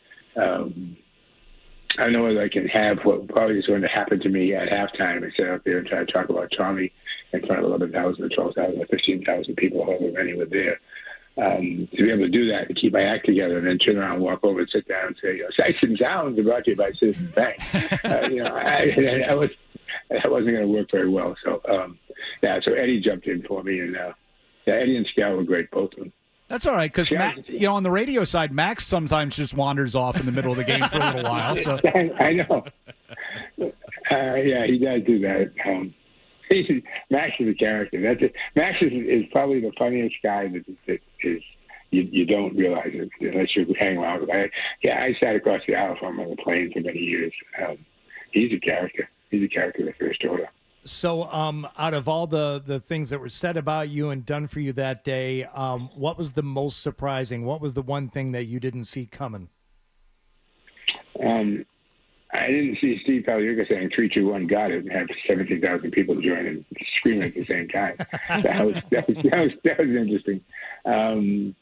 I don't know whether I can have what probably is going to happen to me at halftime and sit out there and try to talk about Tommy in front of 11,000 or 12,000 or 15,000 people, however many were there. To be able to do that and keep my act together and then turn around and walk over and sit down and say, Sights and Sounds are brought to you by Citizens Bank. That wasn't going to work very well. So, so Eddie jumped in for me, and Eddie and Scal were great, both of them. That's all right, because on the radio side, Max sometimes just wanders off in the middle of the game for a little while. So I know. He does do that. Max is a character. That's it. Max is probably the funniest guy that is. You don't realize it unless you hang around with him. I sat across the aisle from him on the plane for many years. He's a character. He's a character of the first order. So, out of all the things that were said about you and done for you that day, what was the most surprising? What was the one thing that you didn't see coming? I didn't see Steve Paliuca saying 3, 2, 1, got it, and have 17,000 people join and scream at the same time. That was interesting. I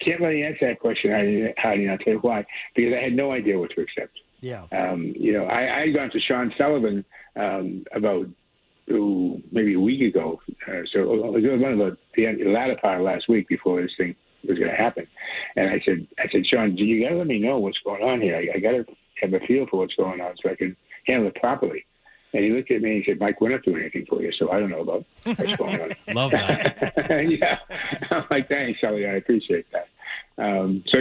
can't really answer that question. I'll tell you why. Because I had no idea what to accept. Yeah. I had gone to Sean Sullivan about maybe a week ago. So it was one of the latter part of last week before this thing was going to happen. And I said, Sean, you got to let me know what's going on here. I got to have a feel for what's going on so I can handle it properly. And he looked at me and he said, Mike, we're not doing anything for you, so I don't know about what's going on. Love that. Yeah. I'm like, thanks, Sully. I appreciate that. So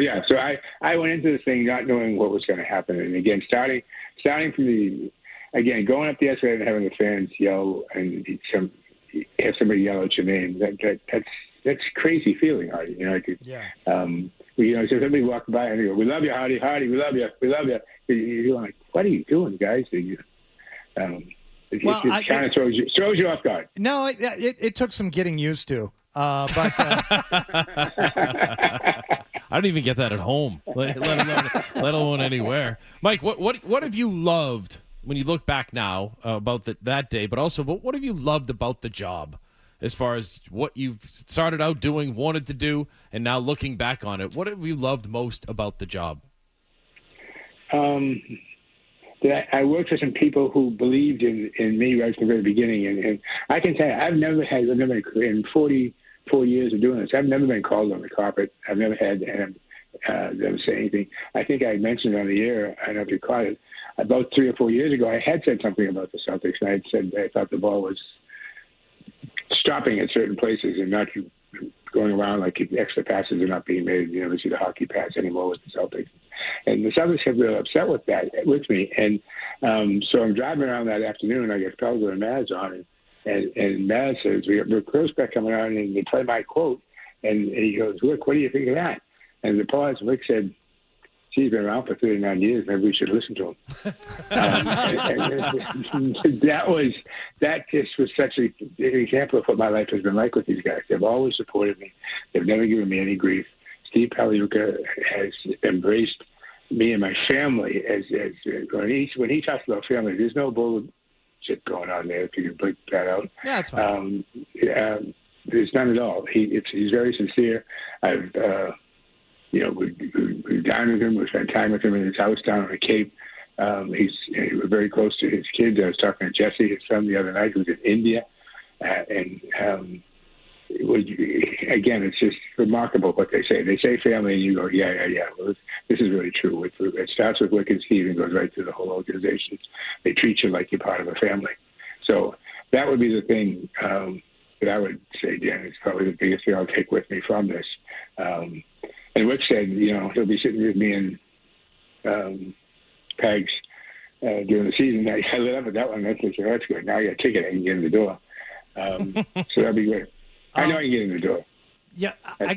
I went into this thing not knowing what was going to happen. And again, starting from going up the escalator and having the fans yell and have somebody yell out your name, that's crazy feeling, Hardy. So somebody walk by and they go, "We love you, Hardy, we love you, we love you." You're like, "What are you doing, guys?" It kind of throws you off guard. No, it took some getting used to. But I don't even get that at home, let alone anywhere. Mike, what have you loved when you look back now about that day, but also what have you loved about the job as far as what you've started out doing, wanted to do, and now looking back on it? What have you loved most about the job? That I worked with some people who believed in me right from the very beginning. And I can tell you, I've never in 44 years of doing this, I've never been called on the carpet. I've never had them say anything. I think I mentioned on the air, I don't know if you caught it, about 3 or 4 years ago, I had said something about the Celtics, and I had said I thought the ball was stopping at certain places and not going around like extra passes are not being made. You never see the hockey pass anymore with the Celtics. And the Celtics have been upset with me. And so I'm driving around that afternoon. I get Pelzer and Mads on, and Mads says, "We got Rick Grossbeck coming on," and they play my quote. And he goes, "Rick, what do you think of that?" And the pause, Rick said, "He's been around for 39 years. Maybe we should listen to him." That just was such an example of what my life has been like with these guys. They've always supported me. They've never given me any grief. Steve Paliuka has embraced me and my family as when he talks about family, there's no bullshit going on there. If you can break that out, yeah, that's fine. There's none at all. He's very sincere. I've we dined with him. We spent time with him in his house down on the Cape. We're very close to his kids. I was talking to Jesse, his son, the other night, who's in India, again, it's just remarkable what they say. They say family, and you go, yeah. Well, this is really true. It starts with Wick and Steve and goes right through the whole organization. They treat you like you're part of a family. So that would be the thing that I would say, Dan, is probably the biggest thing I'll take with me from this. And Wick said, he'll be sitting with me and Pags during the season. I lit up with that one. That's good. Now I got a ticket. I can get in the door. So that'd be great. I know I can get in the door. Yeah, I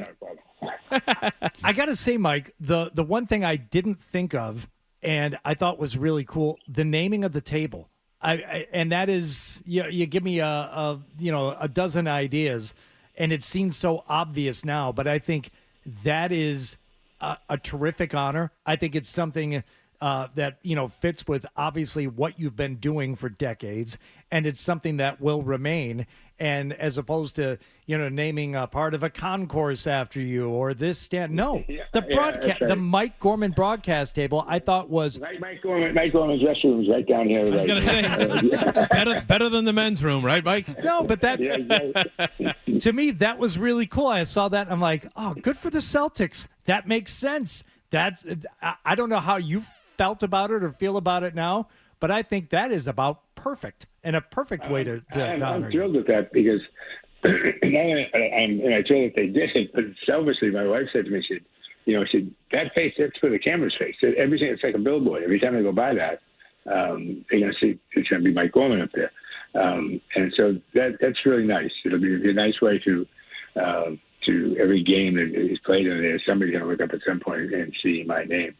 got to say, Mike, the one thing I didn't think of and I thought was really cool, the naming of the table. And that is, you give me a dozen ideas, and it seems so obvious now, but I think that is a terrific honor. I think it's something that fits with obviously what you've been doing for decades, and it's something that will remain. And as opposed to naming a part of a concourse after you or this stand, no, the broadcast, right. The Mike Gorman broadcast table, I thought was Mike Gorman's restroom is right down here. I was going to say better than the men's room, right, Mike? No, but that to me that was really cool. I saw that and I'm like, oh, good for the Celtics. That makes sense. I don't know how you felt about it or feel about it now, but I think that is about perfect and a perfect way to honor I'm thrilled with that because, and I'm thrilled that they did it. But selfishly, my wife said to me, she said, that face, that's for the camera's face. Everything, it's like a billboard. Every time I go by that, they're going to see it's going to be Mike Gorman up there. And so that's really nice. It'll be a nice way to every game that is played in there. Somebody's going to look up at some point and see my name.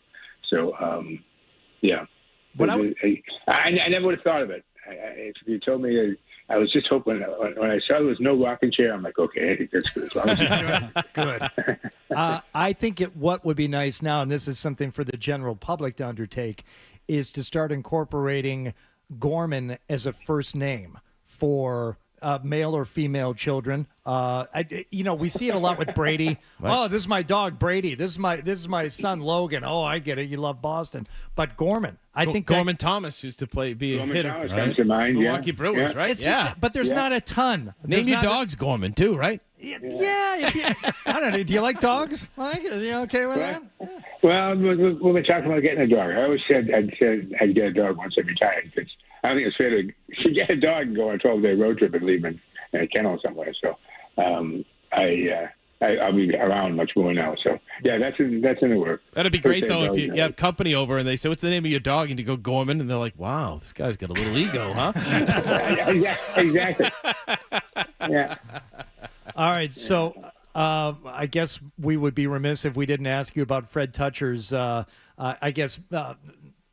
So, yeah. But I never would have thought of it. If you told me, I was just hoping when I saw there was no rocking chair, I'm like, okay, I think that's good. As long as good. I think what would be nice now, and this is something for the general public to undertake, is to start incorporating Gorman as a first name for male or female children. We see it a lot with Brady. Oh, this is my dog Brady. This is my son Logan. Oh, I get it. You love Boston, but Gorman. I think Gorman Thomas used to be a hitter. Thomas comes to mind. Milwaukee Brewers, right? Just, but there's not a ton. Name your dogs Gorman too, right? Yeah. I don't know. Do you like dogs, Mike? Are you okay with that? Well, we've been talking about getting a dog. I always said I'd get a dog once I retired because I don't think it's fair to get a dog and go on a 12-day road trip and leave him in a kennel somewhere. So I'll be around much more now. So yeah, that's in the work. That'd be great though if you have company over and they say, "What's the name of your dog?" and you go Gorman, and they're like, "Wow, this guy's got a little ego, huh?" Yeah, exactly. Yeah. All right, so I guess we would be remiss if we didn't ask you about Fred Toucher's,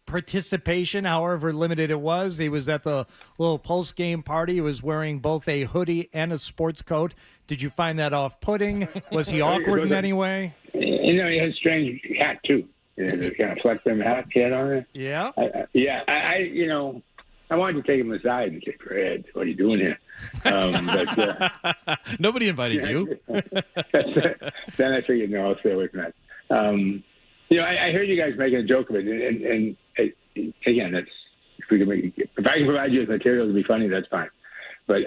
participation, however limited it was. He was at the little post-game party. He was wearing both a hoodie and a sports coat. Did you find that off-putting? Was he awkward in any way? He had a strange hat, too. The kind of flex-brim hat he had on it. Yeah? I wanted to take him aside and say, Fred, what are you doing here? Nobody invited you. Then I figured, no, I'll stay away from that. I heard you guys making a joke of it, and again, that's if I can provide you with material to be funny, that's fine. But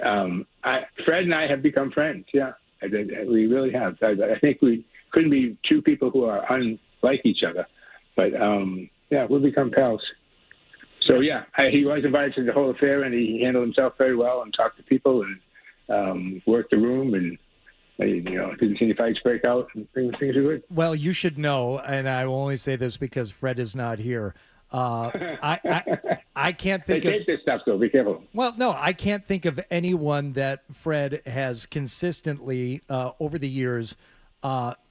Fred and I have become friends. Yeah, we really have. I think we couldn't be two people who are unlike each other, but we've become pals. So he was invited to the whole affair, and he handled himself very well and talked to people and worked the room and. Didn't see any fights break out, and things are good. Well, you should know, and I will only say this because Fred is not here. I can't think they take this stuff, though. Be careful. Well, no, I can't think of anyone that Fred has consistently, over the years,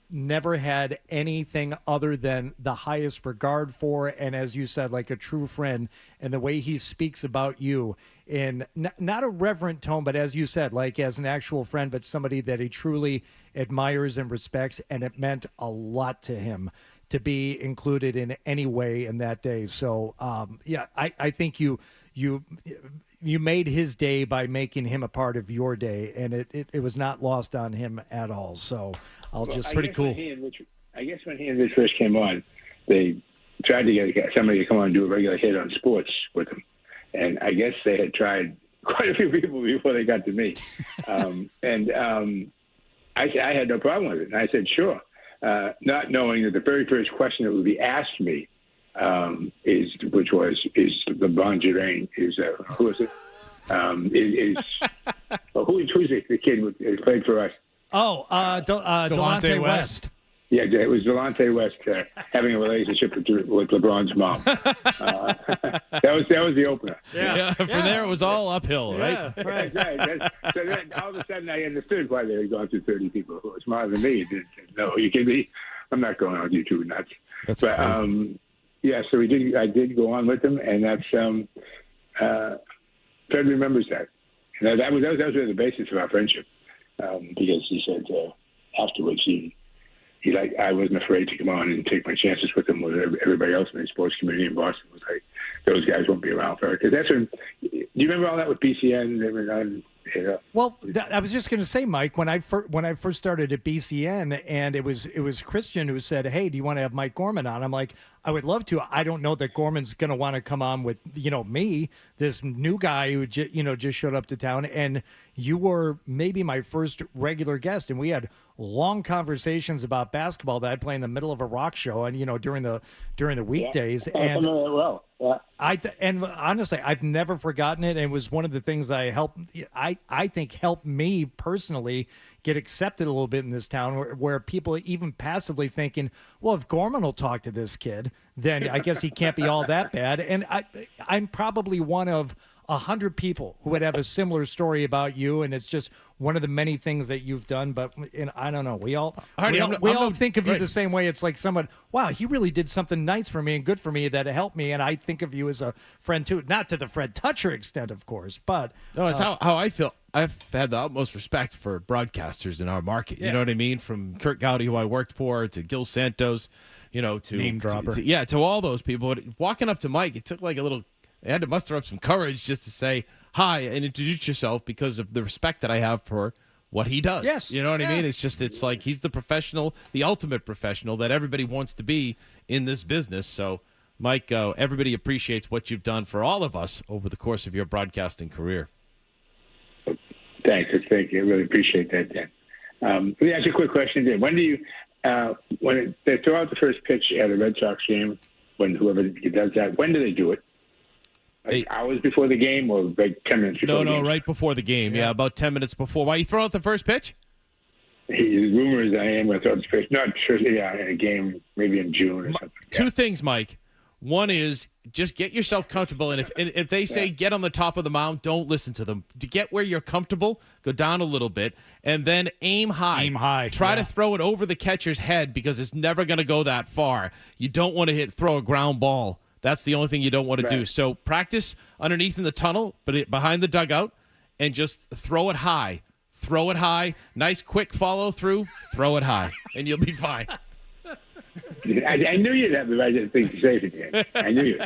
never had anything other than the highest regard for, and as you said, like a true friend, and the way he speaks about you in not a reverent tone, but as you said, like as an actual friend, but somebody that he truly admires and respects, and it meant a lot to him to be included in any way in that day. So, I think you made his day by making him a part of your day, and it was not lost on him at all. So pretty cool. I guess when he and Rich first came on, they tried to get somebody to come on and do a regular hit on sports with him. And I guess they had tried quite a few people before they got to me. I had no problem with it. And I said, sure. Not knowing that the very first question that would be asked me is LeBron James, who is it? Who's the kid who played for us? Delonte West. Yeah, it was Delonte West having a relationship with LeBron's mom. That was the opener. Yeah. From there, it was all uphill, right? Yeah, right. So then all of a sudden, I understood why they had gone through 30 people who were smarter than me. No, you kidding me? I'm not going on YouTube nuts. That's crazy. So I did go on with him, and that's Fred remembers that. And that was really the basis of our friendship, because he said afterwards I wasn't afraid to come on and take my chances with him. With everybody else in the sports community in Boston was like, those guys won't be around for it. Because that's when. Do you remember all that with BCN? Well, I was just going to say, Mike, when I first started at BCN, and it was Christian who said, "Hey, do you want to have Mike Gorman on?" I'm like, I would love to. I don't know that Gorman's going to want to come on with me, this new guy who just showed up to town, and you were maybe my first regular guest, and we had long conversations about basketball that I'd play in the middle of a rock show, and during the weekdays. Yeah. And well, yeah. And honestly, I've never forgotten it. And it was one of the things that I think helped me personally get accepted a little bit in this town, where people even passively thinking, well, if Gorman will talk to this kid, then I guess he can't be all that bad. And I'm probably one of 100 people who would have a similar story about you, and it's just one of the many things that you've done. But I don't know, we all think of you the same way. It's like someone, wow, he really did something nice for me and good for me that helped me, and I think of you as a friend too. Not to the Fred Toucher extent, of course, but no, it's how I feel. I've had the utmost respect for broadcasters in our market. You know what I mean? From Kurt Gowdy, who I worked for, to Gil Santos, to name dropper. To all those people. But walking up to Mike, it took like a little. I had to muster up some courage just to say hi and introduce yourself, because of the respect that I have for what he does. Yes. You know what I mean? It's like he's the professional, the ultimate professional that everybody wants to be in this business. So, Mike, everybody appreciates what you've done for all of us over the course of your broadcasting career. Thank you. I really appreciate that, Dan. Let me ask you a quick question, Dan. When do you, when they throw out the first pitch at a Red Sox game, when whoever does that, when do they do it? Like hours before the game, or like 10 minutes before the game? No, right before the game. Yeah, about 10 minutes before. Why you throw out the first pitch? The rumor is I am going to throw out the pitch. Not sure. Yeah, in a game, maybe in June or something. Two things, Mike. One is just get yourself comfortable. And if they say get on the top of the mound, don't listen to them. To get where you're comfortable, go down a little bit, and then aim high. Aim high. Try to throw it over the catcher's head because it's never going to go that far. You don't want to throw a ground ball. That's the only thing you don't want to do. So practice underneath in the tunnel, but behind the dugout, and just throw it high. Throw it high. Nice quick follow through. Throw it high, and you'll be fine. I knew you'd have the right thing to say again. I knew you.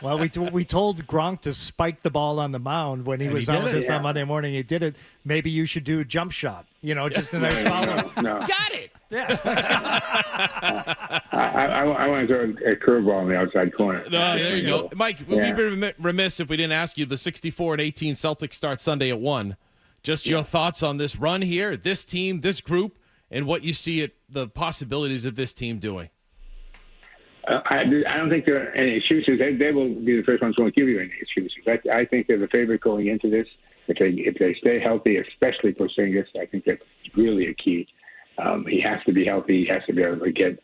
Well, we told Gronk to spike the ball on the mound when he was on with us on Monday morning. He did it. Maybe you should do a jump shot. Just a nice follow. No. Got it. Yeah. I want to throw a curveball in the outside corner. No, there you go. Mike, we'd be remiss if we didn't ask you the 64-18 Celtics start Sunday at 1. Just your thoughts on this run here, this team, this group, and what you see the possibilities of this team doing. I don't think there are any excuses. They will be the first ones who won't give you any excuses. I think they're the favorite going into this. If they stay healthy, especially Porzingis, I think that's really a key. He has to be healthy. He has to be able to get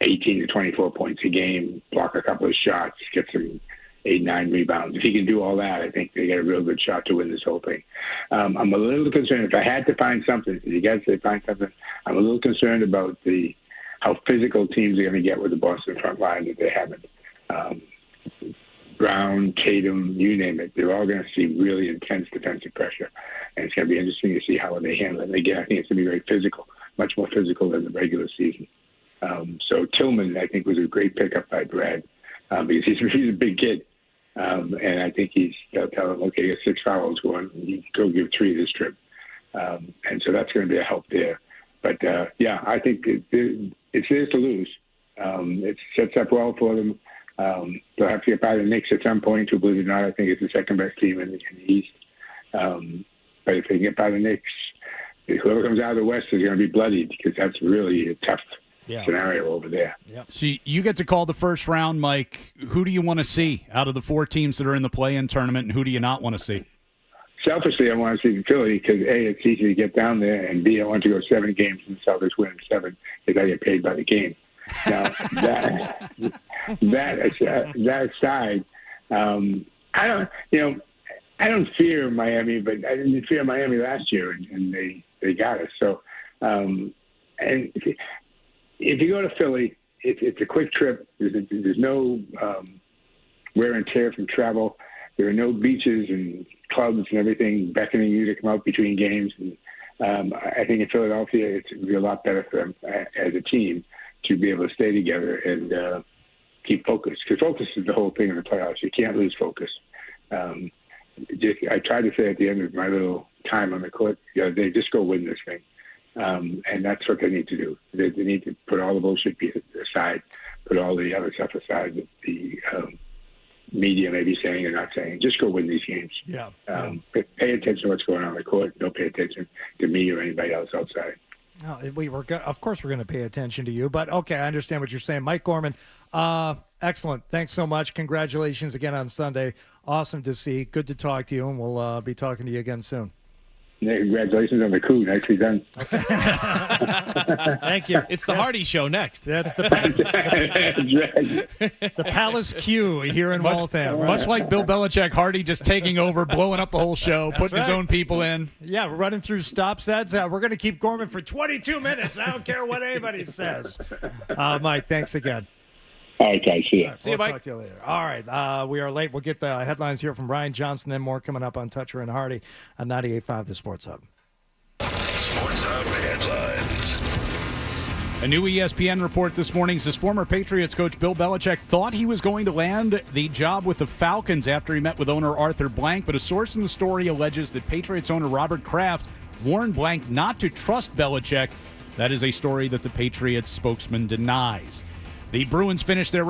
18 to 24 points a game, block a couple of shots, get some 8-9 rebounds. If he can do all that, I think they get a real good shot to win this whole thing. I'm a little concerned. If I had to find something, if you guys say find something, I'm a little concerned about how physical teams are going to get with the Boston front line that they haven't. Brown, Tatum, you name it, they're all going to see really intense defensive pressure. And it's going to be interesting to see how they handle it. And again, I think it's going to be very physical, much more physical than the regular season. So Tillman, I think, was a great pickup by Brad because he's a big kid. And I think they'll tell him, okay, you got 6 fouls going, you go give 3 this trip. And so that's going to be a help there. But, I think it's theirs to lose. It sets up well for them. They'll have to get by the Knicks at some point, who, believe it or not, I think is the second-best team in the East. But if they get by the Knicks, whoever comes out of the West is going to be bloodied because that's really a tough scenario over there. Yep. So you get to call the first round, Mike. Who do you want to see out of the 4 teams that are in the play-in tournament, and who do you not want to see? Selfishly, I want to see Philly because, A, it's easy to get down there, and B, I want to go 7 games and the Celtics win 7 because I get paid by the game. Now, that aside, I don't fear Miami, but I didn't fear Miami last year, and they got us. So, and if you go to Philly, it's a quick trip. There's no wear and tear from travel. There are no beaches and clubs and everything beckoning you to come out between games. And I think in Philadelphia, it's going to be a lot better for them as a team to be able to stay together and keep focused. Because focus is the whole thing in the playoffs. You can't lose focus. I tried to say at the end of my little time on the court the other day, just go win this thing. And that's what they need to do. They need to put all the bullshit aside, put all the other stuff aside that the media may be saying or not saying. Just go win these games. Pay attention to what's going on the court. Don't pay attention to me or anybody else outside. No, of course we're going to pay attention to you, but okay, I understand what you're saying. Mike Gorman, excellent. Thanks so much. Congratulations again on Sunday. Awesome to see. Good to talk to you, and we'll be talking to you again soon. Yeah, congratulations on the coup. Nicely done. Okay. Thank you. It's the Hardy Show next. That's the Palace Q here in Waltham. Much like Bill Belichick, Hardy just taking over, blowing up the whole show, putting his own people in. Yeah, we're running through stop sets. We're going to keep Gorman for 22 minutes. I don't care what anybody says. Mike, thanks again. All right, guys. See you. See you, Mike. Talk to you later. All right. We are late. We'll get the headlines here from Ryan Johnson, then more coming up on Toucher and Hardy on 98.5 The Sports Hub. Sports Hub headlines. A new ESPN report this morning says former Patriots coach Bill Belichick thought he was going to land the job with the Falcons after he met with owner Arthur Blank, but a source in the story alleges that Patriots owner Robert Kraft warned Blank not to trust Belichick. That is a story that the Patriots spokesman denies. The Bruins finished their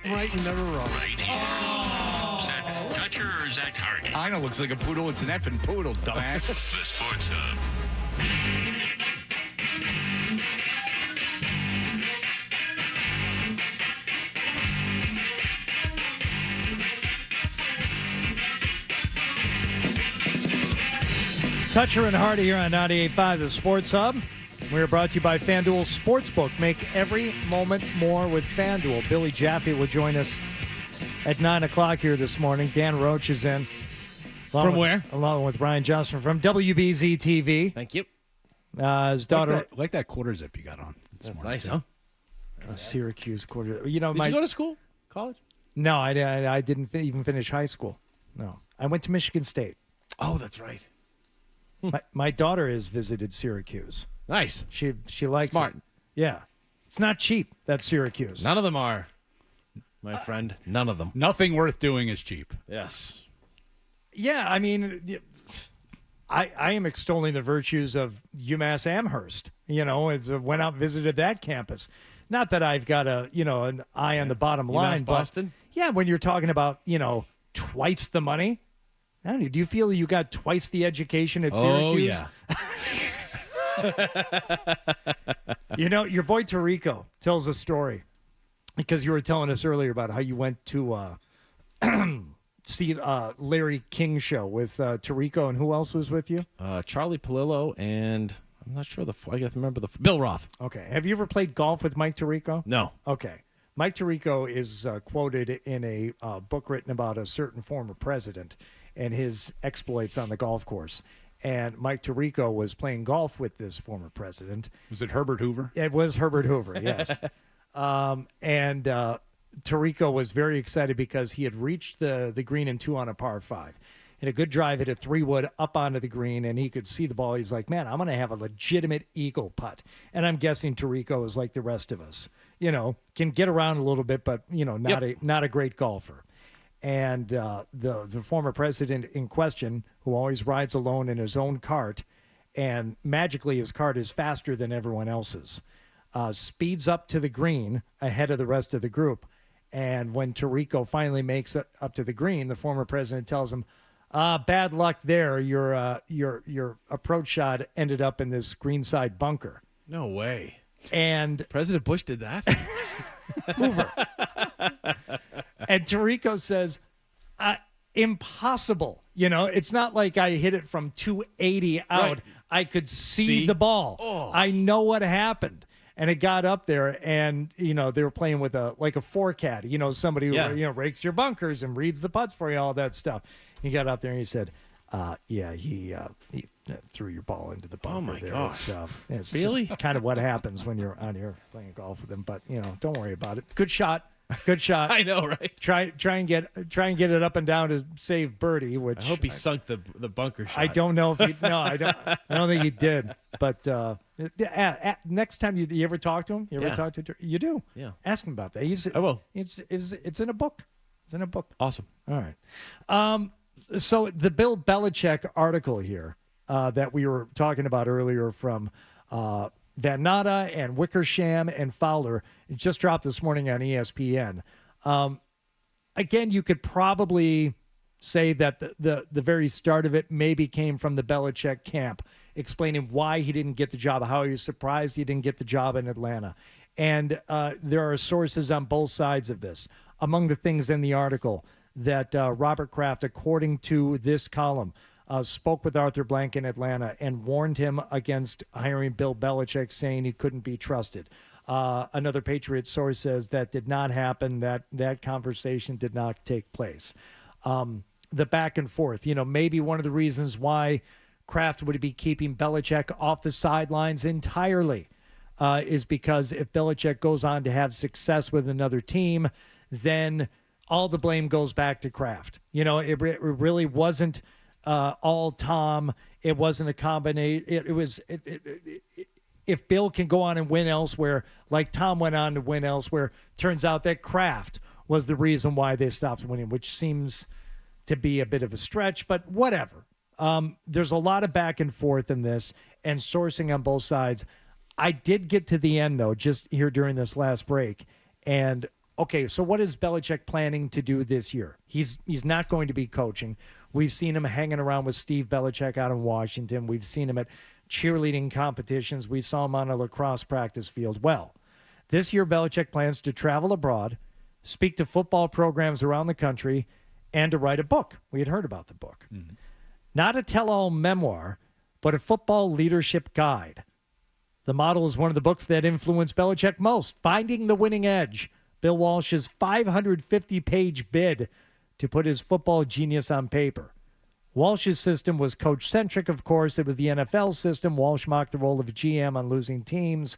Right and never wrong. Right here. Is that toucher or is that target? I know, looks like a poodle. It's an effing poodle, dumbass. The Sports Hub. Toucher and Hardy here on 98.5, the Sports Hub. We are brought to you by FanDuel Sportsbook. Make every moment more with FanDuel. Billy Jaffe will join us at 9 o'clock here this morning. Dan Roach is in. From where? Along with Ryan Johnson from WBZ TV. Thank you. His daughter. Like that quarter zip you got on. That's nice, huh? Syracuse quarter. You know, Did you go to school? College? No, I didn't even finish high school. No. I went to Michigan State. Oh, that's right. My daughter has visited Syracuse. Nice. She likes Smart. it. Yeah. It's not cheap, that Syracuse. None of them are, my friend. None of them. Nothing worth doing is cheap. Yes. Yeah, I mean, I am extolling the virtues of UMass Amherst. You know, went out and visited that campus. Not that I've got an eye on the bottom line, but Boston? Yeah, when you're talking about, twice the money, I don't know, do you feel you got twice the education at Syracuse? Oh, yeah. Your boy Tirico tells a story because you were telling us earlier about how you went to see Larry King show with Tirico, and who else was with you? Charlie Palillo and I'm not sure I got to remember Bill Roth. Okay. Have you ever played golf with Mike Tirico? No. Okay. Mike Tirico is quoted in a book written about a certain former president and his exploits on the golf course. And Mike Tirico was playing golf with this former president. Was it Herbert Hoover? It was Herbert Hoover, yes. And Tirico was very excited because he had reached the green in 2 on a par 5. Hit a good drive, hit a 3-wood up onto the green, and he could see the ball. He's like, man, I'm going to have a legitimate eagle putt. And I'm guessing Tirico is like the rest of us. Can get around a little bit, but, not a great golfer. And the former president in question, who always rides alone in his own cart, and magically his cart is faster than everyone else's, speeds up to the green ahead of the rest of the group. And when Tirico finally makes it up to the green, the former president tells him, bad luck there. Your approach shot ended up in this greenside bunker. No way. And President Bush did that? Hoover. And Tirico says, impossible. It's not like I hit it from 280 out. Right. I could see the ball. Oh. I know what happened. And it got up there, and, they were playing with a 4-cat, somebody who, rakes your bunkers and reads the putts for you, all that stuff. He got up there and he said, he threw your ball into the bunker. Oh, my there. gosh. It's really? just kind of what happens when you're out here playing golf with him. But, don't worry about it. Good shot. Good shot. I know, right? Try and get it up and down to save birdie. Which I hope he sunk the bunker shot. I don't know if he. No, I don't think he did. But next time you ever talk to him, you ever talk to you do. Yeah. Ask him about that. I will. It's in a book. It's in a book. Awesome. All right. So the Bill Belichick article here that we were talking about earlier from Van Natta and Wickersham and Fowler, it just dropped this morning on ESPN. Again, you could probably say that the very start of it maybe came from the Belichick camp, explaining why he didn't get the job, how he was surprised he didn't get the job in Atlanta. And there are sources on both sides of this. Among the things in the article that Robert Kraft, according to this column, spoke with Arthur Blank in Atlanta and warned him against hiring Bill Belichick, saying he couldn't be trusted. Another Patriot source says that did not happen, that conversation did not take place. The back and forth, maybe one of the reasons why Kraft would be keeping Belichick off the sidelines entirely is because if Belichick goes on to have success with another team, then all the blame goes back to Kraft. It really wasn't all Tom. It wasn't a combination. It was if Bill can go on and win elsewhere, like Tom went on to win elsewhere, turns out that Kraft was the reason why they stopped winning, which seems to be a bit of a stretch, but whatever. There's a lot of back and forth in this and sourcing on both sides. I did get to the end, though, just here during this last break, and okay, so what is Belichick planning to do this year? He's not going to be coaching. We've seen him hanging around with Steve Belichick out in Washington. We've seen him at cheerleading competitions. We saw him on a lacrosse practice field. Well, this year Belichick plans to travel abroad, speak to football programs around the country, and to write a book. We had heard about the book. Mm-hmm. Not a tell-all memoir, but a football leadership guide. The model is one of the books that influenced Belichick most, Finding the Winning Edge, Bill Walsh's 550-page bid to put his football genius on paper. Walsh's system was coach-centric, of course. It was the NFL system. Walsh mocked the role of a GM on losing teams,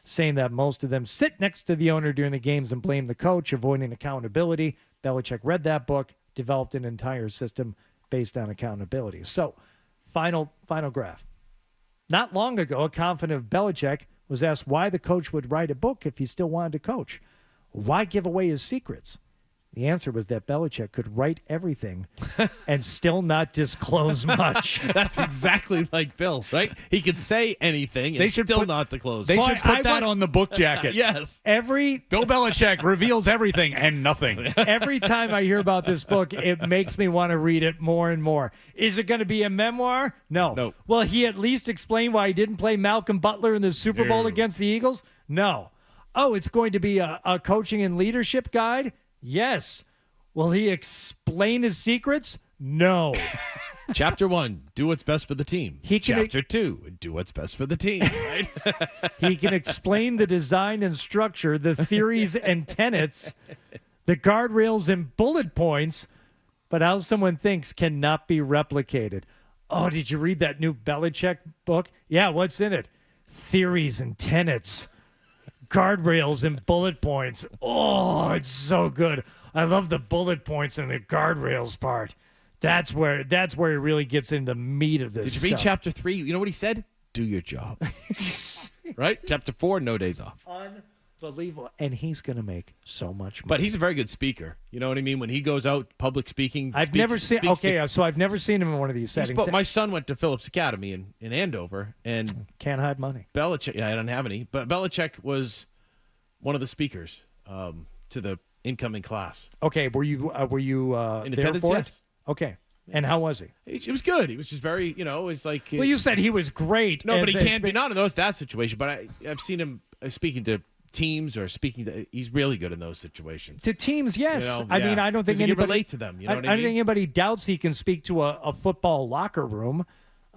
saying that most of them sit next to the owner during the games and blame the coach, avoiding accountability. Belichick read that book, developed an entire system based on accountability. So, final graph. Not long ago, a confident Belichick was asked why the coach would write a book if he still wanted to coach. Why give away his secrets? The answer was that Belichick could write everything and still not disclose much. That's exactly like Bill, right? He could say anything and still not disclose. They should put that on the book jacket. Yes. Bill Belichick reveals everything and nothing. Every time I hear about this book, it makes me want to read it more and more. Is it going to be a memoir? No. Will he at least explain why he didn't play Malcolm Butler in the Super Bowl against the Eagles? No. Oh, it's going to be a coaching and leadership guide? Yes. Will he explain his secrets? No. Chapter 1, do what's best for the team. Chapter 2, do what's best for the team. Right? He can explain the design and structure, the theories and tenets, the guardrails and bullet points, but how someone thinks cannot be replicated. Oh, did you read that new Belichick book? Yeah, what's in it? Theories and tenets. Guardrails and bullet points. Oh, it's so good. I love the bullet points and the guardrails part. That's where he really gets into the meat of this. Did you read chapter 3? You know what he said? Do your job. Right? Chapter 4, no days off. Unbelievable. And he's going to make so much money. But he's a very good speaker. You know what I mean? When he goes out public speaking. I've never seen him in one of these settings. My son went to Phillips Academy in Andover. And can't hide money. Belichick, I don't have any. But Belichick was one of the speakers to the incoming class. Okay, were you in there attendance? for Yes. it? Okay, and how was he? It was good. He was just very, it was like. Well, you said he was great. No, but he can't be not in that situation. But I've seen him speaking to teams or he's really good in those situations. To teams, yes. I mean, I don't think anybody anybody relate to them. You know what I don't mean? think anybody doubts he can speak to a football locker room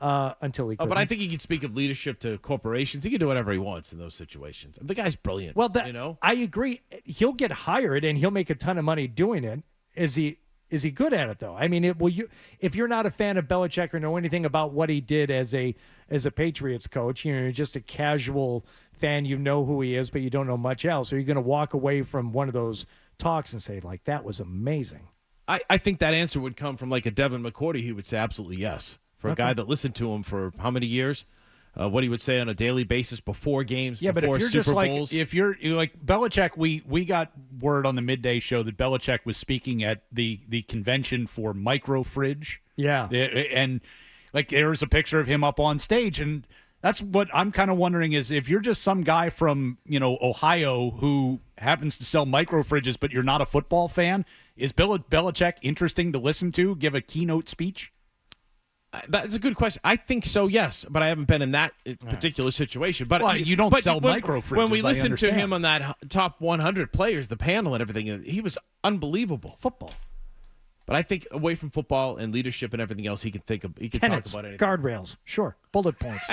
until he couldn't. But I think he can speak of leadership to corporations. He can do whatever he wants in those situations. The guy's brilliant. Well, I agree. He'll get hired and he'll make a ton of money doing it. Is he good at it though? I mean, if you're not a fan of Belichick or know anything about what he did as a Patriots coach, you're just a casual fan. You know who he is, but you don't know much else. Are you going to walk away from one of those talks and say, like, that was amazing? I think that answer would come from like a Devin McCourty. He would say absolutely yes. For a guy that listened to him for how many years? What he would say on a daily basis before games, but if you're Super just Bowls. if you're like Belichick, we got word on the midday show that Belichick was speaking at the convention for micro fridge. Yeah. And like there's a picture of him up on stage, and that's what I'm kind of wondering is if you're just some guy from, Ohio who happens to sell micro fridges, but you're not a football fan, is Bill Belichick interesting to listen to, give a keynote speech? That's a good question. I think so, yes, but I haven't been in that particular situation. But you don't sell micro fridges. When we listened to understand. him on that top 100 players, the panel and everything, he was unbelievable. Football. But I think away from football and leadership and everything else, he can talk about anything. Guardrails, sure, bullet points.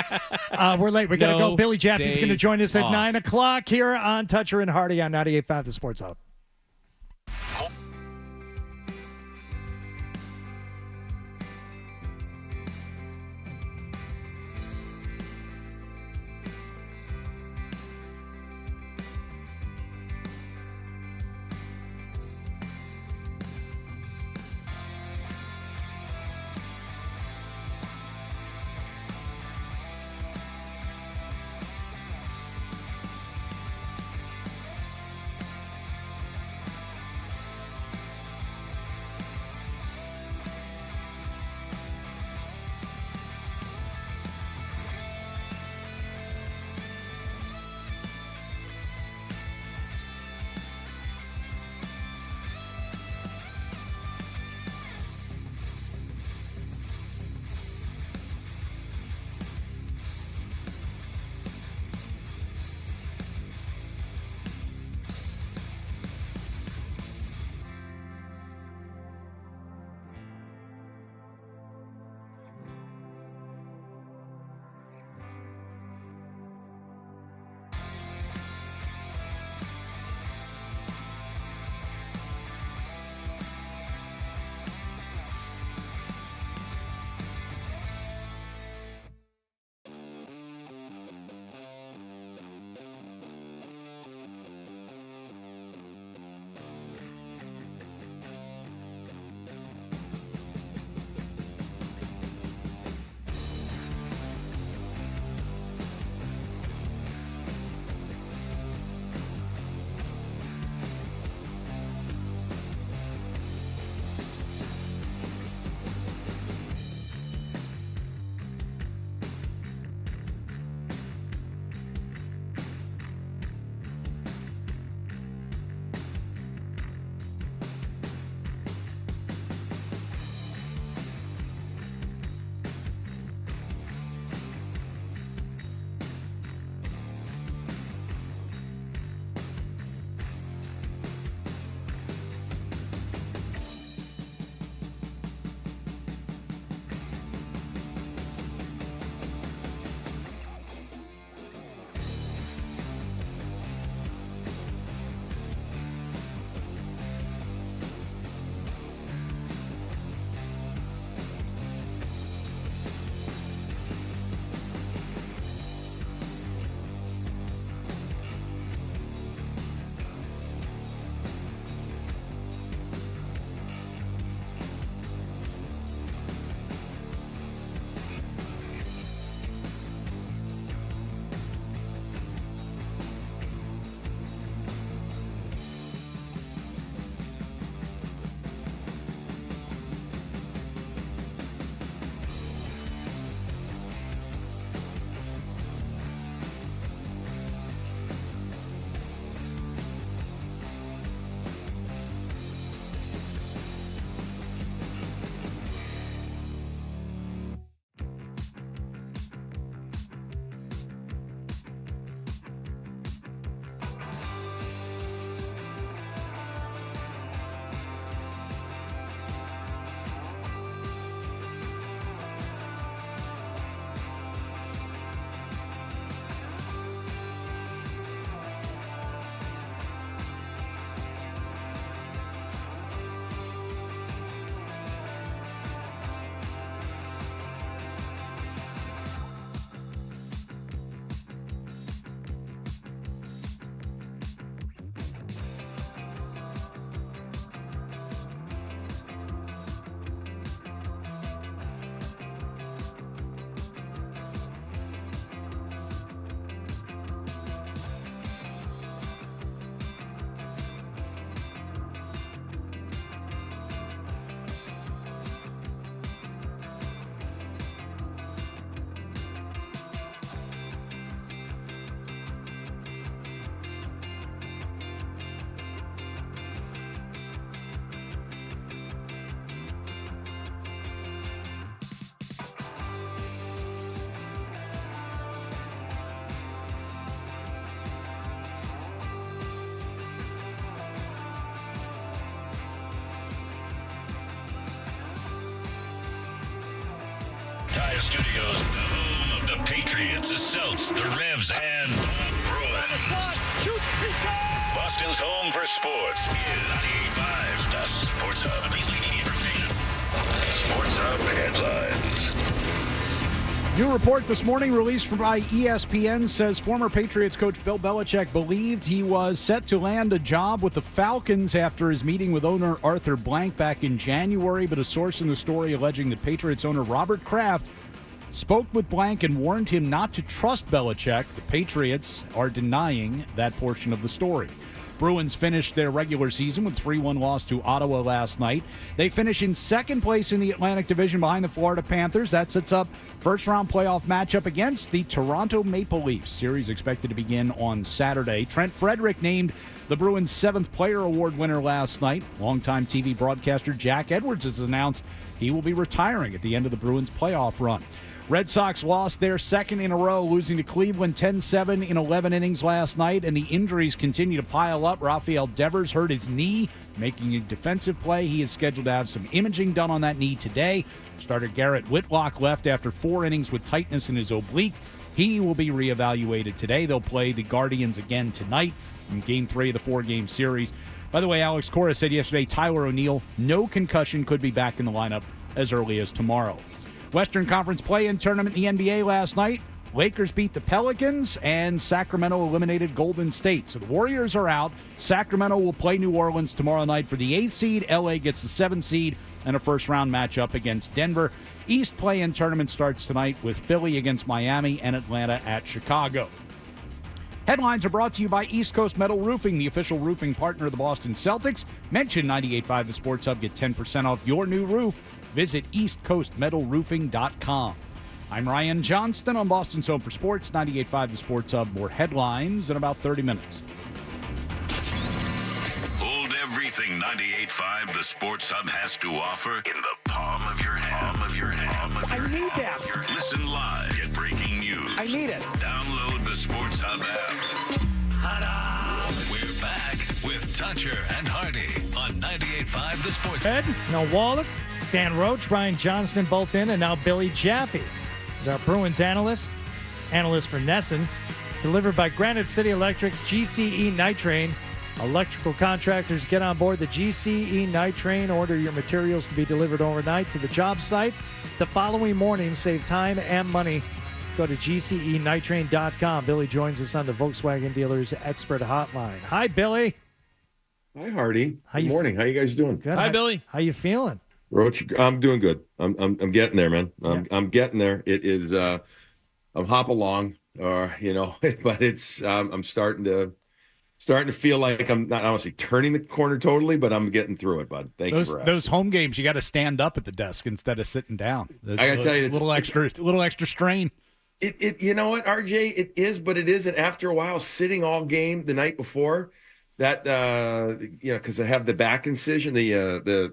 We're late. We got to go. Billy Jaffe's going to join us at 9 o'clock here on Toucher and Hardy on 98.5 The Sports Hub. Tire Studios, the home of the Patriots, the Celts, the Revs, and the Bruins. Boston's home for sports is 95, the Sports Hub. Beasley Media Rotation. Sports Hub headlines. New report this morning released by ESPN says former Patriots coach Bill Belichick believed he was set to land a job with the Falcons after his meeting with owner Arthur Blank back in January, but a source in the story alleging that Patriots owner Robert Kraft spoke with Blank and warned him not to trust Belichick. The Patriots are denying that portion of the story. Bruins finished their regular season with 3-1 loss to Ottawa last night. They finish in second place in the Atlantic Division behind the Florida Panthers. That sets up first-round playoff matchup against the Toronto Maple Leafs. Series expected to begin on Saturday. Trent Frederick named the Bruins' 7th Player Award winner last night. Longtime TV broadcaster Jack Edwards has announced he will be retiring at the end of the Bruins' playoff run. Red Sox lost their second in a row, losing to Cleveland 10-7 in 11 innings last night, and the injuries continue to pile up. Rafael Devers hurt his knee, making a defensive play. He is scheduled to have some imaging done on that knee today. Starter Garrett Whitlock left after 4 innings with tightness in his oblique. He will be reevaluated today. They'll play the Guardians again tonight in Game 3 of the 4-game series. By the way, Alex Cora said yesterday Tyler O'Neill, no concussion, could be back in the lineup as early as tomorrow. Western Conference play-in tournament in the NBA last night. Lakers beat the Pelicans, and Sacramento eliminated Golden State. So the Warriors are out. Sacramento will play New Orleans tomorrow night for the 8th seed. LA gets the 7th seed and a first-round matchup against Denver. East play-in tournament starts tonight with Philly against Miami and Atlanta at Chicago. Headlines are brought to you by East Coast Metal Roofing, the official roofing partner of the Boston Celtics. Mention 98.5 The Sports Hub. Get 10% off your new roof. Visit eastcoastmetalroofing.com. I'm Ryan Johnston on Boston's Home for Sports, 98.5 The Sports Hub. More headlines in about 30 minutes. Hold everything 98.5 The Sports Hub has to offer in the palm of your hand. I need that. Listen live. Get breaking news. I need it. Download the Sports Hub app. We're back with Toucher and Hardy on 98.5 The Sports Ed, no Wallach, Dan Roach, Ryan Johnston both in, and now Billy Jaffe is our Bruins analyst for Nesson. Delivered by Granite City Electric's GCE Night Train. Electrical contractors, get on board the GCE Night Train. Order your materials to be delivered overnight to the job site. The following morning, save time and money. Go to GCEnighttrain.com. Billy joins us on the Volkswagen Dealers Expert Hotline. Hi, Billy. Hi, Hardy. Good morning. How you guys doing? Good. Hi, Billy. How you feeling? Roach, I'm doing good. I'm getting there, man. I'm getting there. It is. I'm hop along, but it's. I'm starting to feel like I'm not honestly turning the corner totally, but I'm getting through it, bud. Thank you for asking. Those home games, you got to stand up at the desk instead of sitting down. I got to tell you, it's a little extra strain. It you know what, RJ, it is, but it isn't. After a while, sitting all game the night before, that because I have the back incision, the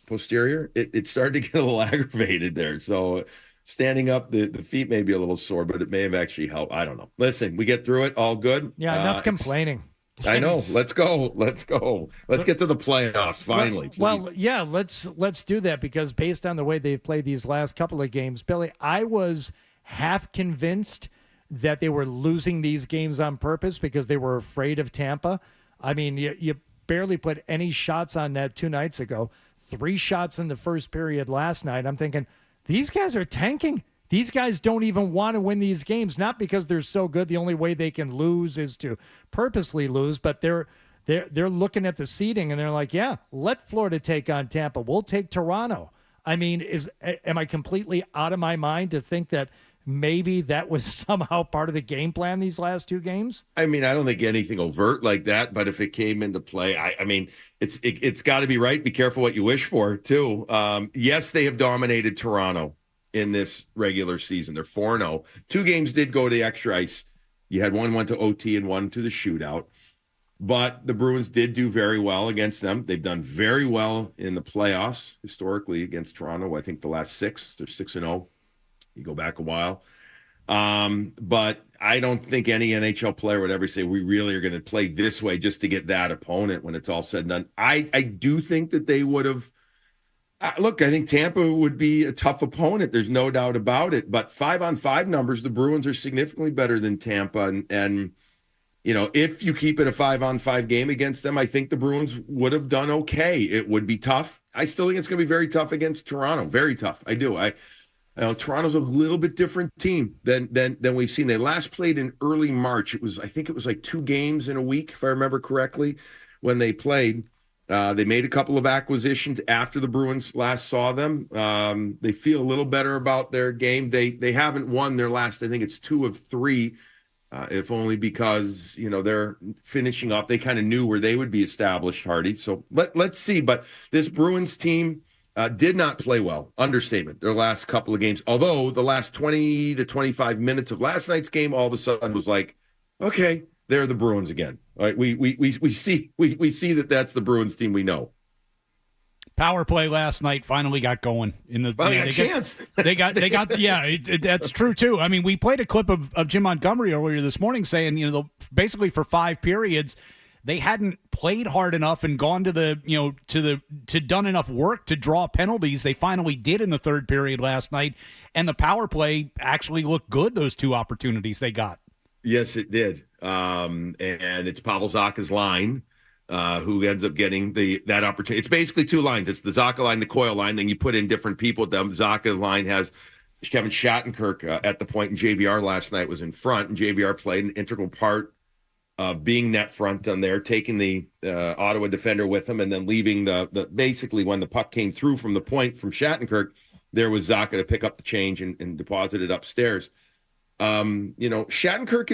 posterior, it started to get a little aggravated there. So standing up, the feet may be a little sore, but it may have actually helped. I don't know. Listen, we get through it, all good. Yeah, enough complaining. I know. Let's go. Let's get to the playoffs finally. Well, yeah, let's do that, because based on the way they've played these last couple of games, Billy, I was half convinced that they were losing these games on purpose because they were afraid of Tampa. I mean, you barely put any shots on net 2 nights ago. 3 shots in the first period last night. I'm thinking, these guys are tanking. These guys don't even want to win these games, not because they're so good. The only way they can lose is to purposely lose, but they're looking at the seeding and they're like, yeah, let Florida take on Tampa. We'll take Toronto. I mean, am I completely out of my mind to think that maybe that was somehow part of the game plan these last 2 games? I mean, I don't think anything overt like that, but if it came into play, I mean, it's got to be right. Be careful what you wish for, too. Yes, they have dominated Toronto in this regular season. They're 4-0. 2 games did go to extra ice. You had one went to OT and one to the shootout. But the Bruins did do very well against them. They've done very well in the playoffs historically against Toronto. I think the last 6, they're 6-0. You go back a while. But I don't think any NHL player would ever say we really are going to play this way just to get that opponent when it's all said and done. I do think that they would have Look, I think Tampa would be a tough opponent. There's no doubt about it. But 5-on-5 numbers, the Bruins are significantly better than Tampa. And if you keep it a 5-on-5 game against them, I think the Bruins would have done okay. It would be tough. I still think it's going to be very tough against Toronto. Very tough. I do. Toronto's a little bit different team than we've seen. They last played in early March. I think it was like 2 games in a week, if I remember correctly, when they played. They made a couple of acquisitions after the Bruins last saw them. They feel a little better about their game. They haven't won their last, I think it's 2 of 3, if only because, they're finishing off. They kind of knew where they would be established, Hardy. So let's see. But this Bruins team did not play well. Understatement. Their last couple of games. Although the last 20 to 25 minutes of last night's game, all of a sudden was like, okay, they're the Bruins again. All right, we see that that's the Bruins team we know. Power play last night finally got going in the. Well, they got a chance. They got. Yeah, that's true too. I mean, we played a clip of Jim Montgomery earlier this morning saying, basically for 5 periods, they hadn't played hard enough and gone to done enough work to draw penalties. They finally did in the 3rd period last night, and the power play actually looked good. Those 2 opportunities they got. Yes, it did. And it's Pavel Zacha's line, who ends up getting that opportunity. It's basically 2 lines. It's the Zacha line, the Coyle line. Then you put in different people. The Zacha line has Kevin Shattenkirk at the point, and JVR last night was in front. And JVR played an integral part of being net front on there, taking the Ottawa defender with him, and then leaving the basically when the puck came through from the point from Shattenkirk, there was Zacha to pick up the change and deposit it upstairs. Shattenkirk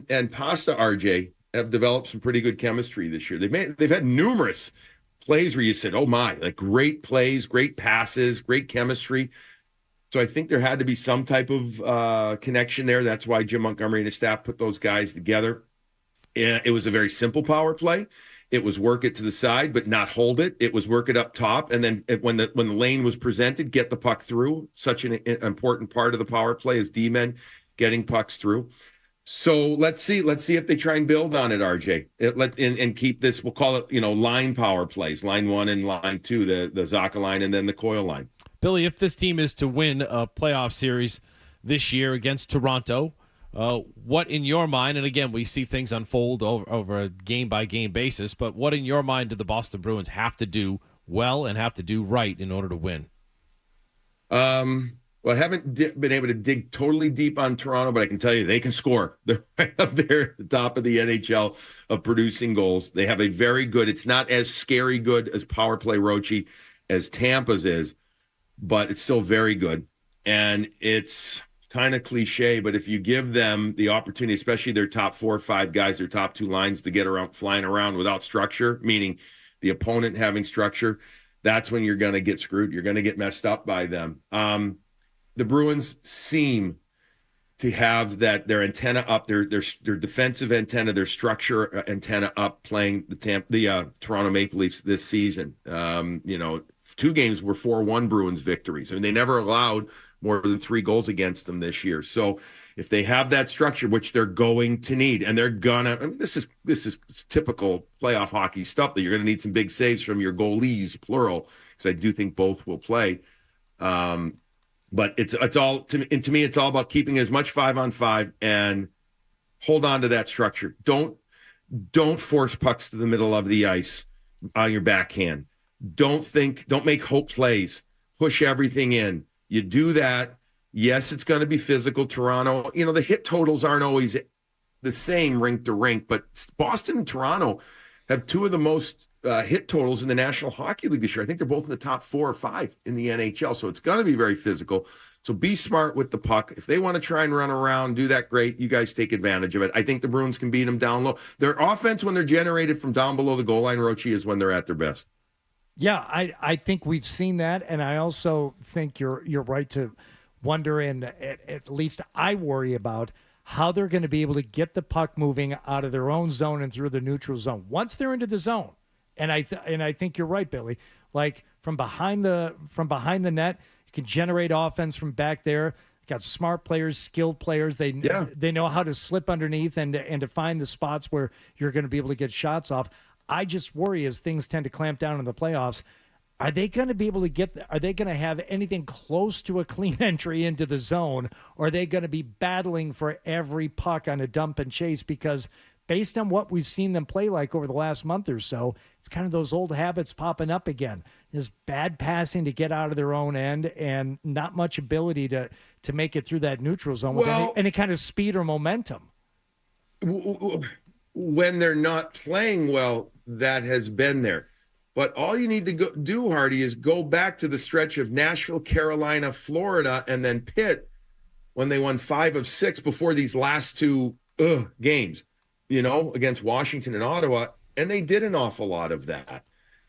and Pasta RJ have developed some pretty good chemistry this year. They've had numerous plays where you said, "Oh my!" Like great plays, great passes, great chemistry. So I think there had to be some type of connection there. That's why Jim Montgomery and his staff put those guys together. It was a very simple power play. It was work it to the side, but not hold it. It was work it up top, and then when the lane was presented, get the puck through. Such an important part of the power play is D-men getting pucks through. So let's see if they try and build on it, RJ. And keep this. We'll call it line power plays, line 1 and line 2, the Zacha line, and then the Coyle line. Billy, if this team is to win a playoff series this year against Toronto, what in your mind, and again, we see things unfold over a game-by-game basis, but what in your mind do the Boston Bruins have to do well and have to do right in order to win? Well, I haven't been able to dig totally deep on Toronto, but I can tell you they can score. They're right up there at the top of the NHL of producing goals. They have a very good, it's not as scary good as power play Rochi as Tampa's is, but it's still very good. And it's kind of cliche, but if you give them the opportunity, especially their top 4 or 5 guys, their top 2 lines to get around, flying around without structure, meaning the opponent having structure, that's when you're going to get screwed. You're going to get messed up by them. The Bruins seem to have their antenna up, their defensive antenna, their structure antenna up, playing the Toronto Maple Leafs this season. 2 games were 4-1 Bruins victories. I mean, they never allowed more than 3 goals against them this year. So if they have that structure, which they're going to need, and they're gonna, I mean, this is typical playoff hockey stuff that you're going to need some big saves from your goalies, plural, because I do think both will play. But it's all to me. It's all about keeping as much 5-on-5 and hold on to that structure. Don't force pucks to the middle of the ice on your backhand. Don't make hope plays. Push everything in. You do that. Yes, it's going to be physical. Toronto, the hit totals aren't always the same rink to rink, but Boston and Toronto have 2 of the most hit totals in the National Hockey League this year. I think they're both in the top 4 or 5 in the NHL. So it's going to be very physical. So be smart with the puck. If they want to try and run around, do that, great. You guys take advantage of it. I think the Bruins can beat them down low. Their offense, when they're generated from down below the goal line, Rochi, is when they're at their best. Yeah, I think we've seen that, and I also think you're right to wonder, and at least I worry about how they're going to be able to get the puck moving out of their own zone and through the neutral zone once they're into the zone. And I think you're right, Billy. Like from behind the net, you can generate offense from back there. Got smart players, skilled players. They know how to slip underneath and to find the spots where you're going to be able to get shots off. I just worry as things tend to clamp down in the playoffs. Are they going to be able to are they going to have anything close to a clean entry into the zone, or are they going to be battling for every puck on a dump and chase? Because based on what we've seen them play like over the last month or so, it's kind of those old habits popping up again. Just bad passing to get out of their own end and not much ability to make it through that neutral zone with any kind of speed or momentum. When they're not playing well, that has been there. But all you need to do, Hardy, is go back to the stretch of Nashville, Carolina, Florida, and then Pitt when they won 5 of 6 before these last two games, against Washington and Ottawa. And they did an awful lot of that.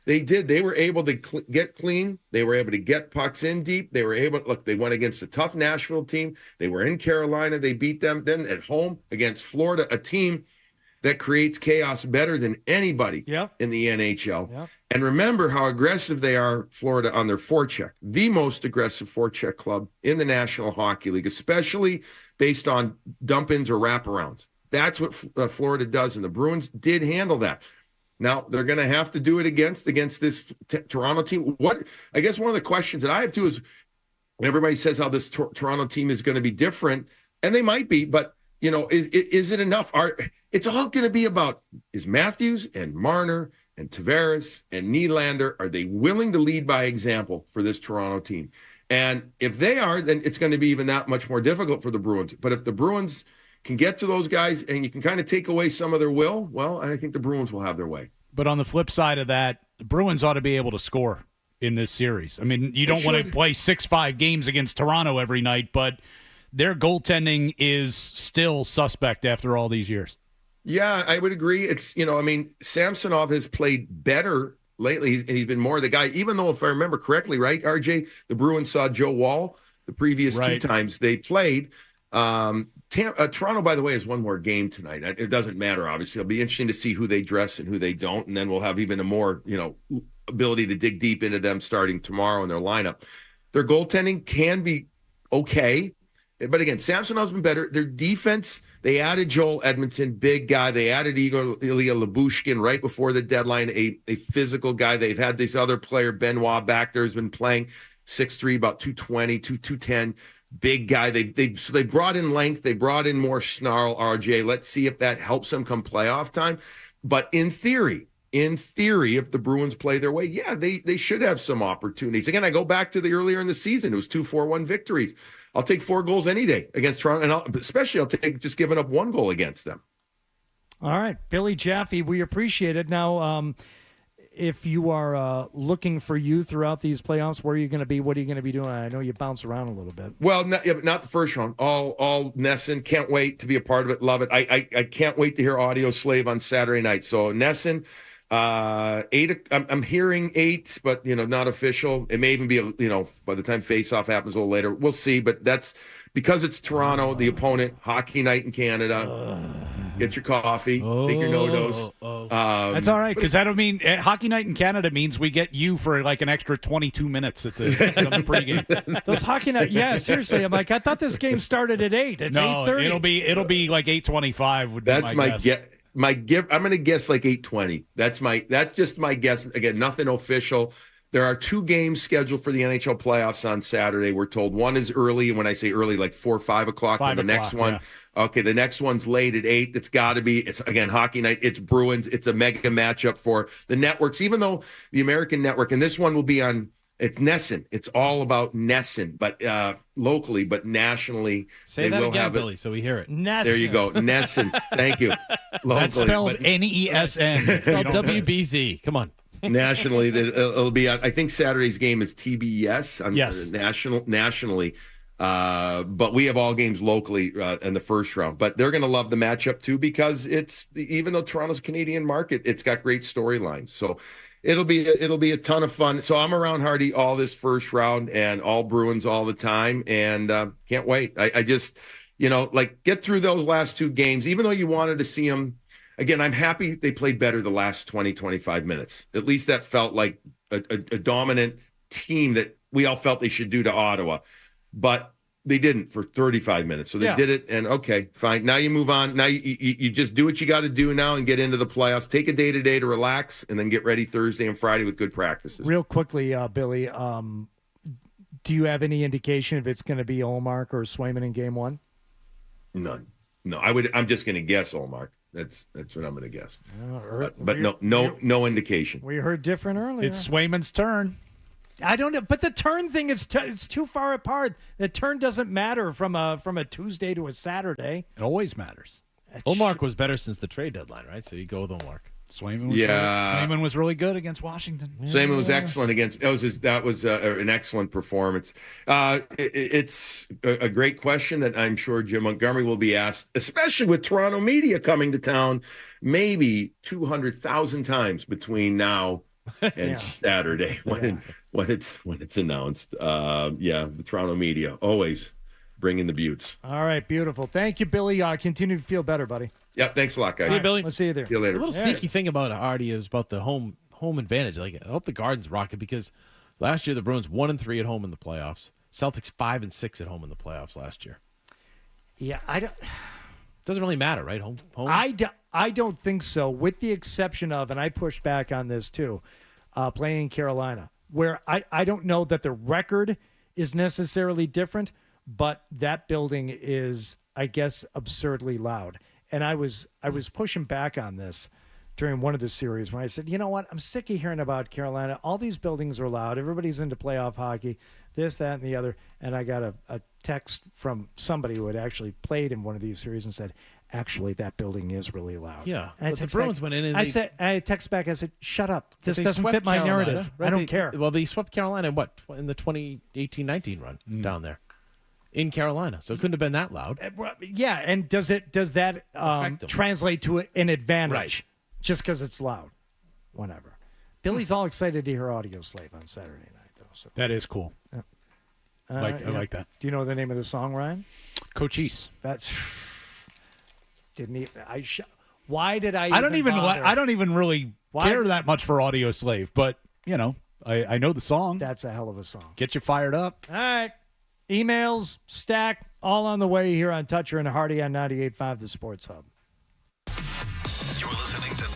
They did. They were able to get clean. They were able to get pucks in deep. They were able to, they went against a tough Nashville team. They were in Carolina. They beat them. Then at home against Florida, a team that creates chaos better than anybody in the NHL. Yep. And remember how aggressive they are, Florida, on their forecheck. The most aggressive forecheck club in the National Hockey League, especially based on dump-ins or wraparounds. That's what Florida does, and the Bruins did handle that. Now, they're going to have to do it against this Toronto team. I guess one of the questions that I have, too, is everybody says how this Toronto team is going to be different, and they might be, but is it enough? It's all going to be about, is Matthews and Marner and Tavares and Nylander, are they willing to lead by example for this Toronto team? And if they are, then it's going to be even that much more difficult for the Bruins. But if the Bruins can get to those guys and you can kind of take away some of their will, well, I think the Bruins will have their way. But on the flip side of that, the Bruins ought to be able to score in this series. I mean, you don't want to play 6-5 games against Toronto every night, but their goaltending is still suspect after all these years. Yeah, I would agree. It's, Samsonov has played better lately, and he's been more the guy, even though, if I remember correctly, right, RJ, the Bruins saw Joe Wall the previous two times they played. Toronto, by the way, has one more game tonight. It doesn't matter, obviously. It'll be interesting to see who they dress and who they don't, and then we'll have even a more, ability to dig deep into them starting tomorrow in their lineup. Their goaltending can be okay. But again, Samsonov's been better. Their defense, they added Joel Edmondson, big guy. They added Ilya Lyubushkin right before the deadline, a physical guy. They've had this other player, Benoit, back there, who's been playing 6'3", about 220, 210, big guy. They brought in length. They brought in more snarl, RJ. Let's see if that helps them come playoff time. But in theory, if the Bruins play their way, they should have some opportunities. Again, I go back to the earlier in the season. It was 2-4-1 victories. I'll take 4 goals any day against Toronto, and I'll take just giving up 1 goal against them. All right, Billy Jaffe, we appreciate it. Now, if you are looking for you throughout these playoffs, where are you going to be? What are you going to be doing? I know you bounce around a little bit. Well, not the first round. All Nesson. Can't wait to be a part of it. Love it. I can't wait to hear Audio Slave on Saturday night. So Nesson. 8. I'm hearing 8, but not official. It may even be by the time face-off happens a little later. We'll see. But that's because it's Toronto, the opponent. Hockey night in Canada. Get your coffee. Take your no-dose. That's all right, because that'll mean hockey night in Canada means we get you for like an extra 22 minutes at the pregame. Those hockey night, seriously. I'm like, I thought this game started at 8. It's 8:30. It'll be like 8:25. Would be my guess. My gift, I'm going to guess like 8:20. That's just my guess. Again, nothing official. There are 2 games scheduled for the NHL playoffs on Saturday. We're told one is early, and when I say early, like 4 or 5 o'clock. And the next one, the next one's late at 8. It's got to be. It's again hockey night. It's Bruins. It's a mega matchup for the networks. Even though the American network, and this one will be on. It's Nesson. It's all about Nesson, but locally, but nationally. Say that again, Billy, so we hear it. Nesson. There you go. Nesson. Thank you. Locally, that's spelled Nesn. Spelled WBZ. Come on. Nationally, it'll be on. I think Saturday's game is TBS. Nationally. But we have all games locally in the first round. But they're going to love the matchup, too, because even though Toronto's a Canadian market, it's got great storylines. So it'll be a ton of fun. So I'm around Hardy all this first round and all Bruins all the time, and can't wait. I just, get through those last 2 games, even though you wanted to see them. Again, I'm happy they played better the last 20, 25 minutes. At least that felt like a dominant team that we all felt they should do to Ottawa. But They didn't for 35 minutes. So they did it, and okay, fine. Now you move on. Now you just do what you got to do now and get into the playoffs. Take a day-to-day to relax, and then get ready Thursday and Friday with good practices. Real quickly, Billy, do you have any indication if it's going to be Olmark or Swayman in game one? None. No, I'm just going to guess Olmark. That's what I'm going to guess. But no indication. We heard different earlier. It's Swayman's turn. I don't know, but the turn thing is it's too far apart. The turn doesn't matter from a Tuesday to a Saturday. It always matters. Olmark was better since the trade deadline, right? So you go with Olmark. Swayman was really good against Washington. Swayman was excellent against. That was an excellent performance. It's a great question that I'm sure Jim Montgomery will be asked, especially with Toronto media coming to town, maybe 200,000 times between now and Saturday when it's announced. The Toronto media always bringing the buttes. All right, beautiful. Thank you, Billy. Continue to feel better, buddy. Yep, thanks a lot, guys. See you, Billy. We'll see you there. See you later. A little sneaky thing about Hardy is about the home advantage. Like, I hope the Gardens rock it because last year the Bruins 1-3 at home in the playoffs. Celtics 5-6 at home in the playoffs last year. Yeah, I don't. Doesn't really matter, right? Home. I don't think so, with the exception of, and I pushed back on this too, playing in Carolina, where I don't know that the record is necessarily different, but that building is, I guess, absurdly loud. And I was pushing back on this during one of the series when I said, you know what, I'm sick of hearing about Carolina. All these buildings are loud. Everybody's into playoff hockey, this, that, and the other. And I got a text from somebody who had actually played in one of these series and said, actually, that building is really loud. Yeah, and but the Bruins went in and I text back, I said, shut up. This doesn't swept fit my Carolina, narrative. right? I don't care. Well, they swept Carolina in the 2018-19 run down there. In Carolina, so it couldn't have been that loud. Yeah, and does that translate to an advantage? Right. Just because it's loud, whatever. Billy's all excited to hear Audio Slave on Saturday night, though. So that is cool. Yeah. I like that. Do you know the name of the song, Ryan? Cochise. That's didn't even. Why did I? I don't even really care that much for Audio Slave, but I know the song. That's a hell of a song. Get you fired up. All right. Emails, stack, all on the way here on Toucher and Hardy on 98.5 The Sports Hub. You're listening to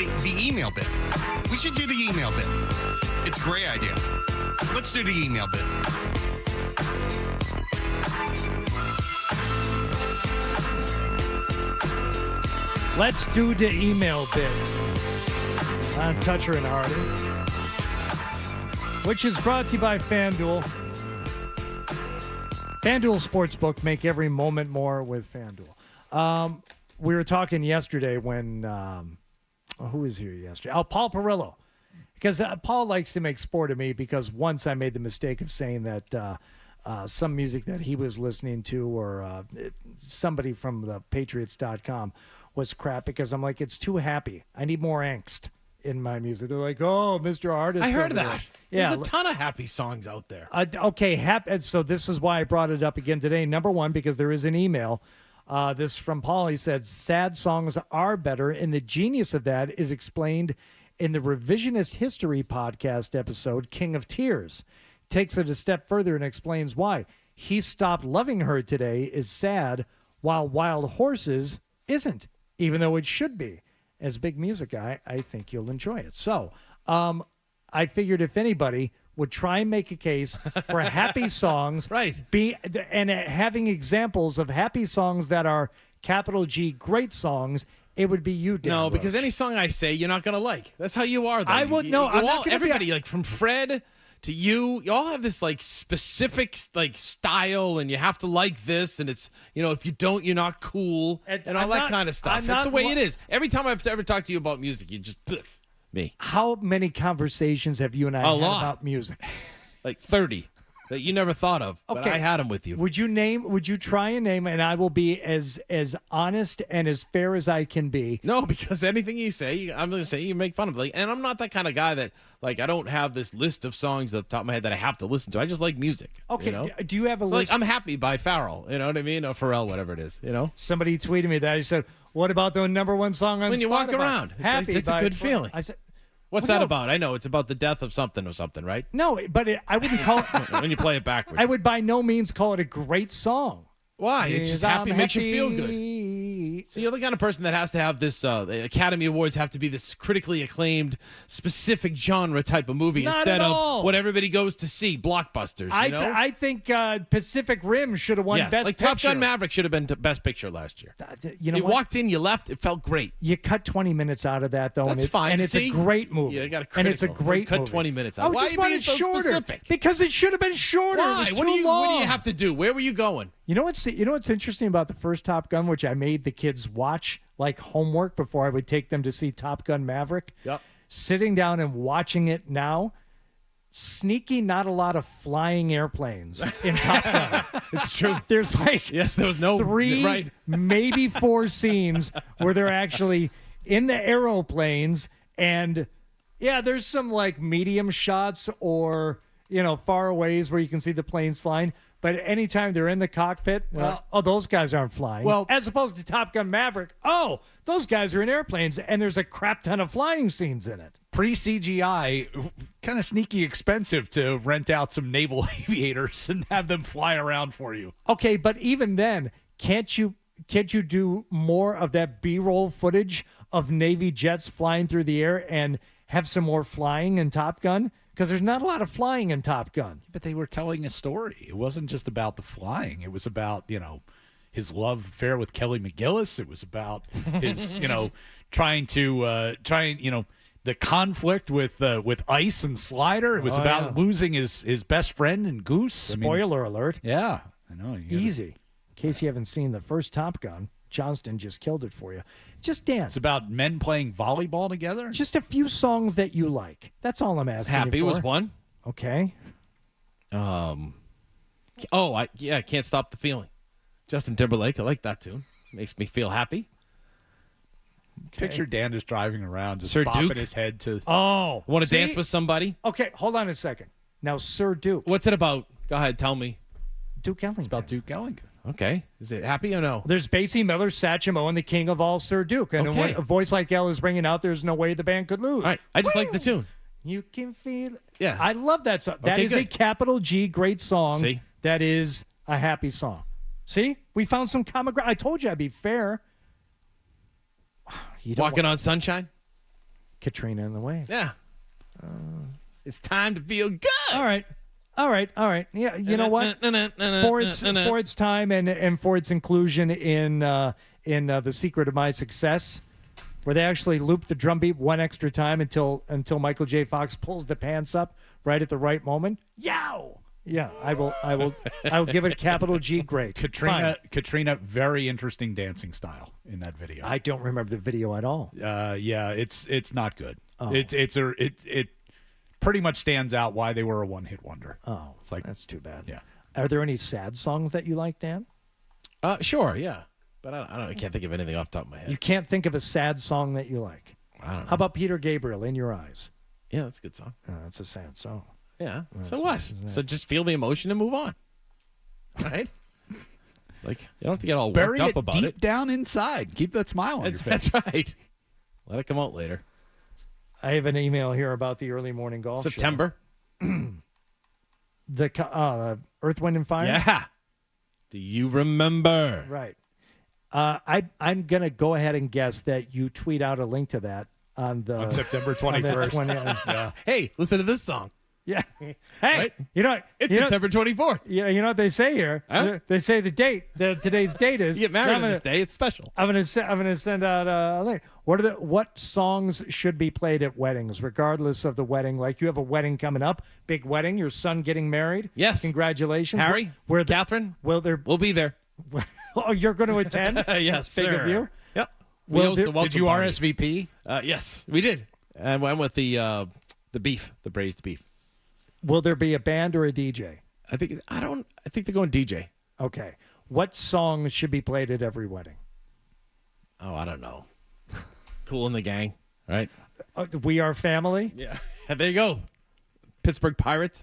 The email bit. We should do the email bit. It's a great idea. Let's do the email bit. Let's do the email bit. On Toucher and Hardy. Which is brought to you by FanDuel. FanDuel Sportsbook, make every moment more with FanDuel. We were talking yesterday when, who was here yesterday? Oh, Paul Perillo. Because Paul likes to make sport of me because once I made the mistake of saying that some music that he was listening to or somebody from the Patriots.com was crap because I'm like, it's too happy. I need more angst in my music. They're like, oh, Mr. Artist. I heard that. Yeah. There's a ton of happy songs out there. Okay, so this is why I brought it up again today. Number one, because there is an email. This from Paul. He said, sad songs are better, and the genius of that is explained in the Revisionist History podcast episode, King of Tears. Takes it a step further and explains why. He Stopped Loving Her Today is sad, while Wild Horses isn't, even though it should be. As a big music guy, I think you'll enjoy it. So I figured if anybody would try and make a case for happy songs, right? And having examples of happy songs that are capital G great songs, it would be you, Dan. No, Roach. because any song I say, you're not going to like. That's how you are, though. I would no. I'm not everybody, like from Fred to you all have this like specific like style, and you have to like this, and it's if you don't, you're not cool, and all that kind of stuff. That's the way it is. Every time I've ever talked to you about music, you just me. How many conversations have you and I had about music? Like 30 that you never thought of, but I had them with you. Would you try and name, and I will be as honest and as fair as I can be. No, because anything you say, I'm going to say you make fun of. And I'm not that kind of guy that, I don't have this list of songs at the top of my head that I have to listen to. I just like music. Okay, do you have a list? I'm Happy by Farrell, you know what I mean? Or Pharrell, whatever it is, Somebody tweeted me that. He said, what about the number one song on when you Spotify? walk around? Happy it's a good feeling. I said, What's that about? I know it's about the death of something or something, right? No, but I wouldn't call it. When you play it backwards. I would by no means call it a great song. Why? It's just happy, makes you feel good. So you're the kind of person that has to have this, the Academy Awards have to be this critically acclaimed, specific genre type of movie instead of what everybody goes to see, blockbusters. I think Pacific Rim should have won Best Picture. Top Gun Maverick should have been Best Picture last year. You walked in, you left, it felt great. You cut 20 minutes out of that, though. That's fine. And it's a great movie. Yeah, you got and it's a great movie. movie. Cut 20 minutes out. Why are you being so shorter? Specific? Because it should have been shorter. Why? It was What do long. you have to do? Where were you going? You know what's interesting about the first Top Gun, which I made the kids watch like homework before I would take them to see Top Gun Maverick? Yep. Sitting down and watching it now, sneaky, not a lot of flying airplanes in Top Gun. It's true. There's there was no 3, maybe 4 scenes where they're actually in the aeroplanes, and there's some like medium shots or far aways where you can see the planes flying. But anytime they're in the cockpit, those guys aren't flying. Well, as opposed to Top Gun Maverick, those guys are in airplanes, and there's a crap ton of flying scenes in it. Pre-CGI, kind of sneaky expensive to rent out some naval aviators and have them fly around for you. Okay, but even then, can't you do more of that B-roll footage of Navy jets flying through the air and have some more flying in Top Gun? Because there's not a lot of flying in Top Gun. But they were telling a story. It wasn't just about the flying. It was about, his love affair with Kelly McGillis. It was about his, trying the conflict with Ice and Slider. It was about losing his best friend and Goose. Spoiler alert. Yeah, I know. Easy. In case you haven't seen the first Top Gun, Johnston just killed it for you. Just dance. It's about men playing volleyball together. Just a few songs that you like. That's all I'm asking. Happy you for. was one. Okay. I Can't Stop the Feeling. Justin Timberlake. I like that tune. Makes me feel happy. Okay. Picture Dan just driving around, just Sir bopping Duke. his head to. Oh, want to dance with somebody? Okay, hold on a second. Now, Sir Duke. What's it about? Go ahead, tell me. Duke Ellington. It's about Duke Ellington. Okay. Is it happy or no? There's Basie Miller, Satchmo, and the king of all, Sir Duke. And when a voice like L is ringing out, there's no way the band could lose. All right. I just like the tune. You can feel it. Yeah. I love that song. That is a capital G great song. See? That is a happy song. See? We found some common ground. I told you I'd be fair. Walking on Sunshine? Katrina and the Waves. Yeah. It's time to feel good. All right. Yeah, you know what? For its time and for its inclusion in The Secret of My Success, where they actually loop the drum beat one extra time until Michael J. Fox pulls the pants up right at the right moment. Yow! Yeah, I will give it a capital G grade. Katrina, very interesting dancing style in that video. I don't remember the video at all. Yeah, it's not good. Oh. It pretty much stands out why they were a one-hit wonder. Oh, it's like that's too bad. Yeah. Are there any sad songs that you like, Dan? Sure, yeah. But I can't think of anything off the top of my head. You can't think of a sad song that you like. I don't know. How about Peter Gabriel, In Your Eyes? Yeah, that's a good song. That's a sad song. Yeah. That's So what? So just feel the emotion and move on. Right? Like, you don't have to get all Bury worked it up about deep it. down inside. Keep that smile on your face. That's right. Let it come out later. I have an email here about the early morning golf September. The Earth, Wind, and Fire? Yeah. Do you remember? Right. I'm going to go ahead and guess that you tweet out a link to that on September 21st. Yeah. Hey, listen to this song. Yeah. Hey, Right? you know It's September 24th. You know what they say here? Huh? They say the date. Today's date is. You get married on this day. It's special. I'm gonna send out a link. What songs should be played at weddings, regardless of the wedding? Like you have a wedding coming up, big wedding, your son getting married. Yes. Congratulations, Harry, Catherine. we'll be there. Oh, you're going to attend? Yes, That's big sir. of you. Yep. Did you RSVP? Yes, we did. I went with the beef, the braised beef. Will there be a band or a DJ? I think they're going DJ. Okay. What songs should be played at every wedding? Oh, I don't know. Cool in the Gang, right? We Are Family? Yeah. There you go. Pittsburgh Pirates.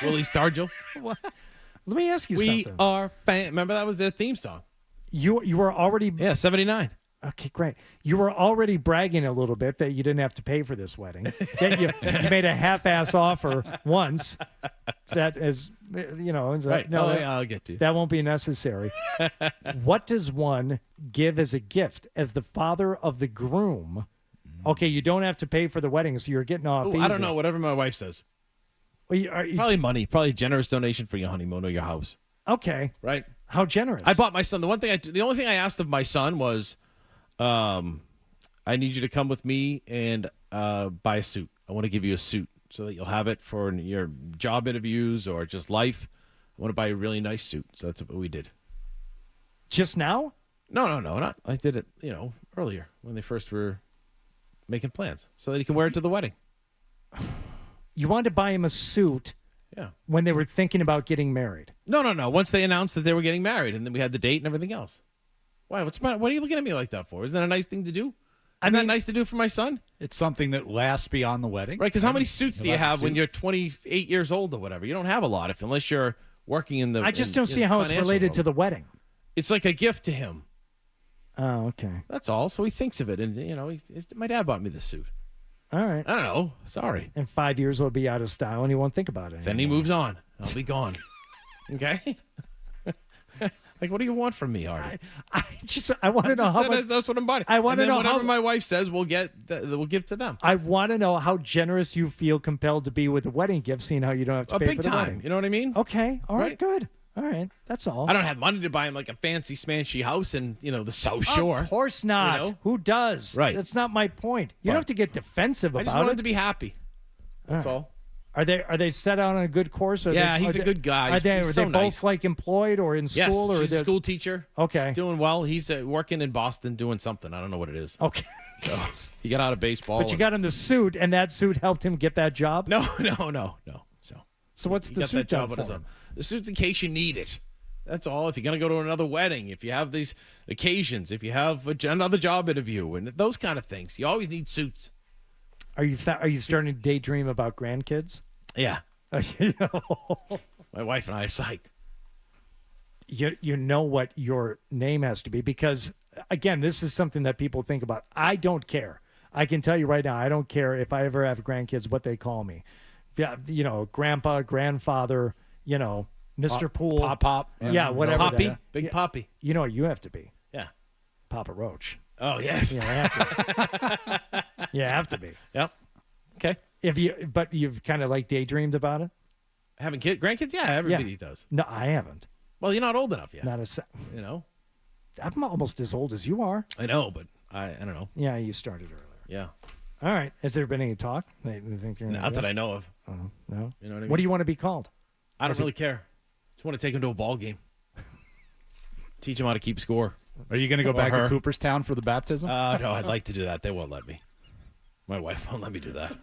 Willie Stargell. What? Let me ask you We something. are remember that was their theme song. You were already 79. Okay, great. You were already bragging a little bit that you didn't have to pay for this wedding. Then you made a half-ass offer once. That is, Right. No, I'll get to you. That won't be necessary. What does one give as a gift as the father of the groom? Okay, you don't have to pay for the wedding, so you're getting off easy. I don't know. Whatever my wife says. Well, probably money. Probably a generous donation for your honeymoon or your house. Okay. Right. How generous? I bought my son. The only thing I asked of my son was, I need you to come with me and buy a suit. I want to give you a suit so that you'll have it for your job interviews or just life. I want to buy a really nice suit. So that's what we did. Just now? No, not. I did it, earlier when they first were making plans so that he can wear it to the wedding. You wanted to buy him a suit. Yeah. When they were thinking about getting married. No. Once they announced that they were getting married, and then we had the date and everything else. Why? What's the matter? What are you looking at me like that for? Isn't that a nice thing to do? Isn't that nice to do for my son? It's something that lasts beyond the wedding. Right, because how many suits do you have when you're 28 years old or whatever? You don't have a lot unless you're working in the I just don't see how it's related to the wedding. It's like a gift to him. Oh, okay. That's all. So he thinks of it. And, my dad bought me this suit. All right. I don't know. Sorry. In 5 years, it'll be out of style, and he won't think about it Then he moves on. I'll be gone. Okay? Like, what do you want from me, Artie? I want to know how much. That's what I'm buying. I want to know whatever how my wife says, we'll give to them. I want to know how generous you feel compelled to be with the wedding gift, seeing how you don't have to pay big for the time. wedding. You know what I mean? Okay. All right. Right? Good. All right. That's all. I don't have money to buy him like a fancy smanchy house in, the South Shore. Of course not. Who does? Right. That's not my point. You don't have to get defensive I about just want it. him to be happy. That's all. Are they set out on a good course? Yeah, he's a good guy. Are they, He's are so they both nice. like employed or in Yes, school? Or she's a school teacher. Okay. She's doing well. He's working in Boston doing something. I don't know what it is. Okay. So he got out of baseball. But you got him the suit, and that suit helped him get that job? No. So what's He the got suit that job done on his for own. him? The suit's in case you need it. That's all. If you're going to go to another wedding, if you have these occasions, if you have another job interview, and those kind of things, you always need suits. Are you starting to daydream about grandkids? Yeah. My wife and I are psyched. You know what your name has to be, because, again, this is something that people think about. I don't care. I can tell you right now, I don't care if I ever have grandkids what they call me. Yeah, grandpa, grandfather, Mr. Pool. Pop. Yeah, whatever. Poppy. that- Big yeah. Poppy. You know what you have to be? Yeah. Papa Roach. Oh, yes. You have to. You have to be. Yep. Okay. But you've kind of like daydreamed about it? Having grandkids? Yeah, everybody does. No, I haven't. Well, you're not old enough yet. Not a You know? I'm almost as old as you are. I know, but I don't know. Yeah, you started earlier. Yeah. All right. Has there been any talk? They think they're Not that I know of. No? You know what I mean? What do you want to be called? I don't really care. Just want to take him to a ball game. Teach him how to keep score. Are you going to go back to Cooperstown for the baptism? No, I'd like to do that. They won't let me. My wife won't let me do that.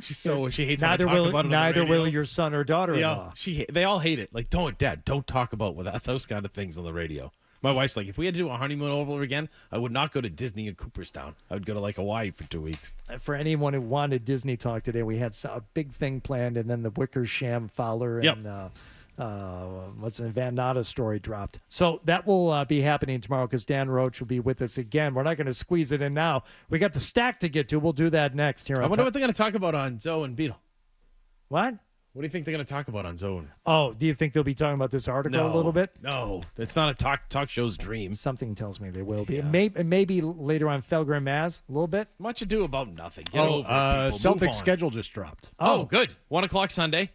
She hates when I talk about it. Neither on the radio. will your son or daughter-in-law. They all hate it. Like, Dad, don't talk about those kind of things on the radio. My wife's like, if we had to do a honeymoon over again, I would not go to Disney in Cooperstown. I would go to Hawaii for 2 weeks. For anyone who wanted Disney talk today, we had a big thing planned, and then the Wickersham Fowler and Van Natta story dropped. So that will be happening tomorrow because Dan Roach will be with us again. We're not going to squeeze it in now. We got the stack to get to. We'll do that next here. I wonder what they're going to talk about on Zoe and Beetle. What? What do you think they're going to talk about on Zone? Oh, do you think they'll be talking about this article a little bit? No, it's not a talk show's dream. Something tells me they will be. Yeah. Maybe later on Felger and Maz a little bit. Much ado about nothing. Get over it, people. Celtics schedule just dropped. Oh, good. 1 o'clock Sunday.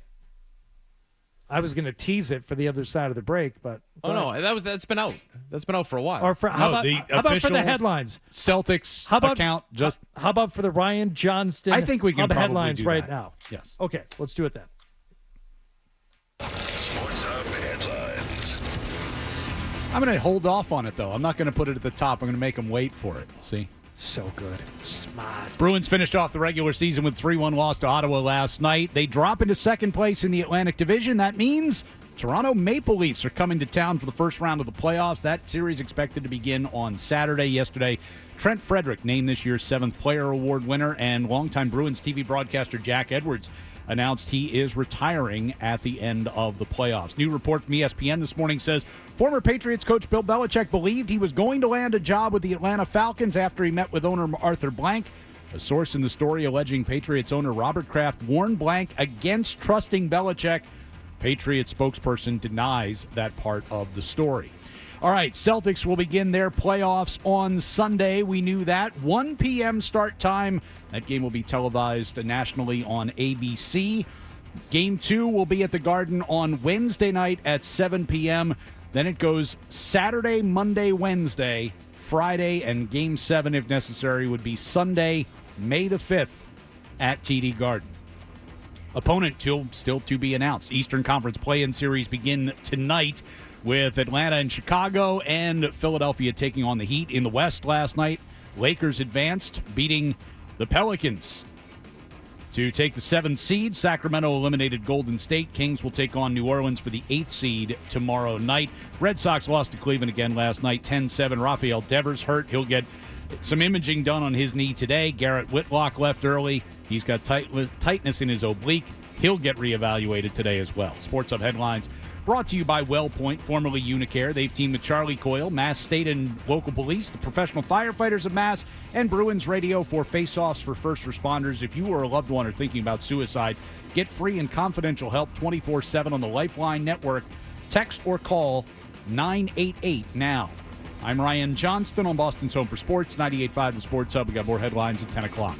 I was going to tease it for the other side of the break, but that's been out. That's been out for a while. Or how about for the headlines? Celtics account just. How about for the Ryan Johnston? I think we can probably headlines do right that. now. Yes. Okay, let's do it then. Sports Hub headlines. I'm going to hold off on it, though. I'm not going to put it at the top. I'm going to make them wait for it. See? So good. Smart. Bruins finished off the regular season with 3-1 loss to Ottawa last night. They drop into second place in the Atlantic Division. That means Toronto Maple Leafs are coming to town for the first round of the playoffs. That series expected to begin on Saturday. Yesterday, Trent Frederick named this year's 7th Player Award winner, and longtime Bruins TV broadcaster Jack Edwards announced he is retiring at the end of the playoffs. New report from ESPN this morning says former Patriots coach Bill Belichick believed he was going to land a job with the Atlanta Falcons after he met with owner Arthur Blank. A source in the story alleging Patriots owner Robert Kraft warned Blank against trusting Belichick. Patriots spokesperson denies that part of the story. All right, Celtics will begin their playoffs on Sunday. We knew that. 1 p.m. start time. That game will be televised nationally on ABC. Game 2 will be at the Garden on Wednesday night at 7 p.m. Then it goes Saturday, Monday, Wednesday, Friday, and Game 7, if necessary, would be Sunday, May the 5th at TD Garden. Opponent still to be announced. Eastern Conference play-in series begin tonight with Atlanta and Chicago and Philadelphia taking on the Heat in the West last night. Lakers advanced, beating the Pelicans to take the 7th seed. Sacramento eliminated Golden State. Kings will take on New Orleans for the 8th seed tomorrow night. Red Sox lost to Cleveland again last night, 10-7. Rafael Devers hurt. He'll get some imaging done on his knee today. Garrett Whitlock left early. He's got tightness in his oblique. He'll get reevaluated today as well. Sports Hub headlines brought to you by WellPoint, formerly Unicare. They've teamed with Charlie Coyle, Mass State and local police, the professional firefighters of Mass, and Bruins Radio for face-offs for first responders. If you or a loved one are thinking about suicide, get free and confidential help 24/7 on the Lifeline Network. Text or call 988 now. I'm Ryan Johnston on Boston's Home for Sports, 98.5 The Sports Hub. We got more headlines at 10 o'clock.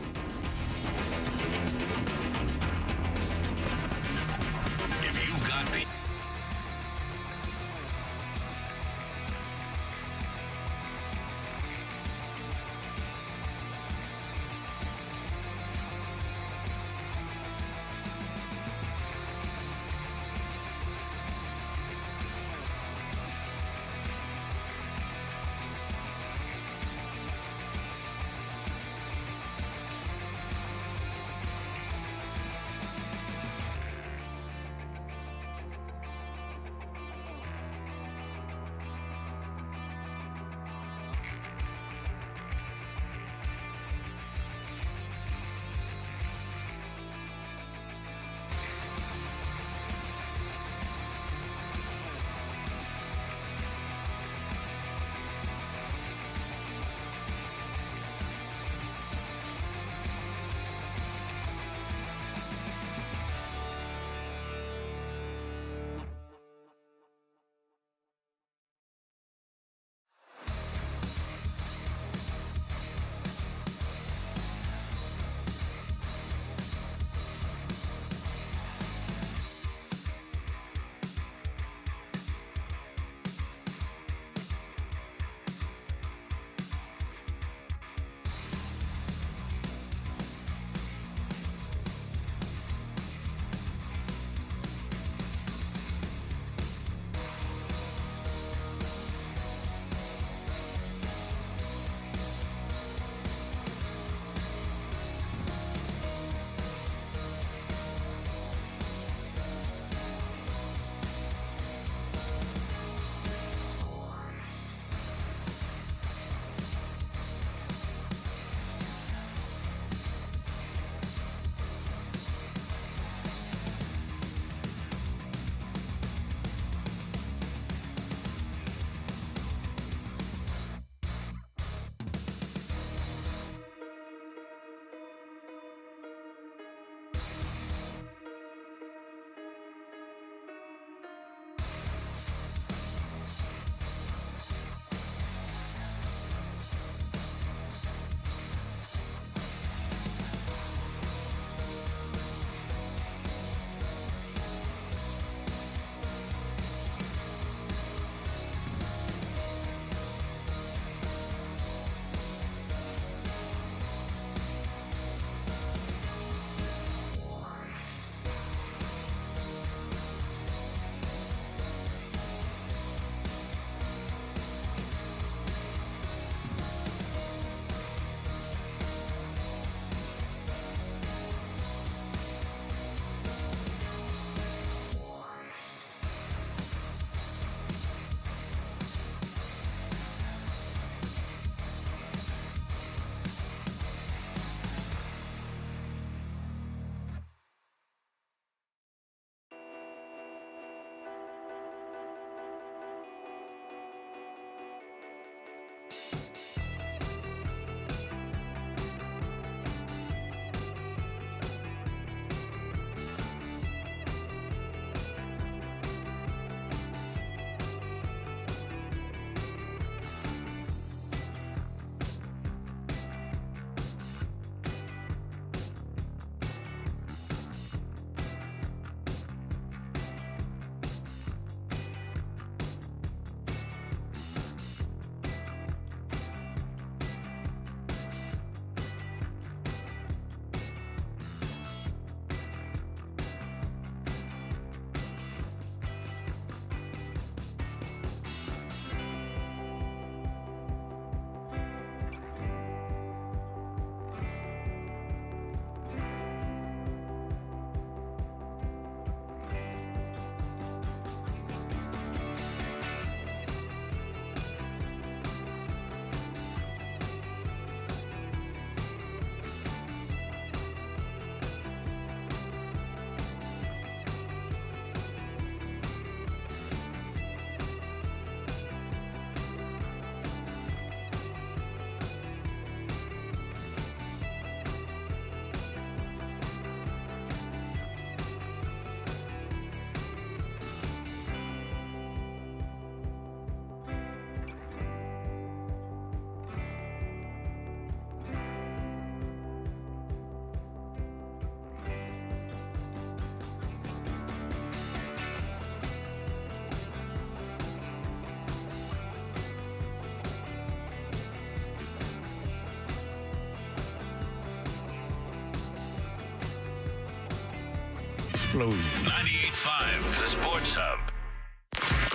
Flows. 98.5 The Sports Hub.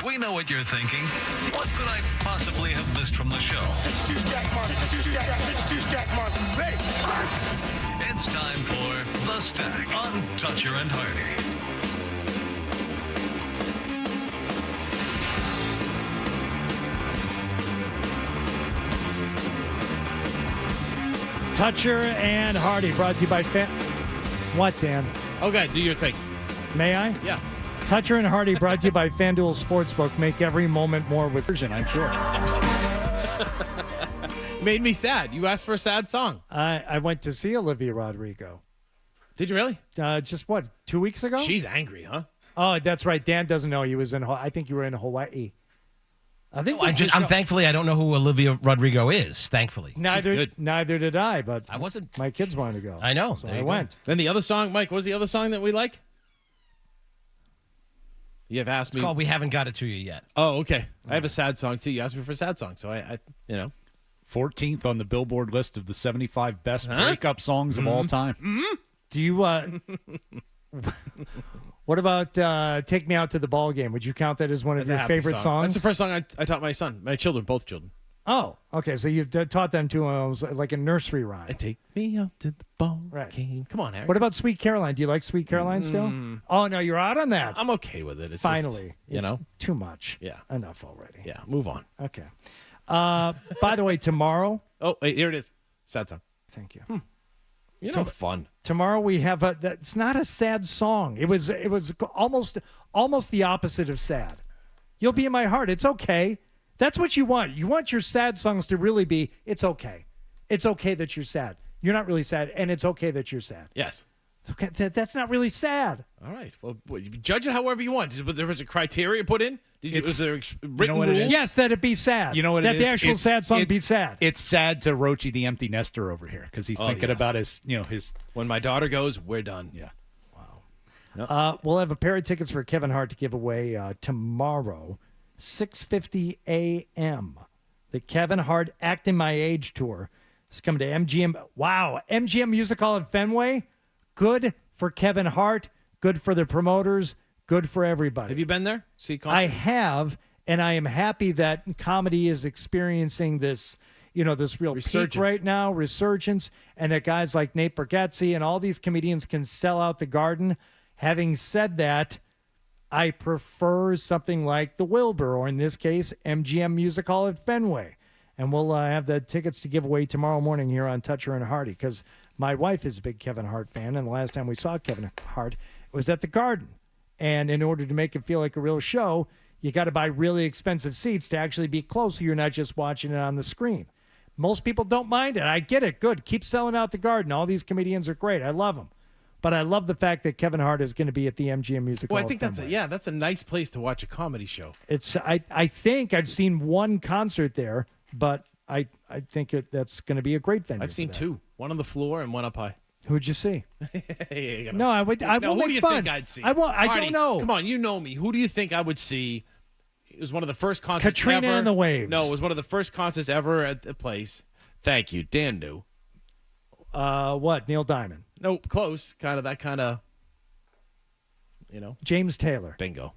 We know what you're thinking. What could I possibly have missed from the show? It's time for The Stack on Toucher and Hardy. Toucher and Hardy, brought to you by What, Dan? Okay, do your thing. May I? Yeah. Toucher and Hardy, brought to you by FanDuel Sportsbook. Make every moment more with version, I'm sure. Made me sad. You asked for a sad song. I went to see Olivia Rodrigo. Did you really? Just 2 weeks ago? She's angry, huh? Oh, that's right. Dan doesn't know he was in. I think you were in Hawaii. I think I'm thankfully I don't know who Olivia Rodrigo is. Thankfully, neither did I. But I wasn't. My kids wanted to go. I know. So I went. Then the other song, Mike. What was the other song that we like? You have asked me. It's called "We Haven't Got It to You Yet." Oh, okay. I have a sad song too. You asked me for a sad song, so I 14th on the Billboard list of the 75 best breakup songs of all time. Mm-hmm. Do you? What about "Take Me Out to the Ball Game"? Would you count that as one of your favorite songs? That's the first song I taught my son, my children, both children. Oh, okay. So you taught them to like a nursery rhyme. Take me out to the ball game. Come on, Harry. What about "Sweet Caroline"? Do you like "Sweet Caroline" still? Oh no, you're out on that. I'm okay with it. It's finally, just, it's too much. Yeah, enough already. Yeah, move on. Okay. By the way, tomorrow. Oh, wait, here it is. Sad song. Thank you. You know, fun. Tomorrow we have it's not a sad song. It was almost the opposite of sad. You'll be in my heart. It's okay. That's what you want. You want your sad songs to really be, it's okay. It's okay that you're sad. You're not really sad, and it's okay that you're sad. Yes. It's okay. That's not really sad. All right. Well, you judge it however you want. There was a criteria put in? Was there written what it rules? is? Yes, that it be sad. You know what that it is? the actual sad song be sad. It's sad to Roachy the empty nester over here because he's thinking about his. When my daughter goes, we're done. Yeah. Wow. We'll have a pair of tickets for Kevin Hart to give away tomorrow, 6:50 a.m. The Kevin Hart Acting My Age tour is coming to MGM. Wow, MGM Music Hall at Fenway. Good for Kevin Hart. Good for the promoters. Good for everybody. Have you been there? I have, and I am happy that comedy is experiencing this, this real peak right now, resurgence, and that guys like Nate Bargatze and all these comedians can sell out the Garden. Having said that, I prefer something like the Wilbur, or in this case, MGM Music Hall at Fenway. And we'll have the tickets to give away tomorrow morning here on Toucher and Hardy, because my wife is a big Kevin Hart fan, and the last time we saw Kevin Hart was at the Garden. And in order to make it feel like a real show, you got to buy really expensive seats to actually be close so you're not just watching it on the screen. Most people don't mind it. I get it. Good. Keep selling out the Garden. All these comedians are great. I love them. But I love the fact that Kevin Hart is going to be at the MGM Music Hall. Well, I think that's a nice place to watch a comedy show. I think I've seen one concert there, but I think that's going to be a great venue. I've seen two. One on the floor and one up high. Who'd you see? No, I won't who make do you fun. think I'd see? I don't know. Come on, you know me. Who do you think I would see? It was one of the first concerts Katrina ever. and the Waves. No, it was one of the first concerts ever at the place. Thank you. Dan knew. What? Neil Diamond? No, close. Kind of. James Taylor. Bingo.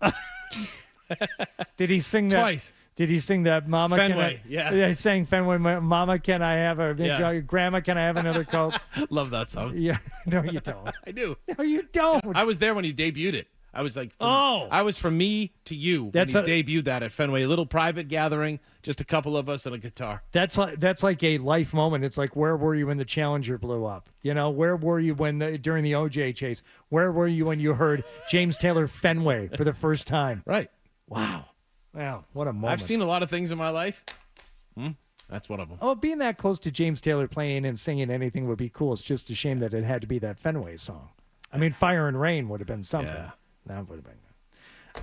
Did he sing that? Twice. Did he sing that Mama Fenway, Can I, he sang Fenway, Mama Can I have Grandma Can I have another Coke? Love that song. Yeah. No, you don't. I do. No, you don't. I was there when he debuted it. I was like, I was From Me to You when he debuted that at Fenway. A little private gathering, just a couple of us and a guitar. That's like a life moment. It's like, where were you when the Challenger blew up? Where were you during the OJ chase? Where were you when you heard James Taylor Fenway for the first time? Right. Wow. Wow, what a moment. I've seen a lot of things in my life. That's one of them. Oh, being that close to James Taylor playing and singing anything would be cool. It's just a shame that it had to be that Fenway song. I mean, Fire and Rain would have been something. Yeah. That would have been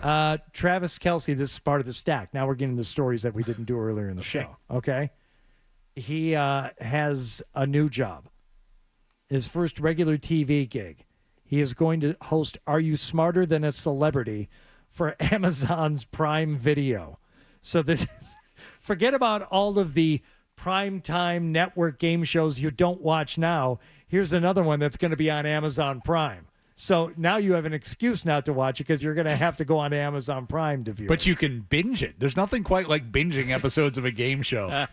good. Travis Kelce, this is part of the stack. Now we're getting the stories that we didn't do earlier in the show. Okay? He has a new job. His first regular TV gig. He is going to host Are You Smarter Than a Celebrity for Amazon's Prime Video. So this, forget about all of the primetime network game shows you don't watch now. Here's another one that's going to be on Amazon Prime. So now you have an excuse not to watch it because you're going to have to go on Amazon Prime to view But it. you can binge it. There's nothing quite like binging episodes of a game show.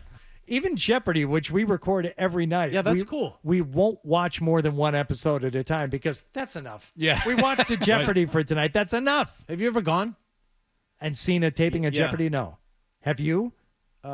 Even Jeopardy, which we record every night. Yeah, that's cool. We won't watch more than one episode at a time because that's enough. Yeah. We watched a Jeopardy for tonight. That's enough. Have you ever gone? And seen a taping of Yeah. Jeopardy? No. Have you?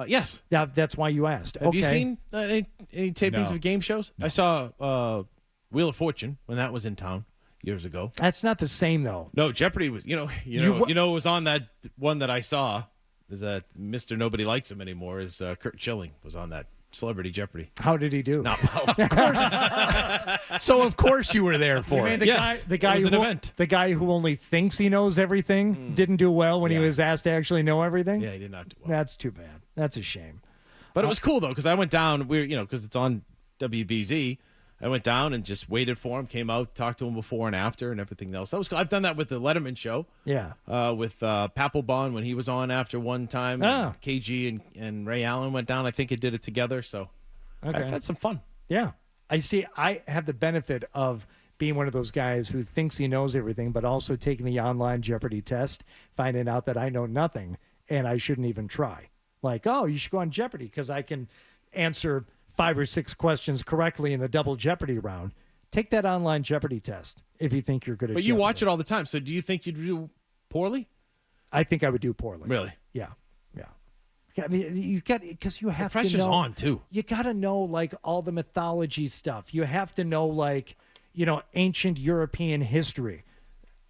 Yes. Yeah, that's why you asked. Have you Okay. seen any tapings No. of game shows? I saw Wheel of Fortune when that was in town years ago. That's not the same, though. No, Jeopardy was. It was on that one that I saw. Is that Mr. Nobody Likes Him Anymore? Is Kurt Schilling was on that Celebrity Jeopardy? How did he do? Not well, of course. So of course you were there for You mean it. the Yes, guy it was who an event. the guy who only thinks he knows everything didn't do well when he Yeah. was asked to actually know everything. Yeah, he did not do well. That's too bad. That's a shame. But it was cool though because I went down. Because it's on WBZ. I went down and just waited for him. Came out, talked to him before and after, and everything else. That was cool. I've done that with the Letterman show. Yeah. With Papelbon when he was on after one time. Ah. KG and Ray Allen went down. I think it did it together. So Okay. I've had some fun. Yeah. I see. I have the benefit of being one of those guys who thinks he knows everything, but also taking the online Jeopardy test, finding out that I know nothing and I shouldn't even try. Like, oh, you should go on Jeopardy because I can answer 5 or 6 questions correctly in the double Jeopardy round. Take that online Jeopardy test if you think you're good at But Jeopardy. you watch it all the time. So do you think you'd do poorly? I think I would do poorly. Really? Yeah. I mean, you got because you have to pressure's know. on, too. You got to know like all the mythology stuff. You have to know like ancient European history,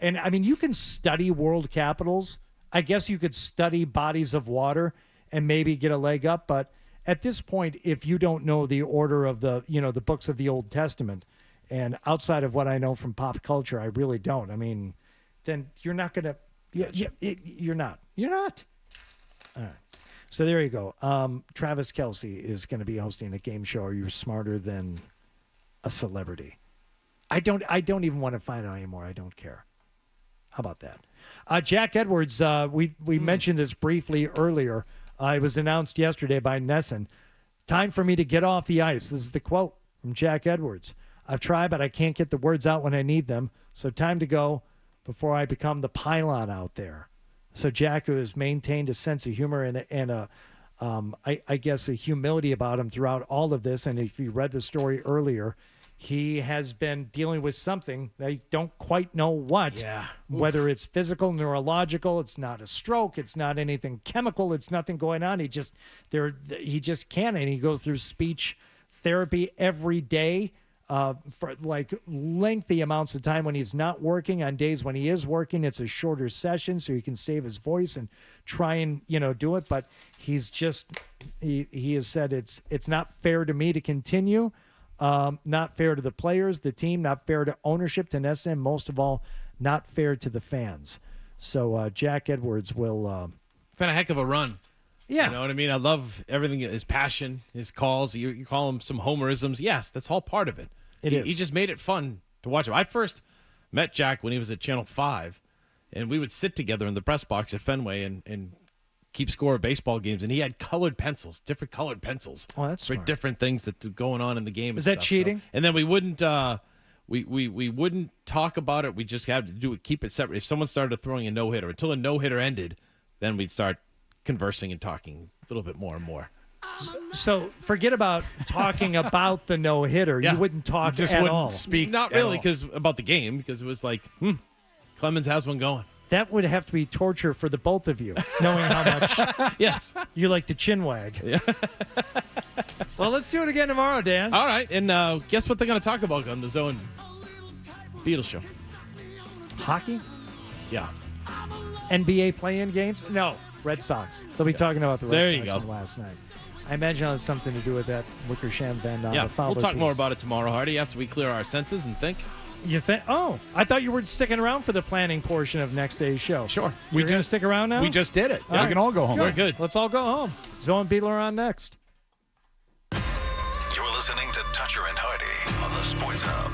and I mean you can study world capitals. I guess you could study bodies of water and maybe get a leg up. But at this point, if you don't know the order of the the books of the Old Testament, and outside of what I know from pop culture, I really don't. I mean, then you're not gonna. You're not. You're not. All right. So there you go. Travis Kelce is going to be hosting a game show. Are you smarter than a celebrity? I don't even want to find out anymore. I don't care. How about that? Jack Edwards, we mentioned this briefly earlier. It was announced yesterday by Nesson. Time for me to get off the ice. This is the quote from Jack Edwards. I've tried, but I can't get the words out when I need them. So time to go before I become the pylon out there. So Jack, who has maintained a sense of humor and I guess a humility about him throughout all of this. And if you read the story earlier, he has been dealing with something they don't quite know what. Yeah. Whether it's physical, neurological, it's not a stroke, it's not anything chemical, it's nothing going on. He just can't, and he goes through speech therapy every day. For like lengthy amounts of time when he's not working. On days when he is working, it's a shorter session so he can save his voice and try and do it. But he's just he has said it's not fair to me to continue, not fair to the players, the team, not fair to ownership, to NSM, most of all, not fair to the fans. So Jack Edwards will. Been a heck of a run. Yeah. You know what I mean? I love everything, his passion, his calls. You call him some homerisms. Yes, that's all part of it. He just made it fun to watch him. I first met Jack when he was at Channel 5, and we would sit together in the press box at Fenway and keep score of baseball games. And he had colored pencils, different colored pencils. Oh, that's for smart. different things that are going on in the game. Is and that stuff. cheating? So, and then we wouldn't we wouldn't talk about it. We just had to do it, keep it separate. If someone started throwing a no-hitter, until a no-hitter ended, then we'd start conversing and talking a little bit more and more. So forget about talking about the no-hitter. Yeah. You wouldn't talk just at wouldn't all. speak. Not really, because about the game, because it was like, Clemens has one going. That would have to be torture for the both of you, knowing how much Yes. you like to chin wag. Yeah. Well, let's do it again tomorrow, Dan. All right, and guess what they're going to talk about on the Zone Beatles show? Hockey? Yeah. NBA play-in games? No. Red Sox. They'll be talking about the Red There Sox you go. from last night. I imagine it has something to do with that Wickersham Van Yeah, we'll talk piece. more about it tomorrow, Hardy, after we clear our senses and think. You think? Oh, I thought you were sticking around for the planning portion of next day's show. Sure. You're going to stick around now? We just did it. All We right. can all go home. We're good. Let's all go home. Zoe and Beetle are on next. You're listening to Toucher and Hardy on the Sports Hub.